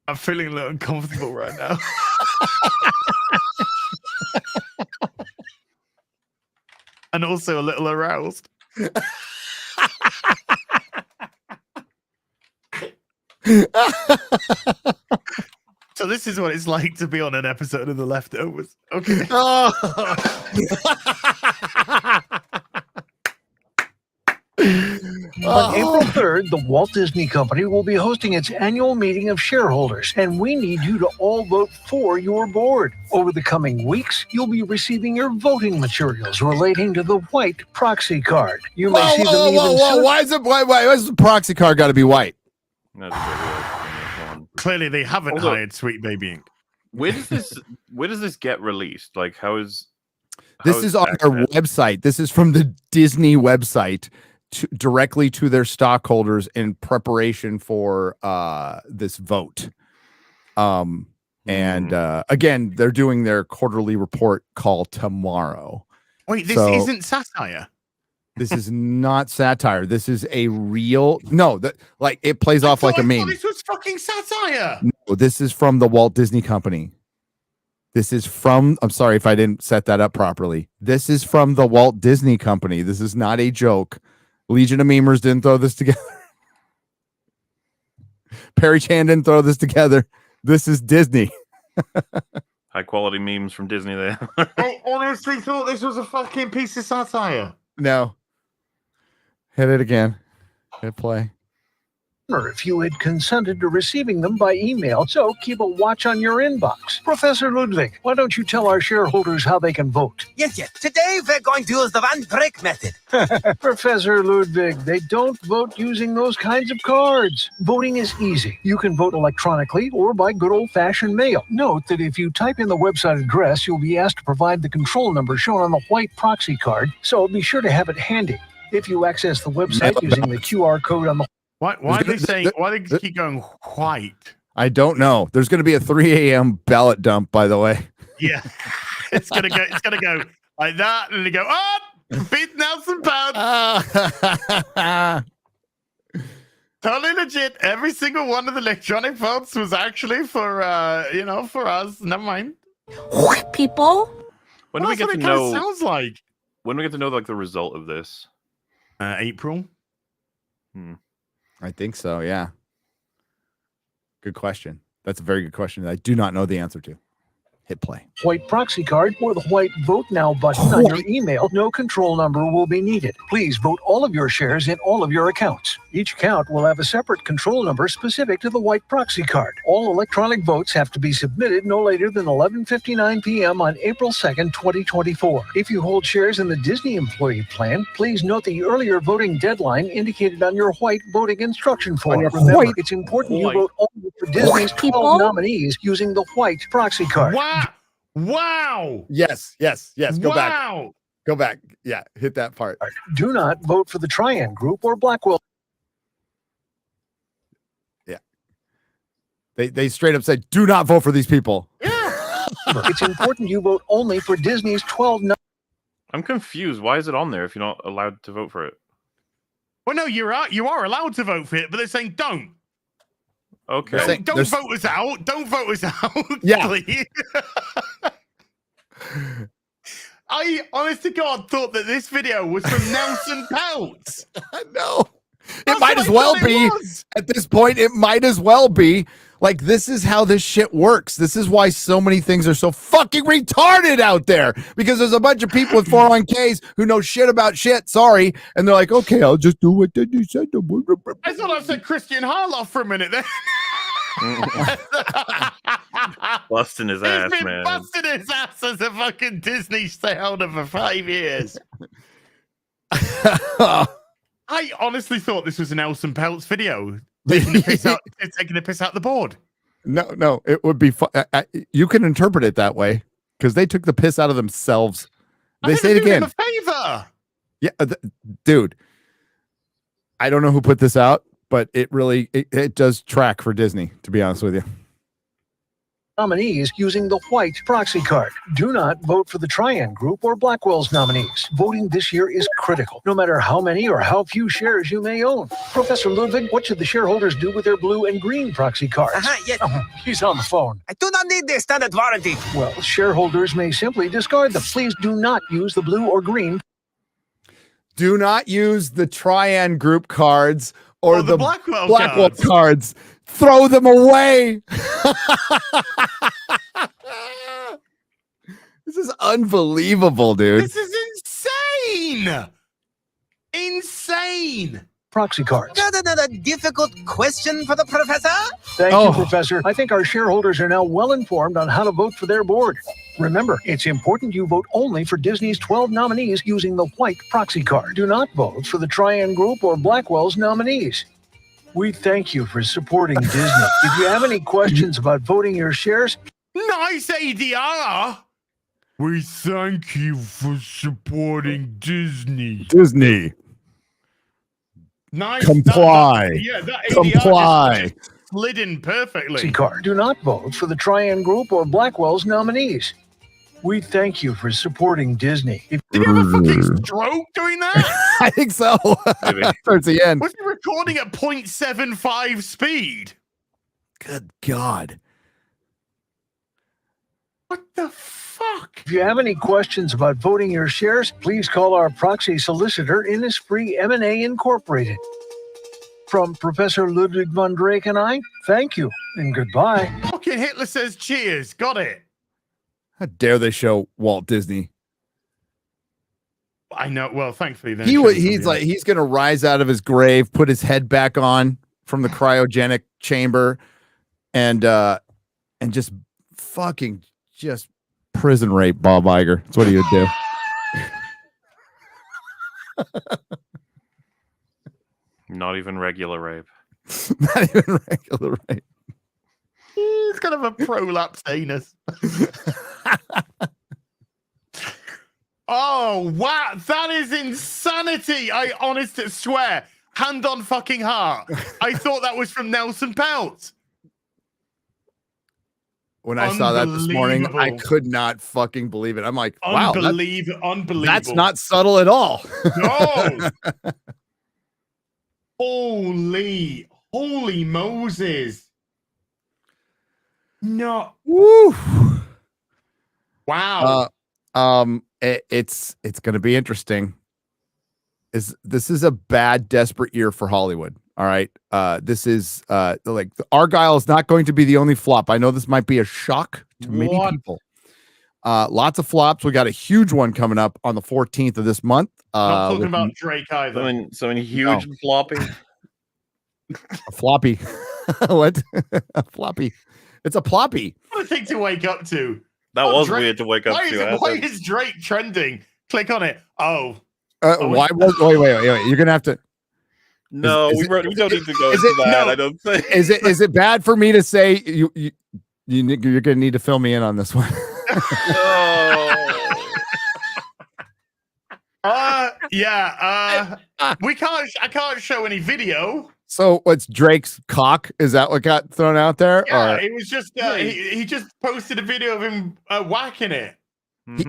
I'm feeling a little uncomfortable right now. And also a little aroused. So this is what it's like to be on an episode of The Leftovers. Okay.
On April 3rd, the Walt Disney Company will be hosting its annual meeting of shareholders, and we need you to all vote for your board. Over the coming weeks, you'll be receiving your voting materials relating to the white proxy card. You may see them even soon.
Why is the proxy card got to be white?
Clearly, they haven't hired Sweet Baby Inc.
Where does this get released? Like,
This is on their website. This is from the Disney website directly to their stockholders in preparation for this vote. And again, they're doing their quarterly report call tomorrow.
Wait, this isn't satire.
This is not satire. This is a real it plays off like a meme.
This was fucking satire.
No, this is from the Walt Disney Company. This is from, I'm sorry if I didn't set that up properly. This is from the Walt Disney Company. This is not a joke. Legion of Memers didn't throw this together. Perry Chan didn't throw this together. This is Disney.
High quality memes from Disney there.
I honestly thought this was a fucking piece of satire.
No. Hit it again. Hit play.
If you had consented to receiving them by email, so keep a watch on your inbox. Professor Ludwig, why don't you tell our shareholders how they can vote?
Yes. Today we're going to use the Van Drake method.
Professor Ludwig, they don't vote using those kinds of cards. Voting is easy. You can vote electronically or by good old-fashioned mail. Note that if you type in the website address, you'll be asked to provide the control number shown on the white proxy card, so be sure to have it handy. If you access the website using the QR code on the
Why are they saying? Why do they keep going white?
I don't know. There's going to be a 3 a.m. ballot dump, by the way.
Yeah, it's gonna go like that, and they go beat Nelson Pound. Totally legit. Every single one of the electronic votes was actually for for us. Never mind.
People.
When do we get to know?
Sounds like
when we get to know like the result of this?
April.
I think so. Yeah. Good question. That's a very good question that I do not know the answer to. Hit play.
White proxy card or the white Vote Now button on your email. No control number will be needed. Please vote all of your shares in all of your accounts. Each account will have a separate control number specific to the white proxy card. All electronic votes have to be submitted no later than 11:59 p.m. on April 2nd, 2024. If you hold shares in the Disney Employee Plan, please note the earlier voting deadline indicated on your white voting instruction form. Remember, it's important you vote only for Disney's 12 nominees using the white proxy card.
Wow.
Yes. Go back.
Wow.
Go back. Yeah. Hit that part.
Do not vote for the Trian Group or Blackwell.
Yeah. They straight up said, do not vote for these people.
It's important you vote only for Disney's 12
I'm confused. Why is it on there if you're not allowed to vote for it?
Well, no, you are allowed to vote for it, but they're saying don't.
Okay.
Don't vote us out. Don't vote us out.
Yeah.
Please. I, honest to God, thought that this video was from Nelson Peltz.
No. It might as well be. At this point, it might as well be. Like, this is how this shit works. This is why so many things are so fucking retarded out there. Because there's a bunch of people with 401ks who know shit about shit. Sorry. And they're like, okay, I'll just do what they said.
I thought I said Christian Harloff for a minute there.
Busting his ass,
He's been
man.
busting his ass as a fucking Disney shareholder for 5 years. I honestly thought this was an Nelson Peltz video. Taking the piss out the board.
No, it would be fun. You can interpret it that way because they took the piss out of themselves. They say it again.
Him a favor.
Yeah, dude. I don't know who put this out, but it really it does track for Disney, to be honest with you.
Nominees using the white proxy card. Do not vote for the Trian Group or Blackwell's nominees. Voting this year is critical, no matter how many or how few shares you may own. Professor Ludwig, what should the shareholders do with their blue and green proxy cards?
Yes.
Oh, he's on the phone.
I do not need the standard warranty.
Well, shareholders may simply discard them. Please do not use the blue or green.
Do not use the Trian Group cards or the Blackwell cards. Throw them away. This is unbelievable, dude.
This is insane. Insane.
Proxy cards.
Difficult question for the professor?
Thank you, Professor. I think our shareholders are now well informed on how to vote for their board. Remember, it's important you vote only for Disney's 12 nominees using the white proxy card. Do not vote for the Trian Group or Blackwell's nominees. We thank you for supporting Disney. If you have any questions about voting your shares,
nice ADR. We thank you for supporting Disney.
Disney.
Nice.
Comply.
That
Comply.
just slid in perfectly.
card. Do not vote for the Trian Group or Blackwell's nominees. We thank you for supporting Disney.
Did you have a fucking stroke doing that?
I think so. Towards the end.
Was he recording at 0.75 speed?
Good God.
What the fuck?
If you have any questions about voting your shares, please call our proxy solicitor, Innisfree M&A Incorporated. From Professor Ludwig von Drake and I, thank you and goodbye.
Fucking Hitler says cheers. Got it.
How dare they show Walt Disney?
I know. Well, thankfully,
he's going to rise out of his grave, put his head back on from the cryogenic chamber, and just fucking just prison rape Bob Iger. That's what he would do.
Not even regular rape.
Not even regular rape.
He's kind of a prolapse anus. Oh, wow. That is insanity. I honestly swear, hand on fucking heart. I thought that was from Nelson Peltz.
When I saw that this morning, I could not fucking believe it. I'm like, wow.
Unbelievable.
That's not subtle at all.
No. Holy Moses. No.
Woo.
Wow.
It's going to be interesting. This is a bad, desperate year for Hollywood. All right. This is like Argyle is not going to be the only flop. I know this might be a shock to many people. Lots of flops. We got a huge one coming up on the 14th of this month.
Not talking about Drake either.
Something huge and floppy.
A floppy. What? A floppy. It's a ploppy.
What a thing to wake up to.
That was Drake, weird to wake up to.
Why is Drake trending? Click on it. Oh.
Why was? Wait. You're gonna have to.
No, we don't need to go into that. No. I don't think.
Is it bad for me to say you're gonna need to fill me in on this one?
Yeah. I can't show any video.
So what's Drake's cock? Is that what got thrown out there?
Yeah, it was just he just posted a video of him whacking it.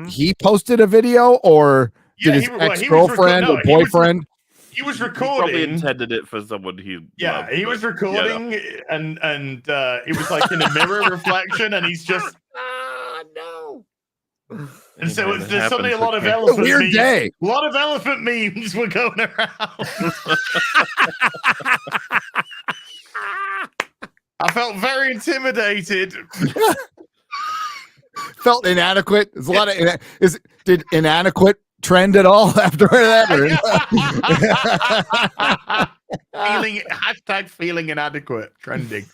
He posted a video, or
Yeah,
did his
he was
ex-girlfriend or boyfriend?
He was
He probably
recording.
intended it for someone he loved,
He was
but,
recording, and it was like in a mirror reflection, and he's just
no.
And so
Man, it
there's suddenly a
happens
lot of
again.
elephant
Weird
memes.
day.
A lot of elephant memes were going around. I felt very intimidated.
Felt inadequate. There's a lot of did inadequate trend at all after that?
Feeling inadequate trending.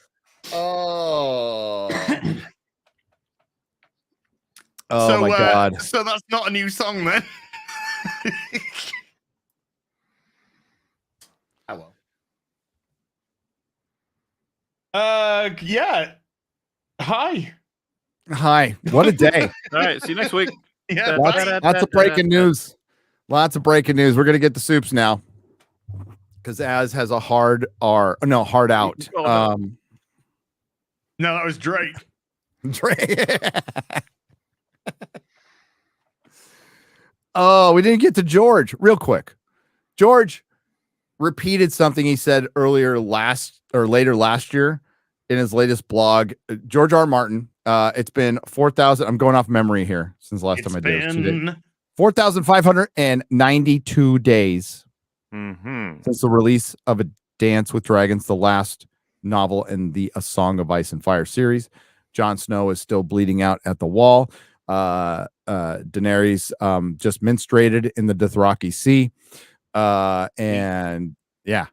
Oh.
So,
my God.
So that's not a new song then. Oh well. Yeah. Hi.
Hi. What a day.
All right. See you next week.
Yeah.
Lots of breaking news. Lots of breaking news. We're gonna get the soups now. Because Az has a hard out.
No, that was Drake.
Oh, we didn't get to George. Real quick. George repeated something he said later last year in his latest blog. George R. Martin. It's been 4,000. I'm going off memory here since the last time I did it. 4,592 days since the release of A Dance with Dragons, the last novel in the A Song of Ice and Fire series. Jon Snow is still bleeding out at the wall. Daenerys just menstruated in the Dothraki Sea. And yeah,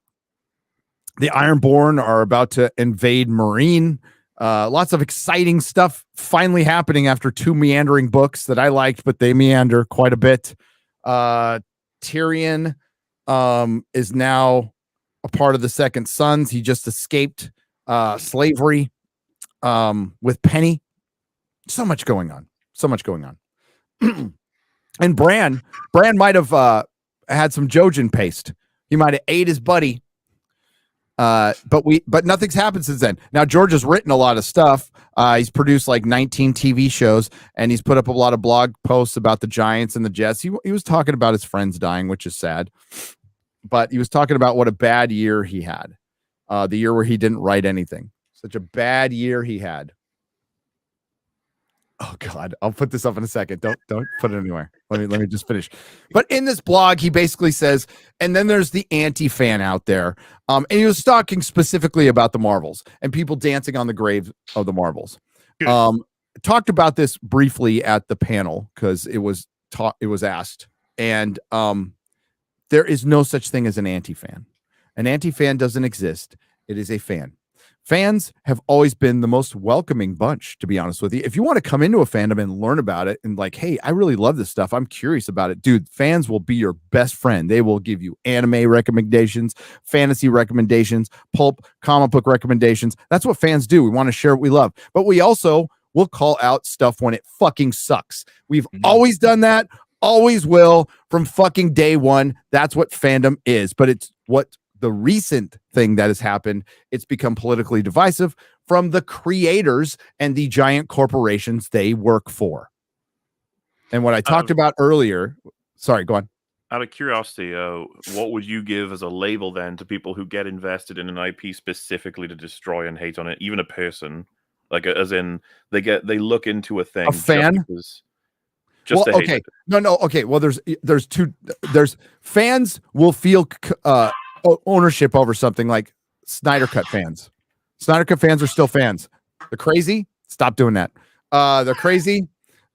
the Ironborn are about to invade Meereen. Lots of exciting stuff finally happening after 2 meandering books that I liked, but they meander quite a bit. Tyrion is now a part of the Second Sons. He just escaped slavery with Penny. So much going on. And Bran might have had some Jojen paste. He might have ate his buddy. But nothing's happened since then. Now George has written a lot of stuff. He's produced like 19 TV shows, and he's put up a lot of blog posts about the Giants and the Jets. He was talking about his friends dying, which is sad. But he was talking about what a bad year he had. The year where he didn't write anything. Such a bad year he had. Oh God, I'll put this up in a second. Don't put it anywhere. Let me just finish. But in this blog, he basically says, and then there's the anti-fan out there. And he was talking specifically about the Marvels and people dancing on the grave of the Marvels. Talked about this briefly at the panel because it was asked. And there is no such thing as an anti-fan. An anti-fan doesn't exist. It is a fan. Fans have always been the most welcoming bunch, to be honest with you. If you want to come into a fandom and learn about it and like, hey, I really love this stuff, I'm curious about it, dude, fans will be your best friend. They will give you anime recommendations, fantasy recommendations, pulp, comic book recommendations. That's what fans do. We want to share what we love. But we also will call out stuff when it fucking sucks. We've always done that, always will, from fucking day one. That's what fandom is. But it's what the recent thing that has happened, it's become politically divisive from the creators and the giant corporations they work for. And what I talked about earlier, sorry, go on.
Out of curiosity, what would you give as a label then to people who get invested in an IP specifically to destroy and hate on it, even a person? Like, as in, they look into a thing.
A fan?
Just to hate
okay.
it.
No. Okay. Well, there's fans will feel ownership over something, like Snyder Cut fans. Snyder Cut fans are still fans. They're crazy. Stop doing that. They're crazy.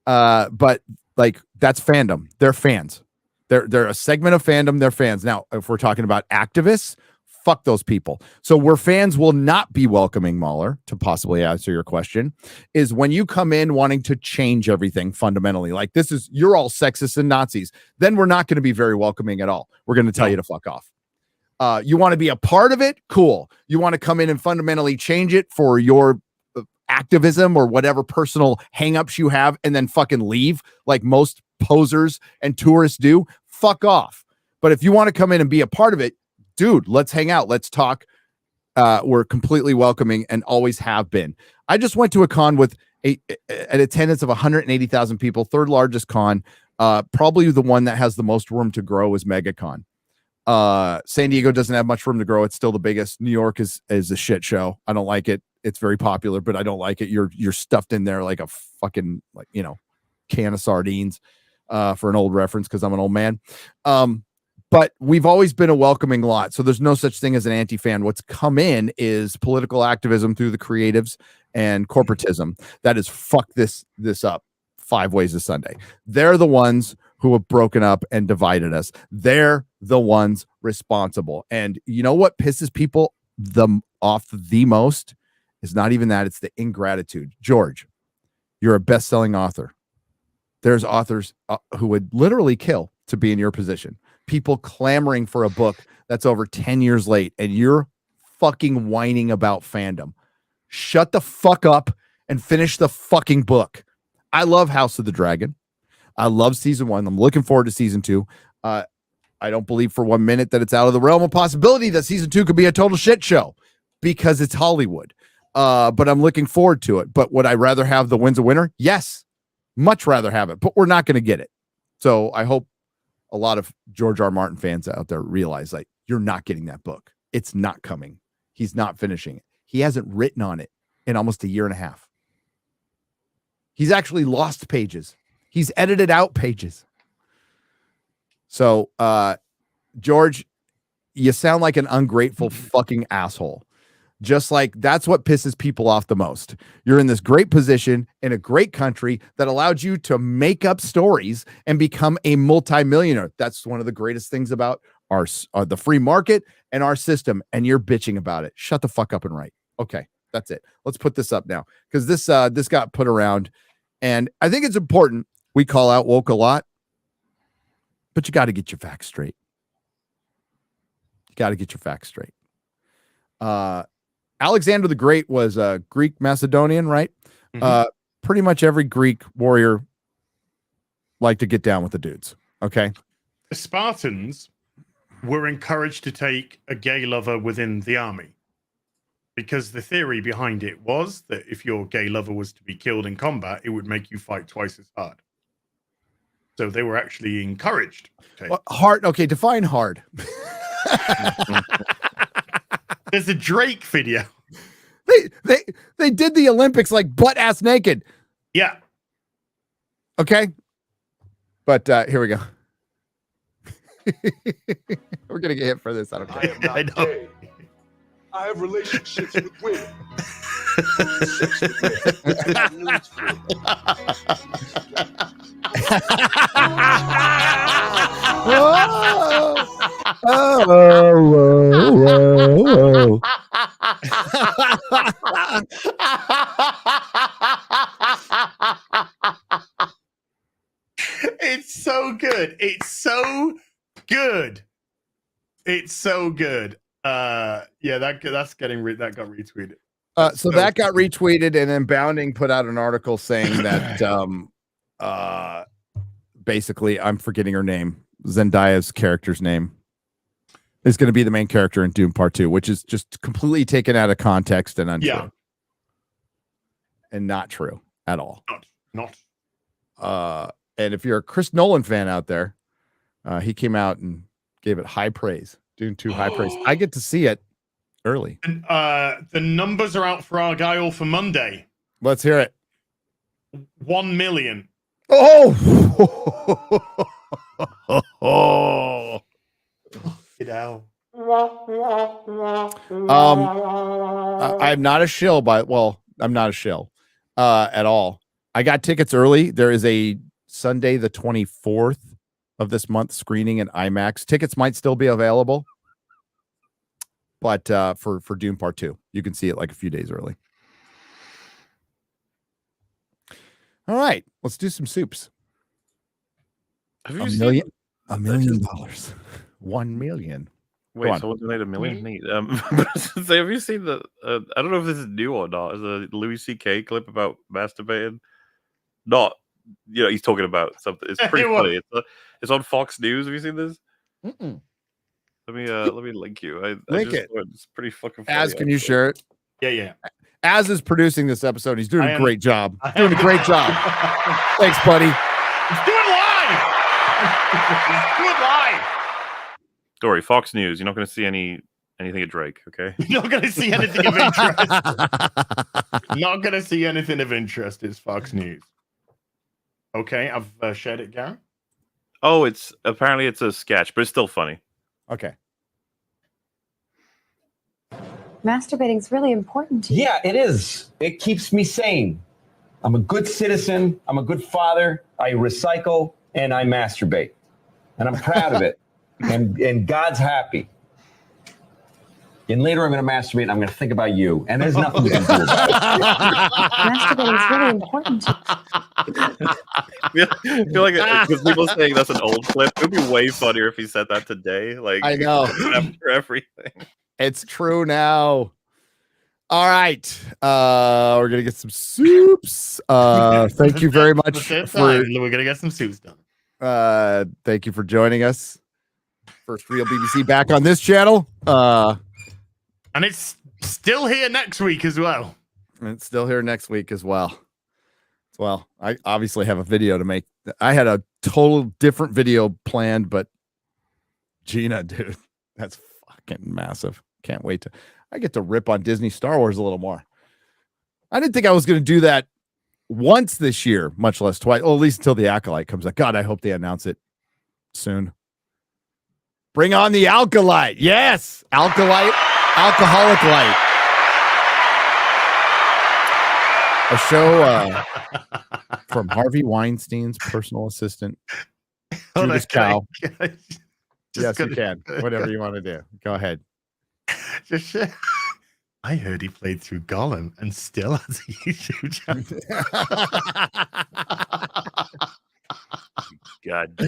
But like, that's fandom. They're fans. They're a segment of fandom. They're fans. Now, if we're talking about activists, fuck those people. So where fans will not be welcoming, Mahler, to possibly answer your question, is when you come in wanting to change everything fundamentally. Like, you're all sexist and Nazis. Then we're not going to be very welcoming at all. We're going to tell you to fuck off. You want to be a part of it? Cool. You want to come in and fundamentally change it for your activism or whatever personal hangups you have and then fucking leave like most posers and tourists do? Fuck off. But if you want to come in and be a part of it, dude, let's hang out. Let's talk. We're completely welcoming and always have been. I just went to a con with an attendance of 180,000 people, third largest con. Probably the one that has the most room to grow is MegaCon. San Diego doesn't have much room to grow. It's still the biggest. New York is a shit show. I don't like it. It's very popular, but I don't like it. You're stuffed in there like a fucking can of sardines, for an old reference because I'm an old man. But we've always been a welcoming lot, so there's no such thing as an anti-fan. What's come in is political activism through the creatives and corporatism that has fucked this up 5 ways a Sunday. They're the ones who have broken up and divided us. They're the ones responsible. And you know what pisses people off the most is not even that, it's the ingratitude. George, you're a best-selling author. There's authors who would literally kill to be in your position. People clamoring for a book that's over 10 years late, and you're fucking whining about fandom. Shut the fuck up and finish the fucking book. I love House of the Dragon. I love season 1. I'm looking forward to season 2. I don't believe for 1 minute that it's out of the realm of possibility that season 2 could be a total shit show because it's Hollywood. But I'm looking forward to it. But would I rather have the Winds of Winter? Yes. Much rather have it, but we're not going to get it. So I hope a lot of George R. Martin fans out there realize, like, you're not getting that book. It's not coming. He's not finishing it. He hasn't written on it in almost a year and a half. He's actually lost pages. He's edited out pages. So, George, you sound like an ungrateful fucking asshole. Just like that's what pisses people off the most. You're in this great position in a great country that allowed you to make up stories and become a multimillionaire. That's one of the greatest things about our the free market and our system. And you're bitching about it. Shut the fuck up and write. Okay, that's it. Let's put this up now because this got put around, and I think it's important. We call out woke a lot, but you got to get your facts straight. You got to get your facts straight. Alexander the Great was a Greek Macedonian, right? Mm-hmm. Pretty much every Greek warrior liked to get down with the dudes. Okay.
The Spartans were encouraged to take a gay lover within the army because the theory behind it was that if your gay lover was to be killed in combat, it would make you fight twice as hard. So they were actually encouraged. Okay.
Well, hard. Okay. Define hard.
There's a Drake video.
They did the Olympics like butt ass naked.
Yeah.
Okay. But here we go. We're gonna get hit for this. I don't care.
I am not gay. I have relationships with women. Sex with men. I have nudes for them.
Whoa.
It's so good. It's so good. It's so good. Yeah, that got retweeted.
So that got retweeted, and then Bounding put out an article saying that basically, I'm forgetting her name, Zendaya's character's name, is going to be the main character in Dune Part 2, which is just completely taken out of context and untrue.
Yeah.
And not true at all.
Not.
And if you're a Chris Nolan fan out there, he came out and gave it high praise. Dune 2 high praise. I get to see it early.
And, the numbers are out for Argyle for Monday.
Let's hear it.
1 million.
Oh!
Get out.
I'm not a shill, I'm not a shill at all. I got tickets early. There is a Sunday, the 24th of this month screening in IMAX. Tickets might still be available, but for Dune Part 2, you can see it like a few days early. All right, let's do some soups.
Have you
$1 million. $1 million.
Wait, someone's made $1 million? Neat. So have you seen the? I don't know if this is new or not. Is a Louis C.K. clip about masturbating? Not, he's talking about something. It's pretty funny. It's on Fox News. Have you seen this?
Mm-mm.
Let me link you.
Link it.
It's pretty fucking funny.
Can you share it?
Yeah.
Az is producing this episode. He's doing a great job.
I
Doing a great job. Thanks, buddy.
Let's do it live. Let's do it live.
Don't worry, Fox News. You're not going to see anything of Drake, okay?
You're not going to see anything of interest. Not going to see anything of interest. It's Fox News. Okay, I've shared it, Gary.
Oh, apparently it's a sketch, but it's still funny.
Okay.
Masturbating's really important to you.
Yeah, it is. It keeps me sane. I'm a good citizen. I'm a good father. I recycle and I masturbate. And I'm proud of it. And God's happy. And later I'm going to masturbate and I'm going to think about you. And there's nothing you can do about it.
Masturbating's really important to you.
I feel like because people saying that's an old clip, it would be way funnier if he said that today. Like
I know.
After everything.
It's true now. All right. We're gonna get some soups. Thank you very much
We're gonna get some soups done.
Thank you for joining us. First real BBC back on this channel.
And it's still here next week as well.
And it's still here next week as well. Well, I obviously have a video to make. I had a total different video planned, but Gina, dude, that's fucking massive. Can't wait I get to rip on Disney Star Wars a little more. I didn't think I was going to do that once this year, much less twice. Well, at least until the Acolyte comes out. God, I hope they announce it soon. Bring on the Alkalite. Yes. Alkalite. Alcoholic Light. A show from Harvey Weinstein's personal assistant, Judas Cow. Yes, you can. Whatever you want to do. Go ahead.
I heard he played through Gollum and still has a YouTube channel.
God.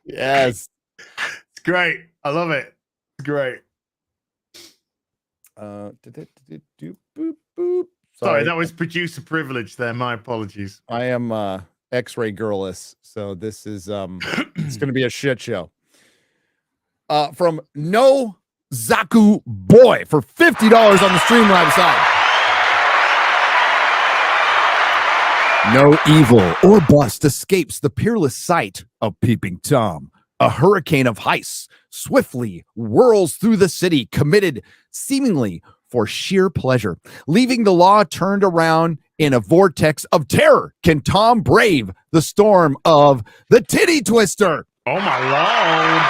Yes.
It's great. I love it. It's great. Sorry, that was producer privilege there. My apologies.
I am X-ray girlless, so this is it's gonna be a shit show. From No Zaku Boy for $50 on the Streamlabs side. No evil or bust escapes the peerless sight of Peeping Tom. A hurricane of heists swiftly whirls through the city, committed seemingly for sheer pleasure. Leaving the law turned around in a vortex of terror, can Tom brave the storm of the Titty Twister?
Oh my lord.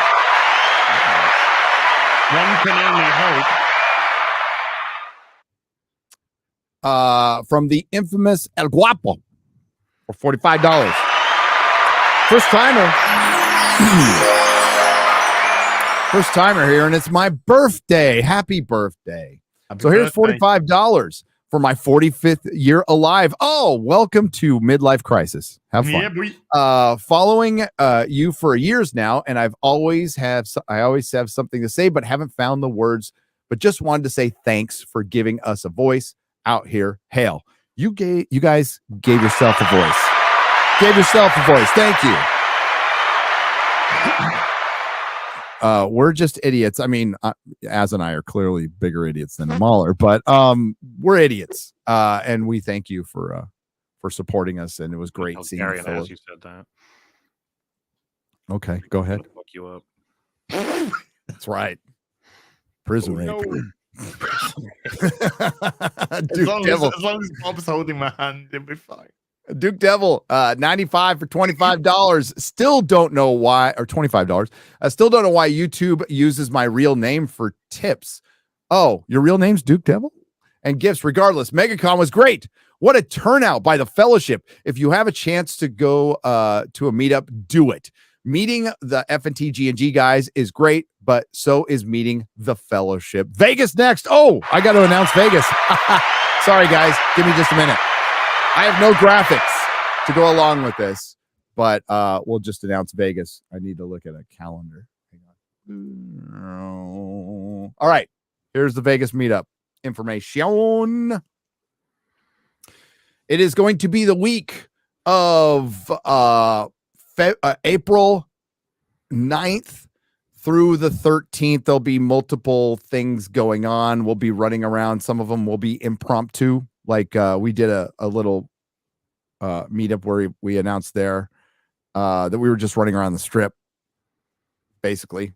One can only hope.
From the infamous El Guapo for $45. First timer. First timer here, and it's my birthday. Happy birthday. So here's $45 for my 45th year alive. Oh, welcome to midlife crisis. Have fun.
Yeah,
following you for years now, and I always have something to say, but haven't found the words. But just wanted to say thanks for giving us a voice out here. Hail. You guys gave yourself a voice. Gave yourself a voice. Thank you. We're just idiots. I mean, Az and I are clearly bigger idiots than Mahler, but we're idiots. And we thank you for supporting us, and it was great seeing you.
As you said that.
Okay, go ahead.
Fuck you up.
That's right. Prison rape.
No.
Duke Devil.
As long as Bob's holding my hand, it'll be fine.
Duke Devil, 95 for $25. Still don't know why, or $25. I still don't know why YouTube uses my real name for tips. Oh, your real name's Duke Devil? And gifts, regardless. Megacon was great. What a turnout by the fellowship. If you have a chance to go to a meetup, do it. Meeting the FNT G&G guys is great, but so is meeting the fellowship. Vegas next. Oh, I got to announce Vegas. Sorry, guys. Give me just a minute. I have no graphics to go along with this, but we'll just announce Vegas. I need to look at a calendar. Hang on. All right. Here's the Vegas meetup information. It is going to be the week of April 9th through the 13th, there'll be multiple things going on. We'll be running around. Some of them will be impromptu. Like we did a little meetup where we announced there that we were just running around the strip, basically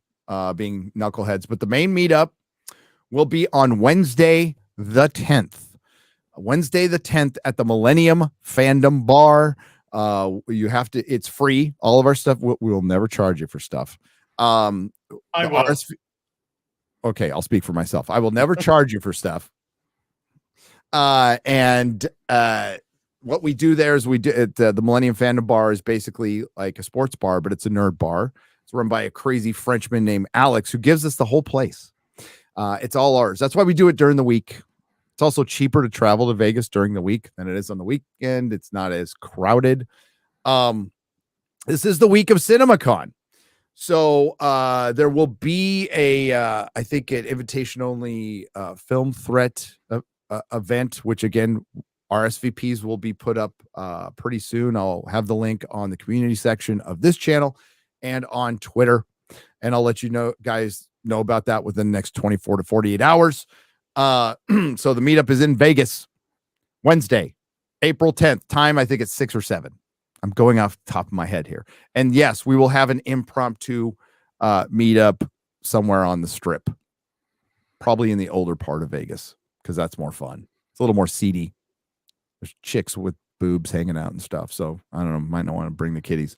being knuckleheads. But the main meetup will be on Wednesday the 10th. Wednesday the 10th at the Millennium Fandom Bar. You have to, it's free. All of our stuff, we will never charge you for stuff. I will. Okay, I'll speak for myself. I will never charge you for stuff. And what we do there is we do at the Millennium Fandom Bar is basically like a sports bar, but it's a nerd bar. It's run by a crazy Frenchman named Alex who gives us the whole place. It's all ours. That's why we do it during the week. It's also cheaper to travel to Vegas during the week than it is on the weekend. It's not as crowded. This is the week of CinemaCon. So there will be I think an invitation only film threat event, which again, RSVPs will be put up pretty soon. I'll have the link on the community section of this channel and on Twitter. And I'll let you guys know about that within the next 24 to 48 hours. So the meetup is in Vegas, Wednesday, April 10th. Time, I think it's 6 or 7. I'm going off the top of my head here. And yes, we will have an impromptu meetup somewhere on the strip, probably in the older part of Vegas, because that's more fun. It's a little more seedy. There's chicks with boobs hanging out and stuff. So I don't know, might not want to bring the kiddies.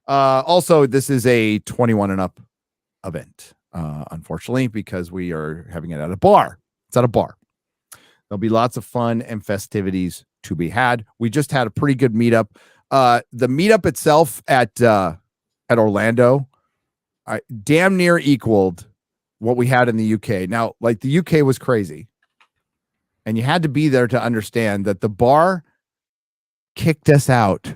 Also, this is a 21 and up event, unfortunately, because we are having it at a bar. It's at a bar. There'll be lots of fun and festivities to be had. We just had a pretty good meetup. The meetup itself at Orlando, damn near equaled what we had in the UK. Now, like the UK was crazy, and you had to be there to understand that the bar kicked us out.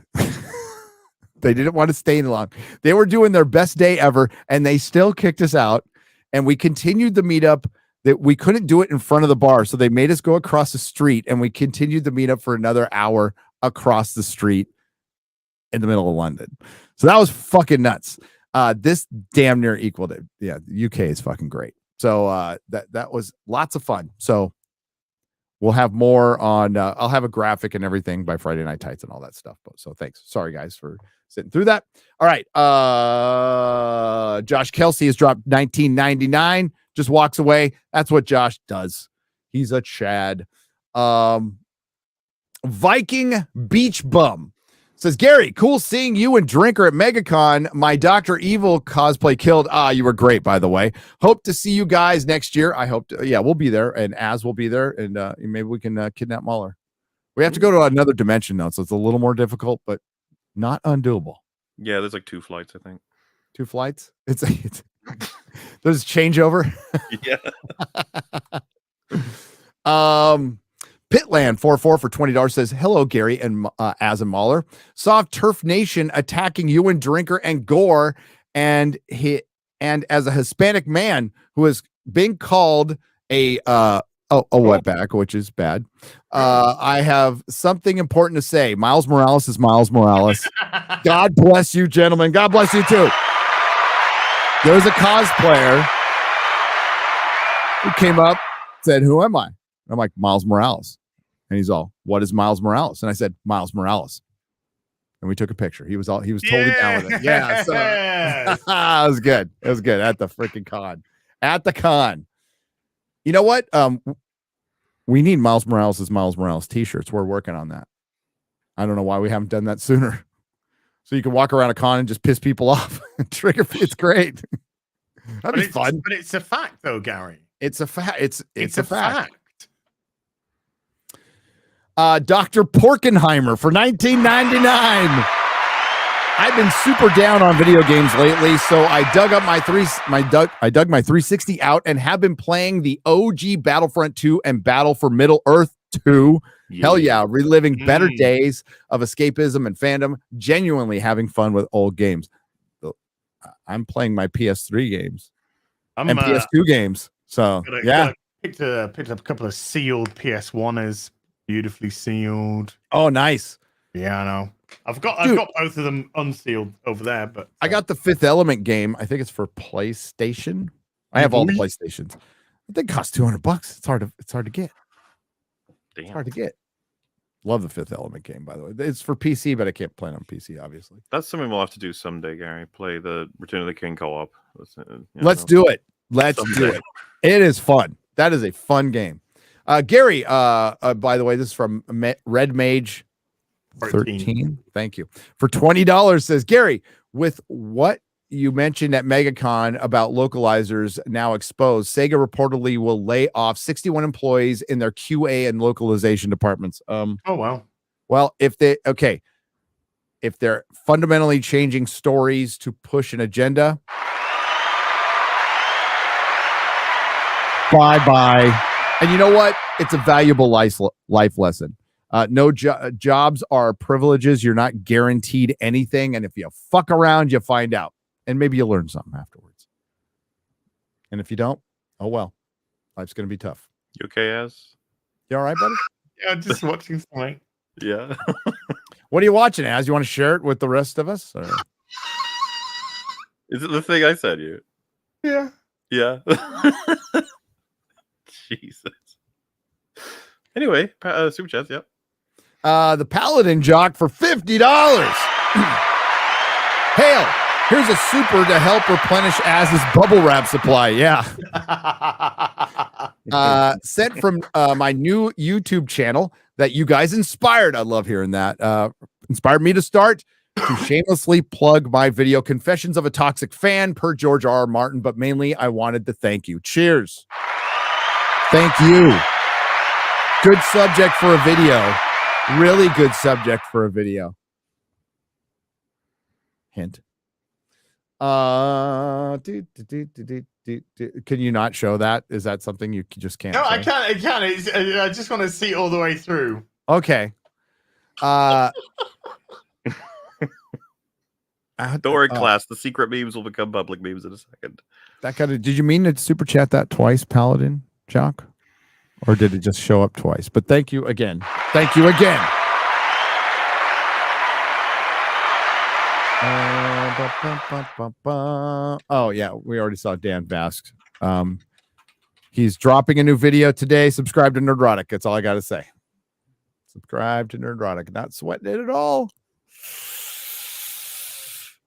They didn't want to stay any long. They were doing their best day ever, and they still kicked us out. And we continued the meetup. That we couldn't do it in front of the bar, so they made us go across the street, and we continued the meetup for another hour across the street in the middle of London. So that was fucking nuts. This damn near equaled it. Yeah, the UK is fucking great. So that was lots of fun. So we'll have more on. I'll have a graphic and everything by Friday Night Tights and all that stuff. So thanks. Sorry guys for sitting through that. All right. Josh Kelsey has dropped $19.99. Just walks away. That's what Josh does. He's a Chad. Viking Beach Bum says, Gary, cool seeing you and Drinker at Megacon. My Dr. Evil cosplay killed. You were great, by the way. Hope to see you guys next year. I hope to, we'll be there, and Az will be there, and maybe we can kidnap Mahler. We have to go to another dimension though, so it's a little more difficult, but not undoable.
Yeah, there's like 2 flights, I think.
2 flights? It's there's changeover.
Yeah.
Pitland 44 for $20 says, hello, Gary and Az and Mahler. Saw Turf Nation attacking you and Drinker and Gore, and as a Hispanic man who has been called a wetback, which is bad. I have something important to say. Miles Morales is Miles Morales. God bless you, gentlemen. God bless you too. There's a cosplayer who came up, said, who am I? And I'm like, Miles Morales. And he's all, what is Miles Morales? And I said, Miles Morales. And we took a picture. He was totally down with it. Yeah. So, it was good. It was good at the freaking con. At the con. You know what? We need Miles Morales T-shirts. We're working on that. I don't know why we haven't done that sooner. So you can walk around a con and just piss people off. Trigger, it's great. That'd be fun.
But it's a fact, though, Gary.
It's a fact. It's a fact. Dr. Porkenheimer for $19.99. I've been super down on video games lately, so I dug up my 360 out and have been playing the OG Battlefront 2 and Battle for Middle-earth 2. Yeah. Hell yeah, reliving better days of escapism and fandom, genuinely having fun with old games. I'm playing my PS3 games and PS2 games. So
picked up a couple of sealed PS1s, beautifully sealed.
Oh, nice.
Yeah, I know. I've got both of them unsealed over there, but
I got the Fifth Element game. I think it's for PlayStation. I have all the PlayStations. I think it costs $200. It's hard to get.
Damn.
It's hard to get. Love the Fifth Element game, by the way. It's for PC, but I can't play it on PC, obviously.
That's something we'll have to do someday, Gary. Play the Return of the King co-op.
Let's do it. Let's do it. It is fun. That is a fun game. Gary, by the way, this is from Red Mage 13. Thank you. For $20 says, Gary, with what you mentioned at Megacon about localizers now exposed, Sega reportedly will lay off 61 employees in their QA and localization departments.
Oh, wow.
Well, if they're fundamentally changing stories to push an agenda, bye-bye. And you know what? It's a valuable life lesson. No jobs are privileges. You're not guaranteed anything. And if you fuck around, you find out. And maybe you'll learn something afterwards. And if you don't, oh well. Life's going to be tough.
You okay, Az?
You all right, buddy?
Yeah, just watching something.
Yeah.
What are you watching, Az? You want to share it with the rest of us? Or?
Is it the thing I sent you?
Yeah.
Yeah. Jesus. Anyway, super chats, yep.
The Paladin Jock for $50. Hail, here's a super to help replenish Az's bubble wrap supply. Yeah. Sent from my new YouTube channel that you guys inspired. I love hearing that. Inspired me to start to shamelessly plug my video Confessions of a Toxic Fan per George R.R. Martin, but mainly I wanted to thank you. Cheers. Thank you. Good subject for a video. Really good subject for a video. Hint. Can you not show that? Is that something you just can't?
No,
say?
I can. I just want to see it all the way through.
Okay.
Don't worry, class. The secret memes will become public memes in a second.
Did you mean to super chat that twice, Paladin Jock? Or did it just show up twice? But thank you again. Thank you again. Oh, yeah. We already saw Dan Bask. He's dropping a new video today. Subscribe to Nerdrotic. That's all I got to say. Subscribe to Nerdrotic. Not sweating it at all.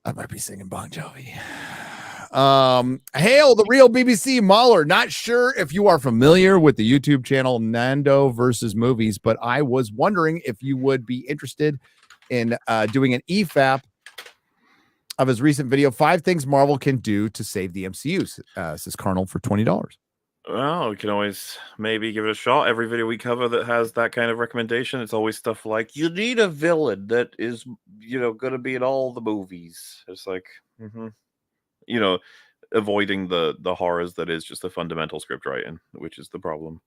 I might be singing Bon Jovi. Hail the real BBC Mahler. Not sure if you are familiar with the YouTube channel Nando versus Movies, but I was wondering if you would be interested in doing an EFAP of his recent video, 5 Things Marvel Can Do to Save the MCU, says Carnal for $20.
Well, we can always maybe give it a shot. Every video we cover that has that kind of recommendation, it's always stuff like, you need a villain that is, going to be in all the movies. It's like, avoiding the horrors that is just the fundamental script writing, which is the problem.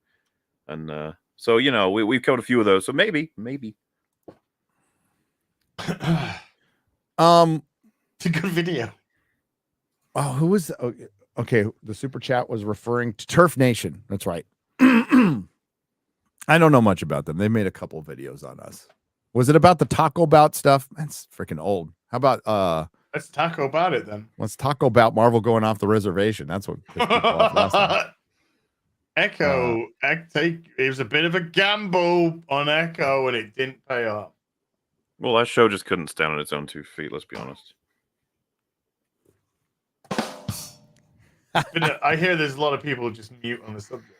And so, we've covered a few of those. So maybe.
It's a good video.
Oh, who was... Okay, the super chat was referring to Turf Nation. That's right. I don't know much about them. They made a couple of videos on us. Was it about the Taco Bout stuff? That's freaking old. How about...
Let's talk about it then.
Let's talk about Marvel going off the reservation. That's what pissed people off last time.
Echo, it was a bit of a gamble on Echo, and it didn't pay off.
Well, that show just couldn't stand on its own 2 feet. Let's be honest.
I hear there's a lot of people just mute on the subject.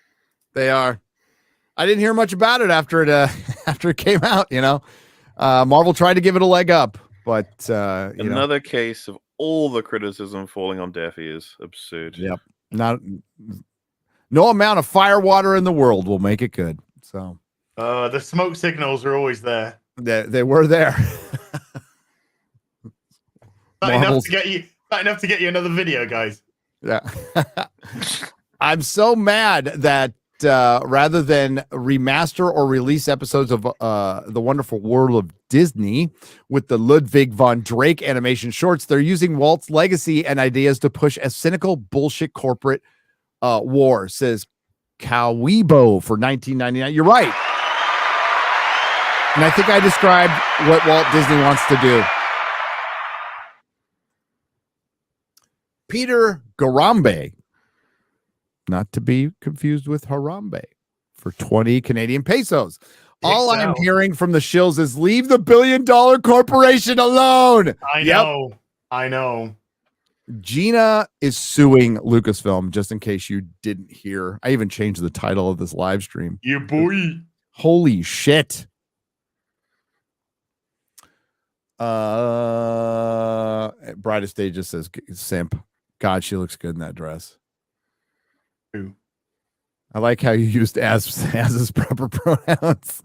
They are. I didn't hear much about it after it came out. Marvel tried to give it a leg up, but
another case of all the criticism falling on deaf ears. Absurd.
Yep. No amount of fire water in the world will make it good. So
the smoke signals are always there.
They were there.
Not enough to get you another video, guys.
Yeah. I'm so mad that rather than remaster or release episodes of The Wonderful World of Disney with the Ludwig von Drake animation shorts, they're using Walt's legacy and ideas to push a cynical bullshit corporate war, says Cowibo for $19.99. You're right. And I think I described what Walt Disney wants to do. Peter Garambe, not to be confused with Harambe, for 20 Canadian pesos. All I'm hearing from the shills is leave the billion-dollar corporation alone.
I know.
Gina is suing Lucasfilm, just in case you didn't hear. I even changed the title of this live stream.
Yeah, boy.
Holy shit. Brightest Day just says simp. God, she looks good in that dress.
Ooh.
I like how you used as his proper pronouns.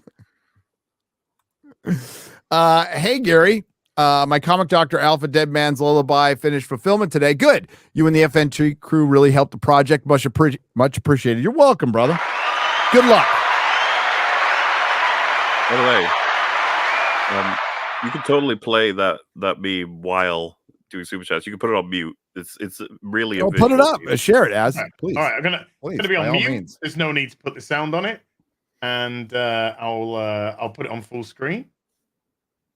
Hey Gary, my comic doctor Alpha Dead Man's Lullaby finished fulfillment today. Good. You and the FNT crew really helped the project. Much appreciated. You're welcome, brother. Good luck.
By the way, you can totally play that meme while doing super chats. You can put it on mute. It's really.
Oh, put it up. Share it, as please.
All right, I'm gonna be on mute. There's no need to put the sound on it, and I'll put it on full screen,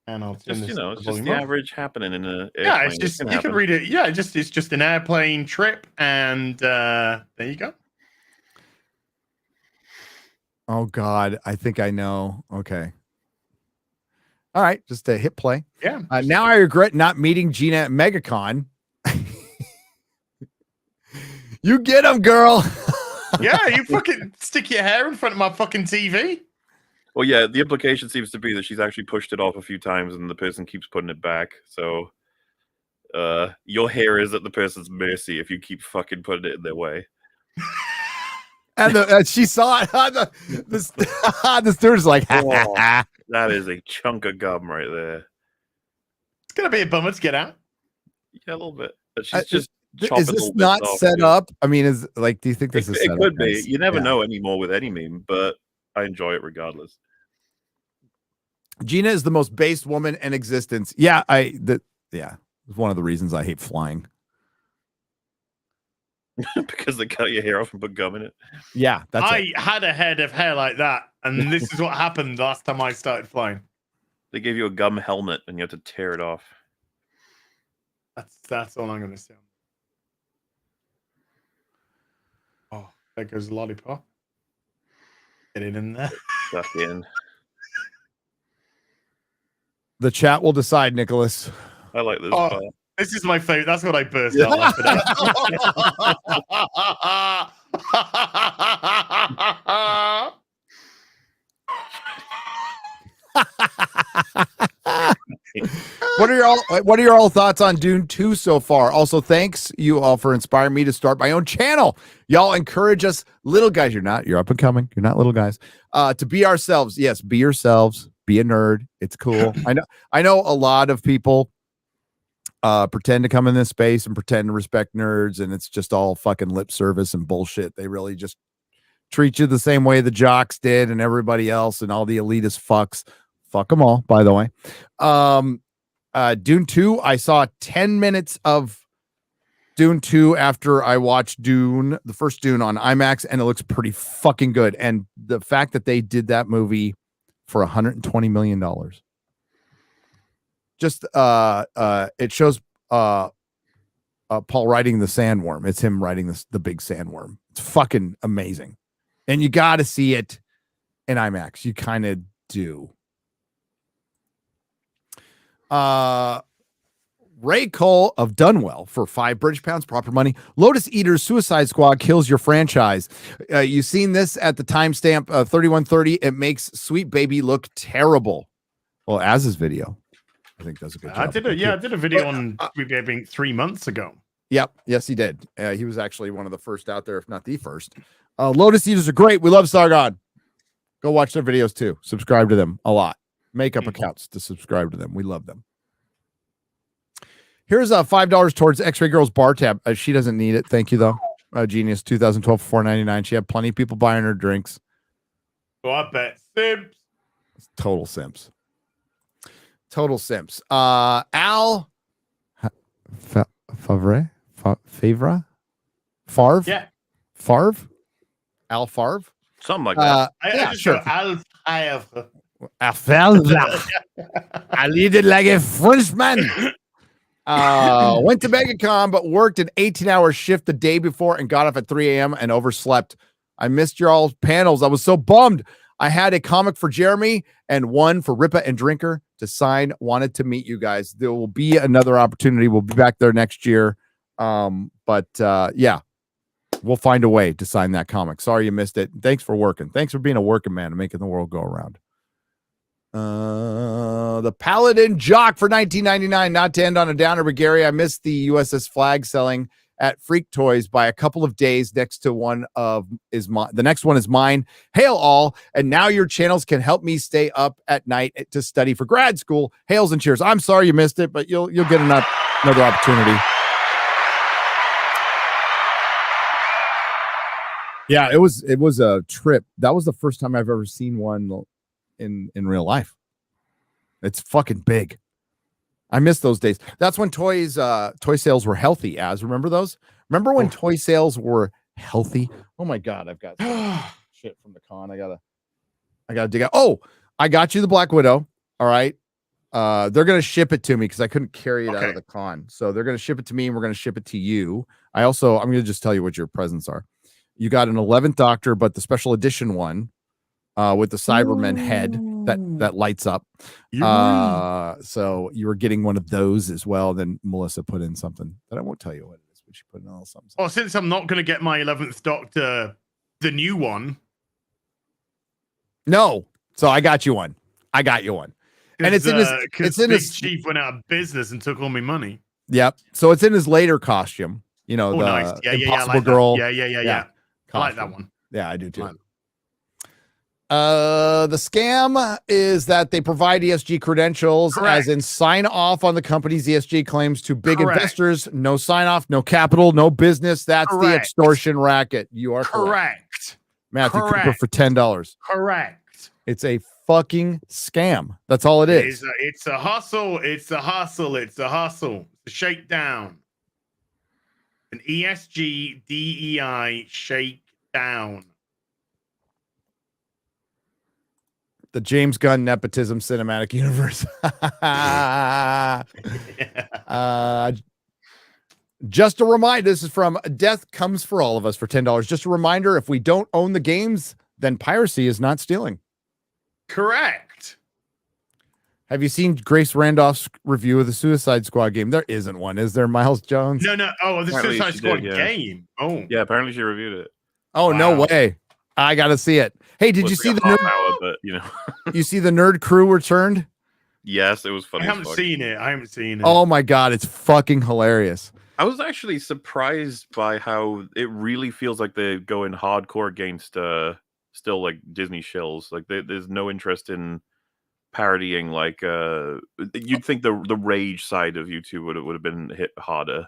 and I'll turn
just
this
it's just the average happening in a.
Yeah, it's just you can read it. Yeah, it's just an airplane trip, and there you go.
Oh God, I think I know. Okay. All right, just hit play.
Yeah.
Now I regret not meeting Gina at Megacon. You get him, girl.
Yeah, you fucking stick your hair in front of my fucking TV.
Well, yeah, the implication seems to be that she's actually pushed it off a few times and the person keeps putting it back. So your hair is at the person's mercy if you keep fucking putting it in their way.
And she saw it. The steward's like,
oh, that is a chunk of gum right there.
It's going to be a bummer to get out.
Yeah, a little bit. But she's just
is this not set up? I mean, do you think this is set
up? It could be.
Guys?
You never know anymore with any meme, but I enjoy it regardless.
Gina is the most based woman in existence. Yeah, it's one of the reasons I hate flying.
Because they cut your hair off and put gum in it.
Yeah,
I had a head of hair like that, and this is what happened last time I started flying.
They gave you a gum helmet, and you have to tear it off.
That's all I'm going to say. Oh, there goes the lollipop. Get it in there.
Stuck in.
The chat will decide, Nicholas.
I like this.
This is my favorite. That's what I burst out laughing at.
What are your all thoughts on Dune 2 so far? Also, thanks you all for inspiring me to start my own channel. Y'all encourage us, little guys. You're up and coming. You're not little guys. To be ourselves. Yes, be yourselves. Be a nerd. It's cool. I know a lot of people pretend to come in this space and pretend to respect nerds, and it's just all fucking lip service and bullshit. They really just treat you the same way the jocks did and everybody else and all the elitist fucks. Fuck them all, by the way. Dune 2, I saw 10 minutes of Dune 2 after I watched Dune, the first Dune on IMAX, and it looks pretty fucking good. And the fact that they did that movie for $120 million. Just it shows Paul riding the sandworm. It's him riding the big sandworm. It's fucking amazing. And you got to see it in IMAX. You kind of do. Ray Cole of Dunwell for 5 British pounds, proper money. Lotus Eater's Suicide Squad kills your franchise. You've seen this at the timestamp 3130. It makes Sweet Baby look terrible. Well, as his video, I think does a good job.
I did a video on Sweet Baby 3 months ago.
Yep. Yes, he did. He was actually one of the first out there, if not the first. Lotus Eaters are great. We love Sargon. Go watch their videos too. Subscribe to them a lot. Make up accounts to subscribe to them. We love them. Here's $5 towards X-Ray Girl's bar tab. She doesn't need it. Thank you, though. Genius 2012 $4.99. She had plenty of people buying her drinks.
Oh, I bet. Simps.
Total simps. Total simps. Al Favre? Favre? Favre?
Yeah.
Favre? Al Favre?
Something like that.
I just go Al Favre.
I felt that. I lead it like a Frenchman. Went to Megacon, but worked an 18-hour shift the day before and got off at 3 a.m. and overslept. I missed your all panels. I was so bummed. I had a comic for Jeremy and one for Ripa and Drinker to sign. Wanted to meet you guys. There will be another opportunity. We'll be back there next year. Yeah, we'll find a way to sign that comic. Sorry you missed it. Thanks for working. Thanks for being a working man and making the world go around. The Paladin Jock for $19.99. Not to end on a downer, but Gary, I missed the USS Flag selling at Freak Toys by a couple of days. The next one is mine. Hail all, and now your channels can help me stay up at night to study for grad school. Hails and cheers. I'm sorry you missed it, but you'll get another opportunity. Yeah, it was a trip. That was the first time I've ever seen one in real life. It's fucking big. I miss those days. That's when toy sales were healthy. Remember those? Remember when toy sales were healthy? Oh my god, I've got shit from the con. I gotta dig out. Oh, I got you the Black Widow. All right. They're gonna ship it to me because I couldn't carry it out of the con. So they're gonna ship it to me and we're gonna ship it to you. I'm gonna just tell you what your presents are. You got an 11th Doctor, but the special edition one with the Cyberman head that lights up. So you were getting one of those as well. Then Melissa put in something that I won't tell you what it is, but she put in a little something.
Well, since I'm not going to get my 11th Doctor, the new one.
No. So I got you one. And it's in his
Chief went out of business and took all my money.
Yep. So it's in his later costume. You know, the
nice.
Impossible
I like
Girl.
Yeah. I like that one.
Yeah, I do too. The scam is that they provide ESG credentials, as in sign off on the company's ESG claims to big investors. No sign off, no capital, no business. That's the extortion racket. You are correct. Matthew Cooper for $10.
Correct.
It's a fucking scam. That's all it is.
It's a hustle. It's a hustle. It's a hustle. It's a shakedown. An ESG DEI shakedown.
The James Gunn nepotism cinematic universe. Just a reminder, this is from Death Comes for All of Us for $10. Just a reminder, if we don't own the games, then piracy is not stealing.
Correct.
Have you seen Grace Randolph's review of the Suicide Squad game? There isn't one, is there, Miles Jones?
No. Oh, the Suicide Squad game. Oh,
yeah. Apparently, she reviewed it.
Oh, no way! I gotta see it. Hey, did you see the
hour, but
you see the Nerd Crew returned?
Yes, it was funny.
I haven't seen it.
Oh my god, it's fucking hilarious.
I was actually surprised by how it really feels like they're going hardcore against still like Disney shills. Like there's no interest in parodying. Like you'd think the rage side of YouTube would have been hit harder.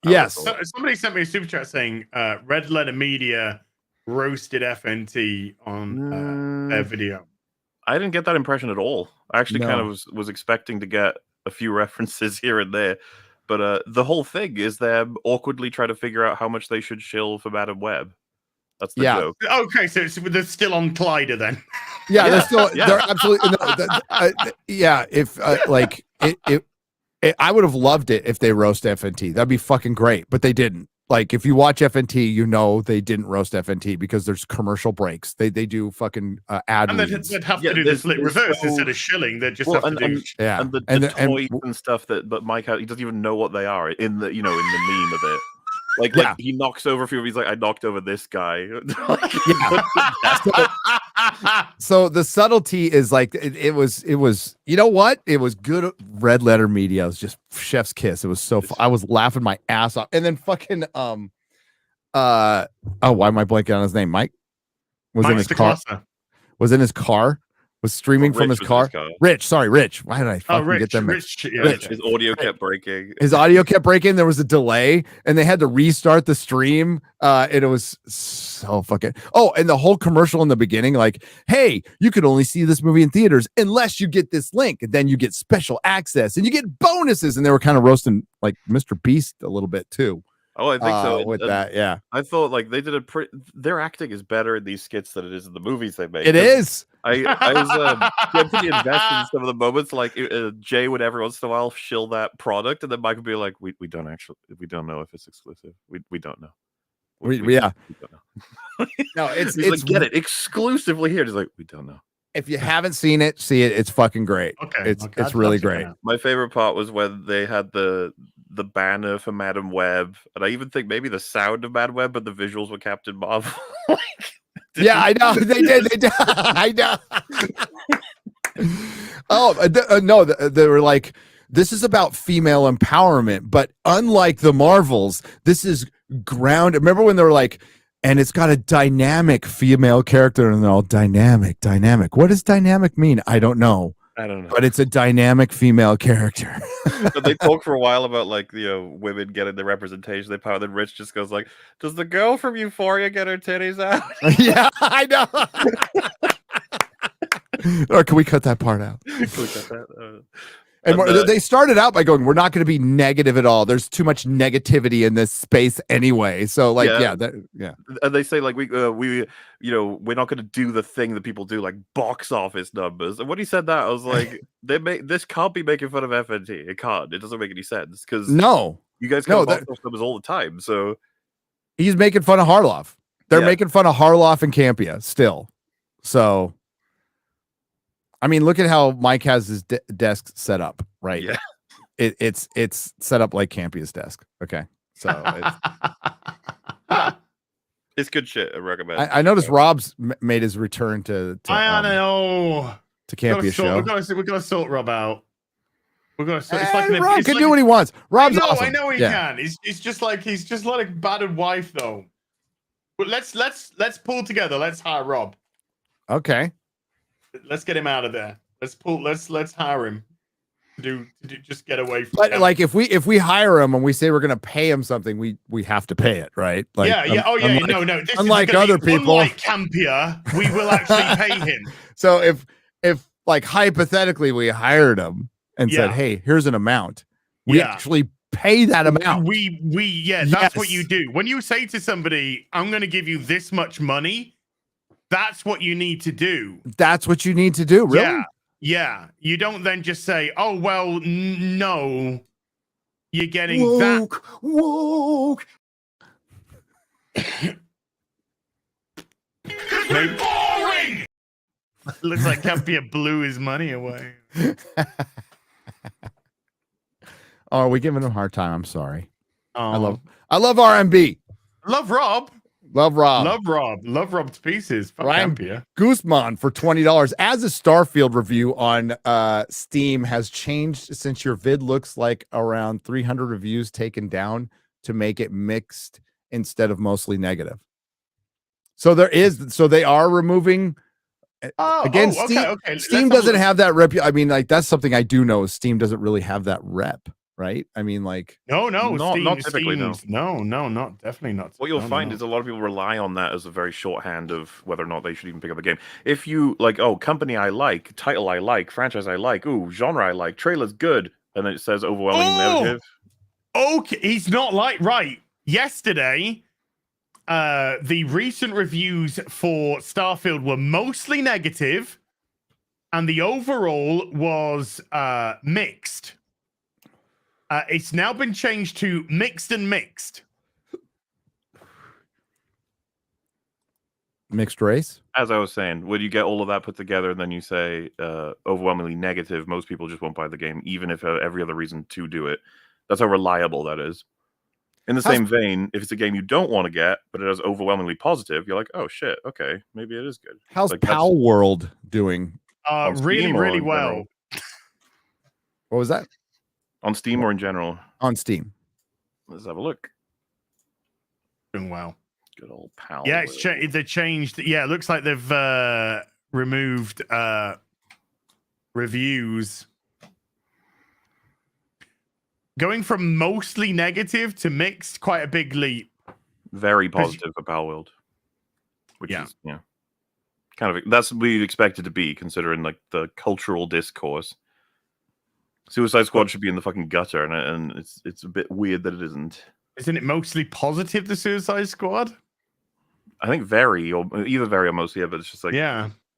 Yes.
Somebody sent me a super chat saying Red Letter Media roasted FNT on their video.
I didn't get that impression at all. I actually kind of was expecting to get a few references here and there. But the whole thing is them awkwardly trying to figure out how much they should shill for Madam Web. That's the joke.
Okay, so they're still on Collider then.
Yeah, they're still. They're absolutely. If I would have loved it if they roast FNT. That'd be fucking great. But they didn't. Like, if you watch FNT, you know they didn't roast FNT because there's commercial breaks. They do fucking ad
and
reads.
they'd have to do the split reverse instead of shilling. They just have to do
and the toys and stuff but Mike he doesn't even know what they are in the in the meme of it. Like he knocks over a few. He's like, I knocked over this guy.
So the subtlety is like it was. You know what? It was good. Red Letter Media. It was just chef's kiss. It was so. I was laughing my ass off. And then fucking why am I blanking on his name? Mike was in his car. Was in his car. Was streaming from his car. Rich. Why did I fucking get them?
Rich. His audio kept breaking.
There was a delay, and they had to restart the stream. And it was so fucking. Oh, and the whole commercial in the beginning, like, hey, you could only see this movie in theaters unless you get this link, and then you get special access and you get bonuses. And they were kind of roasting like Mr. Beast a little bit too.
Oh, I think so.
With
And
that, yeah,
I thought like they did their acting is better in these skits than it is in the movies they make.
it is.
I was getting pretty invested in some of the moments. Like Jay would every once in a while shill that product, and then Mike would be like, "We don't know if it's exclusive. We don't know.
We
don't know."
No, it's
He's like, get it exclusively here. He's like, we don't know.
If you haven't seen it, see it. It's fucking great.
Okay,
it's really great.
My favorite part was when they had the banner for Madam Web, and I even think maybe the sound of Madam Web, but the visuals were Captain Marvel.
Yeah, I know they did. They did. I know. No, they were like, this is about female empowerment, but unlike the Marvels, this is ground. Remember when they were like, and it's got a dynamic female character, and they're all dynamic. What does dynamic mean? I don't know. But it's a dynamic female character.
But they talk for a while about like women getting the representation they power. Then Rich just goes like, "Does the girl from Euphoria get her titties out?"
Yeah, I know. Or can we cut that part out?
Can we cut that?
And they started out by going, "We're not going to be negative at all. There's too much negativity in this space anyway." So, like, yeah.
And they say like we're not going to do the thing that people do, like box office numbers. And when he said that, I was like, this can't be making fun of FNT. It can't. It doesn't make any sense because you guys box office numbers all the time. So
he's making fun of Harloff. They're making fun of Harloff and Campia still. So. I mean, look at how Mike has his desk set up, right?
Yeah,
it's set up like Campia's desk. Okay, so
it's good shit. I recommend.
I noticed Rob's made his return to
I know
to Campia's show.
We're gonna sort Rob out. We're gonna. It's
like Rob can do what he wants. Rob's awesome.
I know he can. He's just like a battered wife though. But let's pull together. Let's hire Rob.
Okay.
Let's get him out of there. Let's hire him to just get away from.
But like if we hire him and we say we're gonna pay him something, we have to pay it, right? Like,
yeah. No. This
unlike other people,
unlike Campia, we will actually pay him.
So if like hypothetically we hired him and said, hey, here's an amount, we actually pay that amount.
That's what you do. When you say to somebody, I'm gonna give you this much money. That's what you need to do.
That's what you need to do, really?
Yeah. You don't then just say, oh, well, no. You're getting
woke.
Boring! Looks like Campia blew his money away.
Oh, are we giving him a hard time? I'm sorry. I love RMB.
Love Rob.
Love Rob.
Love Rob to pieces.
Ryan Guzman for $20. As a Starfield review on Steam has changed since your vid looks like around 300 reviews taken down to make it mixed instead of mostly negative. So they are removing. Steam doesn't have that rep. I mean, like that's something I do know is Steam doesn't really have that rep. Right? I mean, like
not typically.
No, not definitely not.
What you'll find is a lot of people rely on that as a very shorthand of whether or not they should even pick up a game. If you like, company I like, title I like, franchise I like, genre I like, trailer's good, and then it says overwhelming negative.
Okay, he's not right. Yesterday, the recent reviews for Starfield were mostly negative, and the overall was mixed. It's now been changed to mixed and mixed.
Mixed race?
As I was saying, when you get all of that put together and then you say overwhelmingly negative, most people just won't buy the game, even if every other reason to do it. That's how reliable that is. In the same vein, if it's a game you don't want to get, but it is overwhelmingly positive, you're like, oh shit, okay, maybe it is good.
How's
like,
Pal World doing?
Really well.
What was that?
On Steam or in general?
On Steam.
Let's have a look.
Doing well.
Good old Pal.
Yeah, they changed. Yeah, it looks like they've removed reviews. Going from mostly negative to mixed, quite a big leap.
Very positive for Pal World. Which is, kind of, that's what you'd expect it to be, considering like the cultural discourse. Suicide Squad should be in the fucking gutter, and it's a bit weird that it isn't.
Isn't it mostly positive, the Suicide Squad?
I think very, or either very or mostly, but it's just like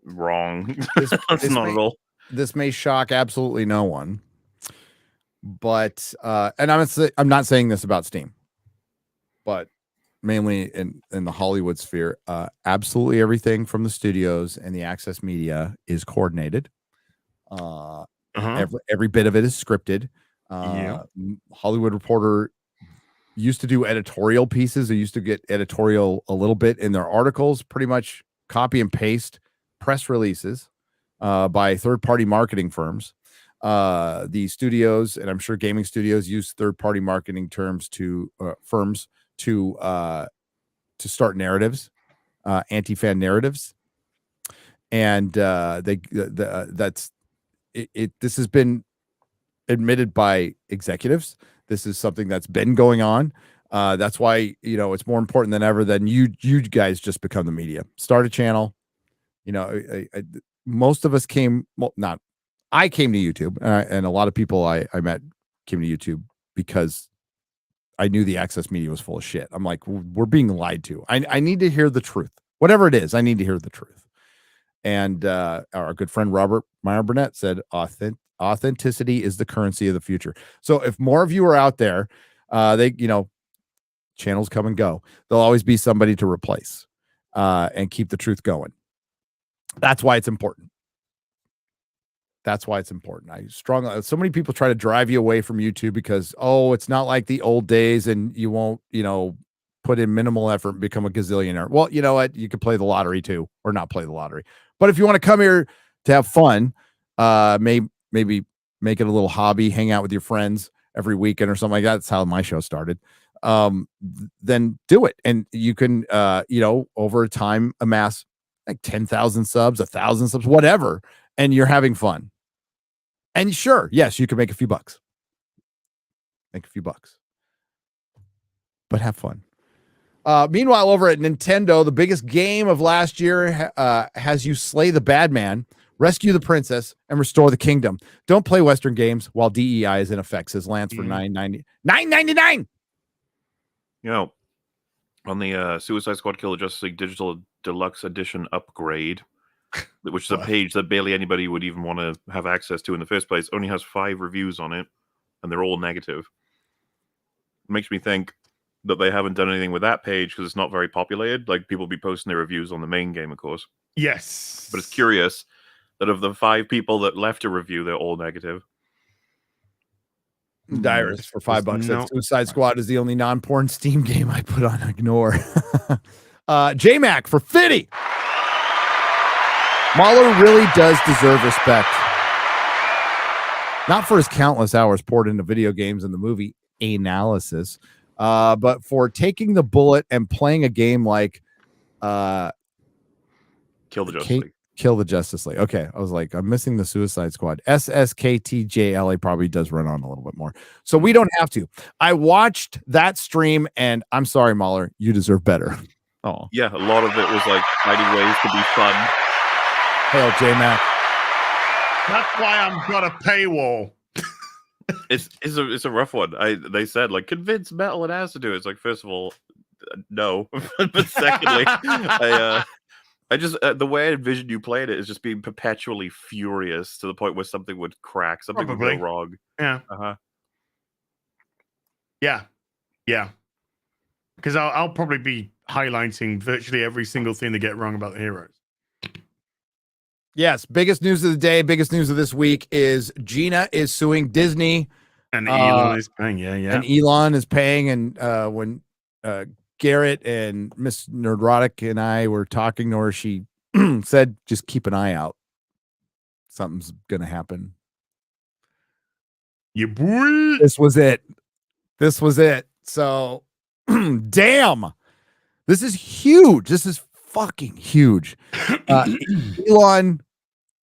wrong. That's not at all.
This may shock absolutely no one, but and I'm not saying this about Steam, but mainly in the Hollywood sphere, absolutely everything from the studios and the Access Media is coordinated. Every bit of it is scripted. Hollywood Reporter used to do editorial pieces. They used to get editorial a little bit in their articles, pretty much copy and paste press releases by third-party marketing firms. The studios, and I'm sure gaming studios, use third-party marketing terms to firms to start narratives, anti-fan narratives, and this has been admitted by executives. This is something that's been going on. That's why, it's more important than ever than you guys just become the media. Start a channel. Most of us came, I came to YouTube, and a lot of people I met came to YouTube because I knew the Access Media was full of shit. I'm like, we're being lied to. I need to hear the truth. Whatever it is, I need to hear the truth. And our good friend Robert Meyer Burnett said, authenticity is the currency of the future. So if more of you are out there, channels come and go. There'll always be somebody to replace and keep the truth going. That's why it's important. So many people try to drive you away from YouTube because, it's not like the old days and you won't, put in minimal effort and become a gazillionaire. Well, you know what? You could play the lottery too, or not play the lottery. But if you want to come here to have fun, maybe make it a little hobby, hang out with your friends every weekend or something like that. That's how my show started. Then do it. And you can, over time amass like 10,000 subs, 1,000 subs, whatever. And you're having fun. And sure, yes, you can make a few bucks. But have fun. Meanwhile, over at Nintendo, the biggest game of last year has you slay the bad man, rescue the princess, and restore the kingdom. Don't play Western games while DEI is in effect, says Lance for $9.99.
On the Suicide Squad Kill the Justice League Digital Deluxe Edition upgrade, which is a page that barely anybody would even want to have access to in the first place, only has 5 reviews on it, and they're all negative. It makes me think that they haven't done anything with that page because it's not very populated. Like, people be posting their reviews on the main game, of course.
Yes.
But it's curious that of the 5 people that left a review, they're all negative.
Dyrus for $5. Suicide Squad is the only non-porn Steam game I put on ignore. J-Mac for $50. Mahler really does deserve respect. Not for his countless hours poured into video games and the movie analysis, but for taking the bullet and playing a game like
Kill the Justice League.
Kill the Justice League. Okay, I was like, I'm missing the Suicide Squad. SSKTJLA probably does run on a little bit more. So we don't have to. I watched that stream, and I'm sorry, Mahler, you deserve better. Oh.
Yeah, a lot of it was like finding ways to be fun.
Hail, J-Mac.
That's why I've got a paywall.
It's a rough one. They said, like, convince Metal and Ass to do it. It's like, first of all, no. But secondly, I just the way I envisioned you playing it is just being perpetually furious to the point where something would crack, something would go wrong.
Yeah. Yeah. Because I'll probably be highlighting virtually every single thing they get wrong about the heroes.
Yes, biggest news of the day, biggest news of this week is Gina is suing Disney.
And Elon is paying, yeah.
And Elon is paying, and when Garrett and Miss Nerdrotic and I were talking to her, she said, just keep an eye out. Something's going to happen.
You boy.
This was it. So, damn. This is huge. This is fucking huge. Elon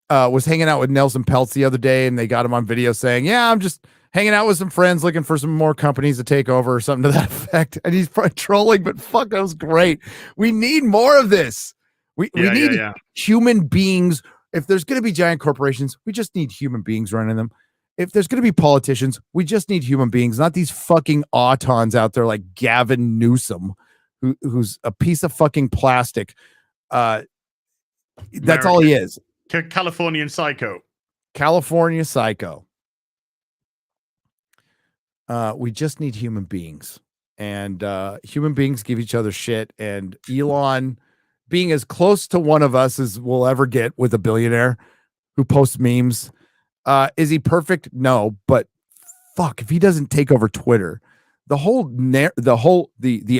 was hanging out with Nelson Peltz the other day, and they got him on video saying, yeah, I'm just hanging out with some friends looking for some more companies to take over or something to that effect. And he's trolling, but fuck, that was great. We need more of this. We need human beings. If there's going to be giant corporations, we just need human beings running them. if there's going to be politicians, we just need human beings, not these fucking autons out there like Gavin Newsom, who's a piece of fucking plastic. That's all he is.
Californian psycho.
California psycho. We just need human beings, and human beings give each other shit. And Elon, being as close to one of us as we'll ever get with a billionaire who posts memes, is he perfect? No, but fuck, if he doesn't take over Twitter, the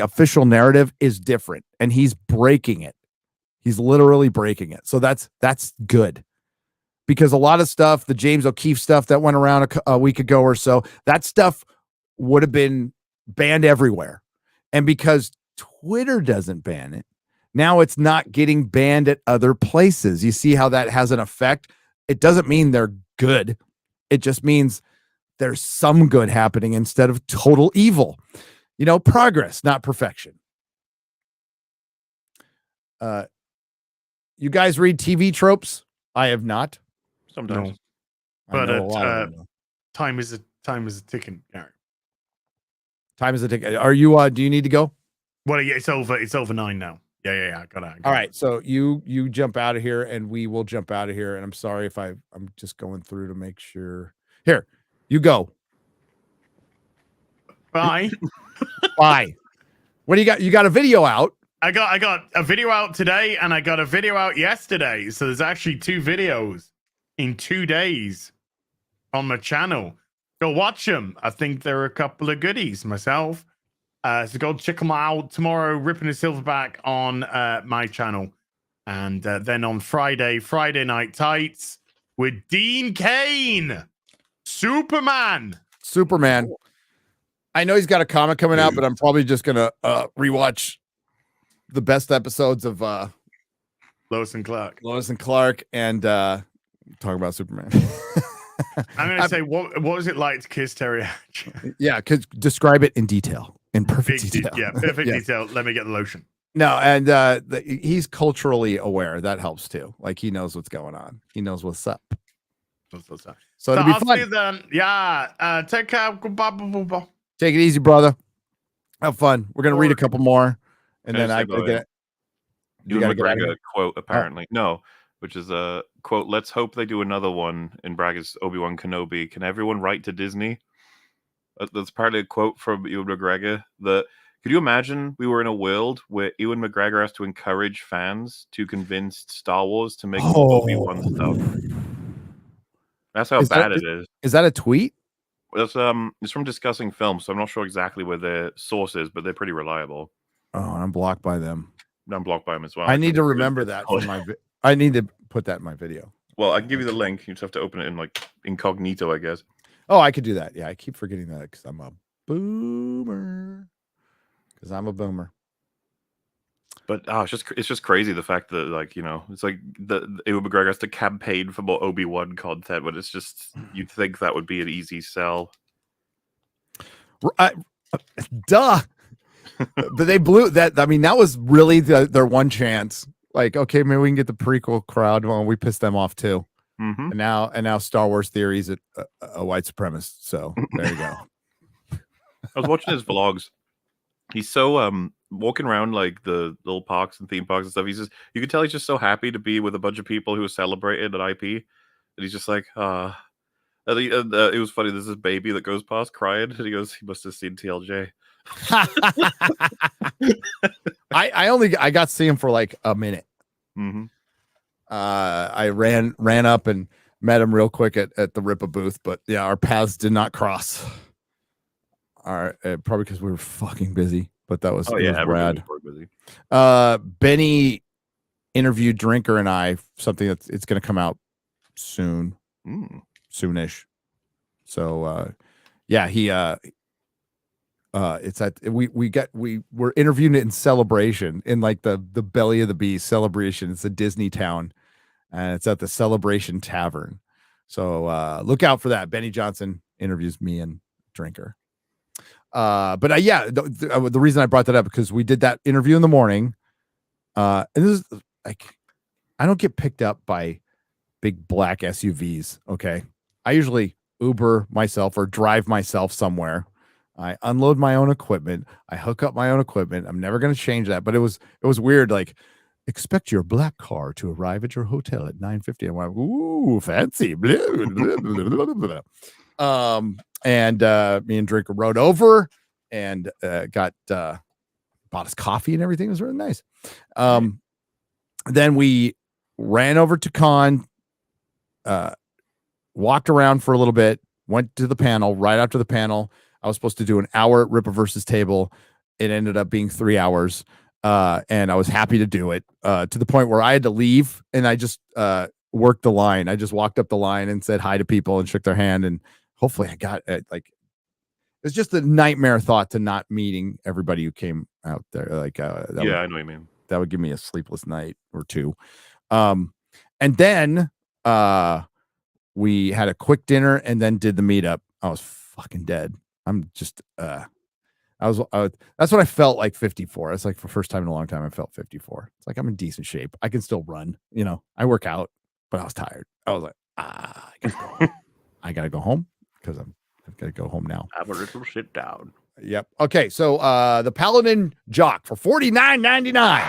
official narrative is different, and he's breaking it. He's literally breaking it. So that's good, because a lot of stuff, the James O'Keefe stuff that went around a week ago or so, that stuff would have been banned everywhere. And because Twitter doesn't ban it, now it's not getting banned at other places. You see how that has an effect? It doesn't mean they're good. It just means there's some good happening instead of total evil. Progress, not perfection. You guys read TV tropes? I have not.
Sometimes.
No. But time is a ticking, Gary.
Time is a ticket. Are you? Do you need to go?
Well, yeah, it's over. It's over 9 now. Yeah. I got it.
All right. So you jump out of here, and we will jump out of here. And I'm sorry if I'm just going through to make sure. Here, you go.
Bye.
Bye. What do you got? You got a video out.
I got a video out today, and I got a video out yesterday. So there's actually 2 videos in 2 days on my channel. Go watch them. I think there are a couple of goodies myself. So go check them out tomorrow. Ripping a Silverback on my channel, and then on Friday Night Tights with Dean Cain, Superman.
I know he's got a comic coming out, but I'm probably just gonna rewatch the best episodes of
Lois and Clark,
and talk about Superman.
I'm gonna say, what was it like to kiss Terry Hatch?
Yeah, because describe it in detail, in perfect detail.
Perfect
Yeah.
detail. Let me get the lotion.
No, and he's culturally aware. That helps too. Like, he knows what's going on. He knows what's up. So it'll be
I'll
fun.
see you then. Yeah. Take care. Goodbye.
Take it easy, brother. Have fun. We're gonna read a couple more, and then I get.
You got to get a quote, apparently. No, which is a quote. Let's hope they do another one in brackets. Obi-Wan Kenobi. Can everyone write to Disney? That's partly a quote from Ewan McGregor. Could you imagine we were in a world where Ewan McGregor has to encourage fans to convince Star Wars to make Obi-Wan stuff? That's how bad it is.
Is that a tweet?
It's from Discussing Film, so I'm not sure exactly where their source is, but they're pretty reliable.
Oh, I'm blocked by them.
I'm blocked by them as well.
I need to remember that for my. I need to put that in my video.
Well, I can give you the link. You just have to open it in like incognito, I guess.
Oh, I could do that. Yeah, I keep forgetting that because I'm a boomer.
But it's just crazy the fact that, like, it's like Ewan McGregor has to campaign for more Obi-Wan content, but it's just, you'd think that would be an easy sell.
Duh. But they blew that. I mean, that was really their one chance. Like, okay, maybe we can get the prequel crowd. Well, we pissed them off too.
Mm-hmm.
And now Star Wars Theory is a white supremacist. So there you go.
I was watching his vlogs. He's so walking around like the little parks and theme parks and stuff. You can tell he's just so happy to be with a bunch of people who are celebrating an IP. And he's just like, it was funny. There's this baby that goes past crying, and he goes, he must have seen TLJ.
I got to see him for like a minute.
Mm-hmm.
I ran up and met him real quick at the Ripa booth, but yeah, our paths did not cross. Probably because we were fucking busy, but that was, it was rad.
Busy.
Benny interviewed Drinker and I, something it's going to come out soon, soonish. So yeah, he it's at we were interviewing it in Celebration, in like the belly of the beast Celebration. It's a Disney town, and it's at the Celebration Tavern. So look out for that. Benny Johnson interviews me and Drinker. But yeah, the reason I brought that up, because we did that interview in the morning, and this is like, I don't get picked up by big black SUVs. Okay, I usually Uber myself or drive myself somewhere. I unload my own equipment. I hook up my own equipment. I'm never going to change that. But it was weird. Like, expect your black car to arrive at your hotel at 9:50. I went, ooh, fancy. Blah, blah, blah, blah, blah. And me and Drinker rode over and bought us coffee and everything. It was really nice. Then we ran over to con, walked around for a little bit, went to the panel. Right after the panel, I was supposed to do an hour at Ripaverse's table. It ended up being 3 hours. And I was happy to do it to the point where I had to leave and I just worked the line. I just walked up the line and said hi to people and shook their hand. And hopefully I got like, it's just a nightmare thought to not meeting everybody who came out there. Like,
I know what you mean.
That would give me a sleepless night or two. And then we had a quick dinner and then did the meetup. I was fucking dead. I'm just, that's what I felt like 54. It's like for the first time in a long time, I felt 54. It's like I'm in decent shape. I can still run, I work out, but I was tired. I was like, I gotta go home because I've got to go home now.
Have a little sit down.
Yep. Okay. So the Paladin Jock for $49.99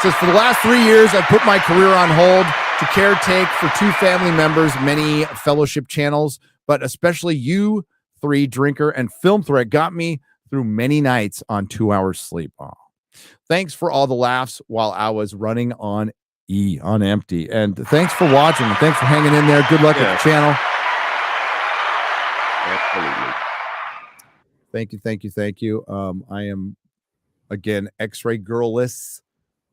says, for the last 3 years, I've put my career on hold to caretake for 2 family members, many fellowship channels, but especially you 3, Drinker and Film Threat, got me through many nights on 2 hours sleep. Oh, thanks for all the laughs while I was running on empty. And thanks for watching. And thanks for hanging in there. Good luck with the channel.
Absolutely.
Thank you. I am, again, X-ray girlless,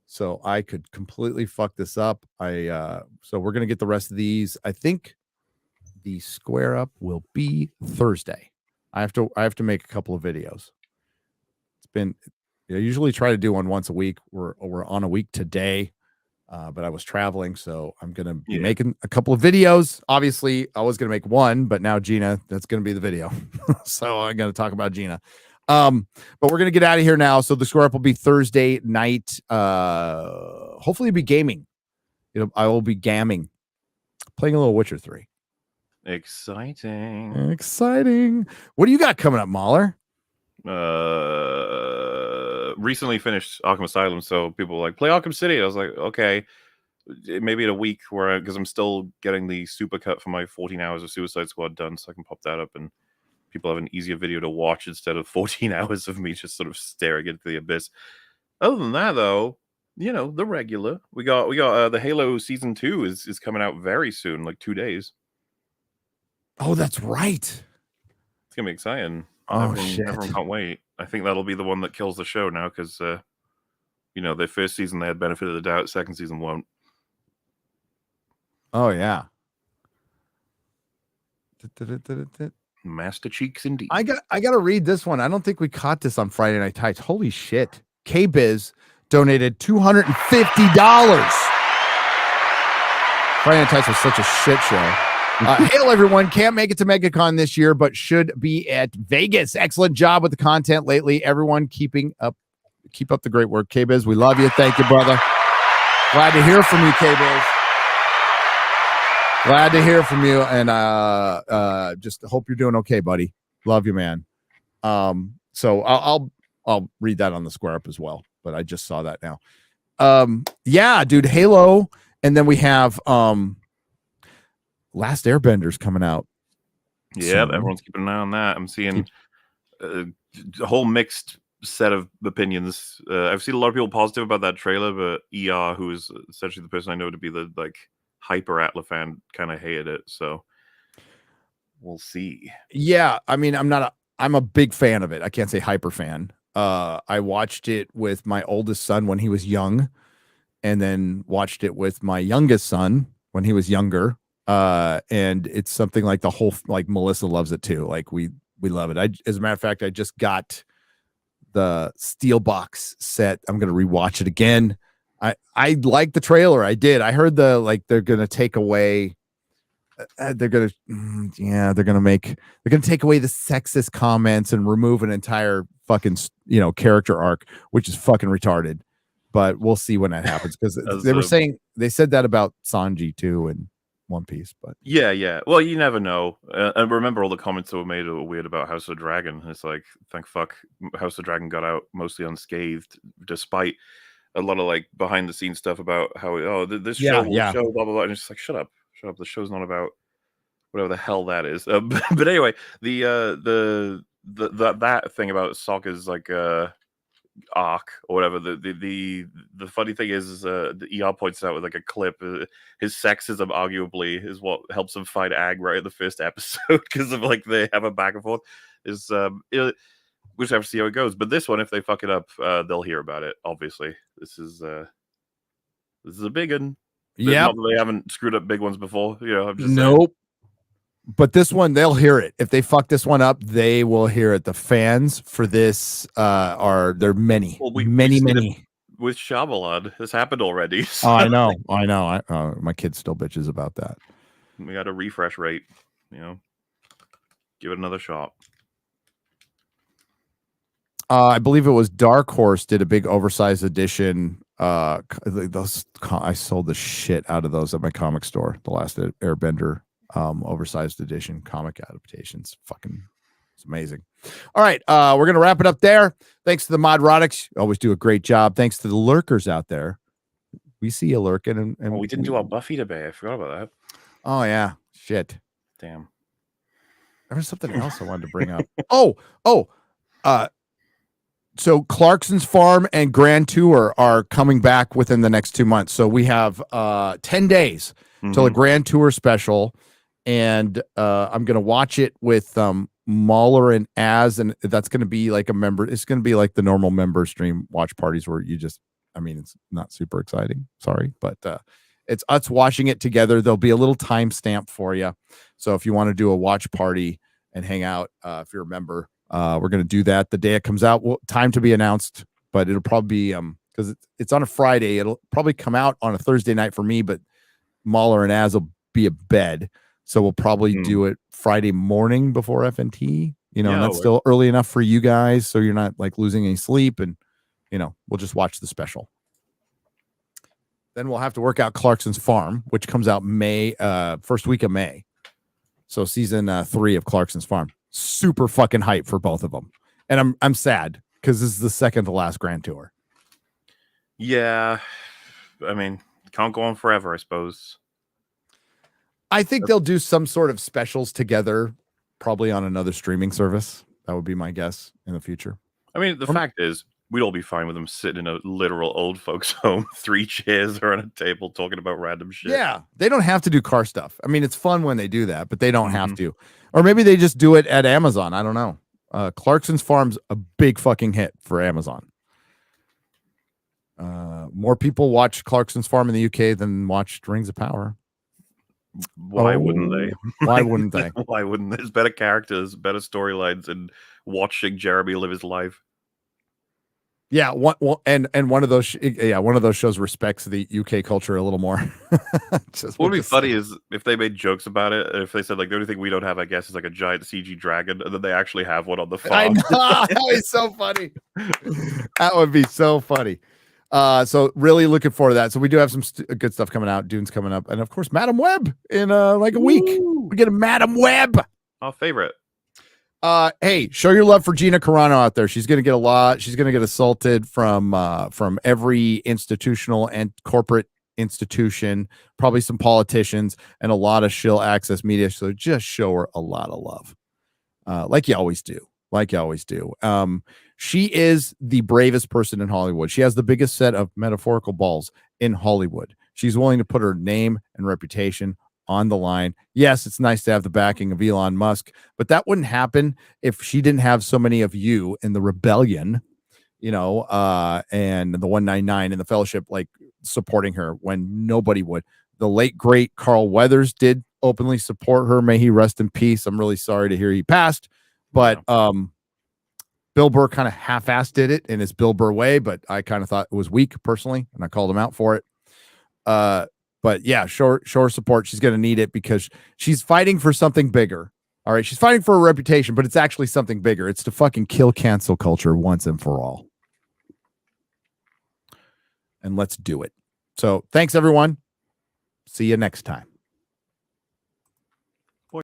so I could completely fuck this up. So we're going to get the rest of these. I think the square up will be Thursday. I have to make a couple of videos. I usually try to do one once a week. We're on a week today, but I was traveling, so I'm going to be making a couple of videos. Obviously, I was going to make one, but now Gina, that's going to be the video. So I'm going to talk about Gina. But we're going to get out of here now. So the square up will be Thursday night. Hopefully it'll be gaming. I will be gamming, playing a little Witcher 3.
Exciting.
What do you got coming up, Mahler?
Recently finished Arkham Asylum, so people were like, play Arkham City. I was like, okay, maybe in a week, because I'm still getting the supercut for my 14 hours of Suicide Squad done, so I can pop that up and people have an easier video to watch instead of 14 hours of me just sort of staring into the abyss. Other than that, though, the regular. We got the Halo Season 2 is coming out very soon, like 2 days.
Oh, that's right.
It's gonna be exciting.
Oh,
everyone can't wait. I think that'll be the one that kills the show now because, their first season they had benefit of the doubt. Second season won't.
Oh yeah.
Master cheeks indeed.
I got to read this one. I don't think we caught this on Friday Night Tights. Holy shit! K-Biz donated $250. Friday Night Tights was such a shit show. Hail everyone. Can't make it to Megacon this year, but should be at Vegas. Excellent job with the content lately. Everyone keep up the great work. K-Biz, we love you. Thank you, brother. Glad to hear from you, K-Biz. Glad to hear from you. And just hope you're doing okay, buddy. Love you, man. So I'll read that on the square up as well, but I just saw that now. Yeah, dude, Halo. And then we have Last Airbender's coming out.
Yeah, everyone's keeping an eye on that. I'm seeing a whole mixed set of opinions. I've seen a lot of people positive about that trailer, but ER, who is essentially the person I know to be the hyper Atla fan, kind of hated it. So we'll see.
Yeah, I mean, I'm a big fan of it. I can't say hyper fan. I watched it with my oldest son when he was young, and then watched it with my youngest son when he was younger. And it's something like the whole, like Melissa loves it too. Like we love it. As a matter of fact, I just got the Steelbox set. I'm going to rewatch it again. I like the trailer. I did. I heard they're going to take away, they're going to take away the sexist comments and remove an entire fucking, character arc, which is fucking retarded, but we'll see when that happens. Cause they said that about Sanji too. And One Piece, but
yeah. Well, you never know. And remember all the comments that were made that were weird about House of Dragon. It's like, thank fuck, House of Dragon got out mostly unscathed, despite a lot of like behind the scenes stuff about how this show will show blah blah blah. And it's just like, shut up. The show's not about whatever the hell that is. But anyway, the that thing about Sokka's like arc or whatever. The funny thing is the ER points out with like a clip. His sexism arguably is what helps him fight Aang right in the first episode because of like they have a back and forth. We'll just have to see how it goes. But this one, if they fuck it up, they'll hear about it. Obviously, this is a big one.
Yeah,
they haven't screwed up big ones before. I'm just
nope.
saying.
But this one, they'll hear it. If they fuck this one up, they will hear it. The fans for this they're many, many.
With Shyamalan, this happened already. So.
Oh, I know. My kid still bitches about that.
We got a refresh rate. Give it another shot.
I believe it was Dark Horse did a big oversized edition. I sold the shit out of those at my comic store. The last Airbender oversized edition comic adaptations. It's amazing. All right, we're gonna wrap it up there. Thanks to the Modrotics, you always do a great job. Thanks to the lurkers out there. We see you lurking, and
we didn't do our Buffy debate. I forgot about that.
Oh yeah, shit.
Damn.
There was something else I wanted to bring up. So Clarkson's Farm and Grand Tour are coming back within the next 2 months. So we have 10 days till a Grand Tour special, and I'm gonna watch it with Mahler and Az, and that's gonna be like a member. It's gonna be like the normal member stream watch parties where you just, it's not super exciting. Sorry, but it's us watching it together. There'll be a little timestamp for you. So if you want to do a watch party and hang out, if you're a member. We're going to do that the day it comes out. Time to be announced, but it'll probably be because it's on a Friday. It'll probably come out on a Thursday night for me, but Mahler and Az will be abed, so we'll probably do it Friday morning before FNT. And that's still early enough for you guys, so you're not like losing any sleep, and we'll just watch the special. Then we'll have to work out Clarkson's Farm, which comes out first week of May. So season 3 of Clarkson's Farm. Super fucking hype for both of them, and I'm sad because this is the second to last Grand Tour.
Yeah, can't go on forever, I suppose.
I think they'll do some sort of specials together, probably on another streaming service. That would be my guess in the future.
The fact is, we'd all be fine with them sitting in a literal old folks' home, 3 chairs or on a table talking about random shit.
Yeah, they don't have to do car stuff. It's fun when they do that, but they don't have to. Or maybe they just do it at Amazon. I don't know. Clarkson's Farm's a big fucking hit for Amazon. More people watch Clarkson's Farm in the UK than watched Rings of Power.
Why wouldn't they?
Why wouldn't they?
Why wouldn't there's better characters, better storylines, and watching Jeremy live his life?
Yeah, one of those shows respects the UK culture a little more.
What would be funny is if they made jokes about it. If they said like the only thing we don't have, I guess, is like a giant CG dragon, and then they actually have one on the farm.
I know that would be so funny. That would be so funny. So really looking forward to that. So we do have some good stuff coming out. Dune's coming up, and of course, Madam Web in like a week. We get a Madam Web.
Our favorite.
Hey, show your love for Gina Carano out there. She's gonna get a lot. She's gonna get assaulted from every institutional and corporate institution, probably some politicians, and a lot of shill access media. So just show her a lot of love, like you always do. She is the bravest person in Hollywood. She has the biggest set of metaphorical balls in Hollywood. She's willing to put her name and reputation on the line. Yes, it's nice to have the backing of Elon Musk, but that wouldn't happen if she didn't have so many of you in the rebellion, and the 199 and the fellowship, like supporting her when nobody would. The late, great Carl Weathers did openly support her. May he rest in peace. I'm really sorry to hear he passed, but Bill Burr kind of half-assed did it in his Bill Burr way, but I kind of thought it was weak personally, and I called him out for it. But yeah, show her support. She's going to need it because she's fighting for something bigger. All right. She's fighting for a reputation, but it's actually something bigger. It's to fucking kill cancel culture once and for all. And let's do it. So thanks, everyone. See you next time.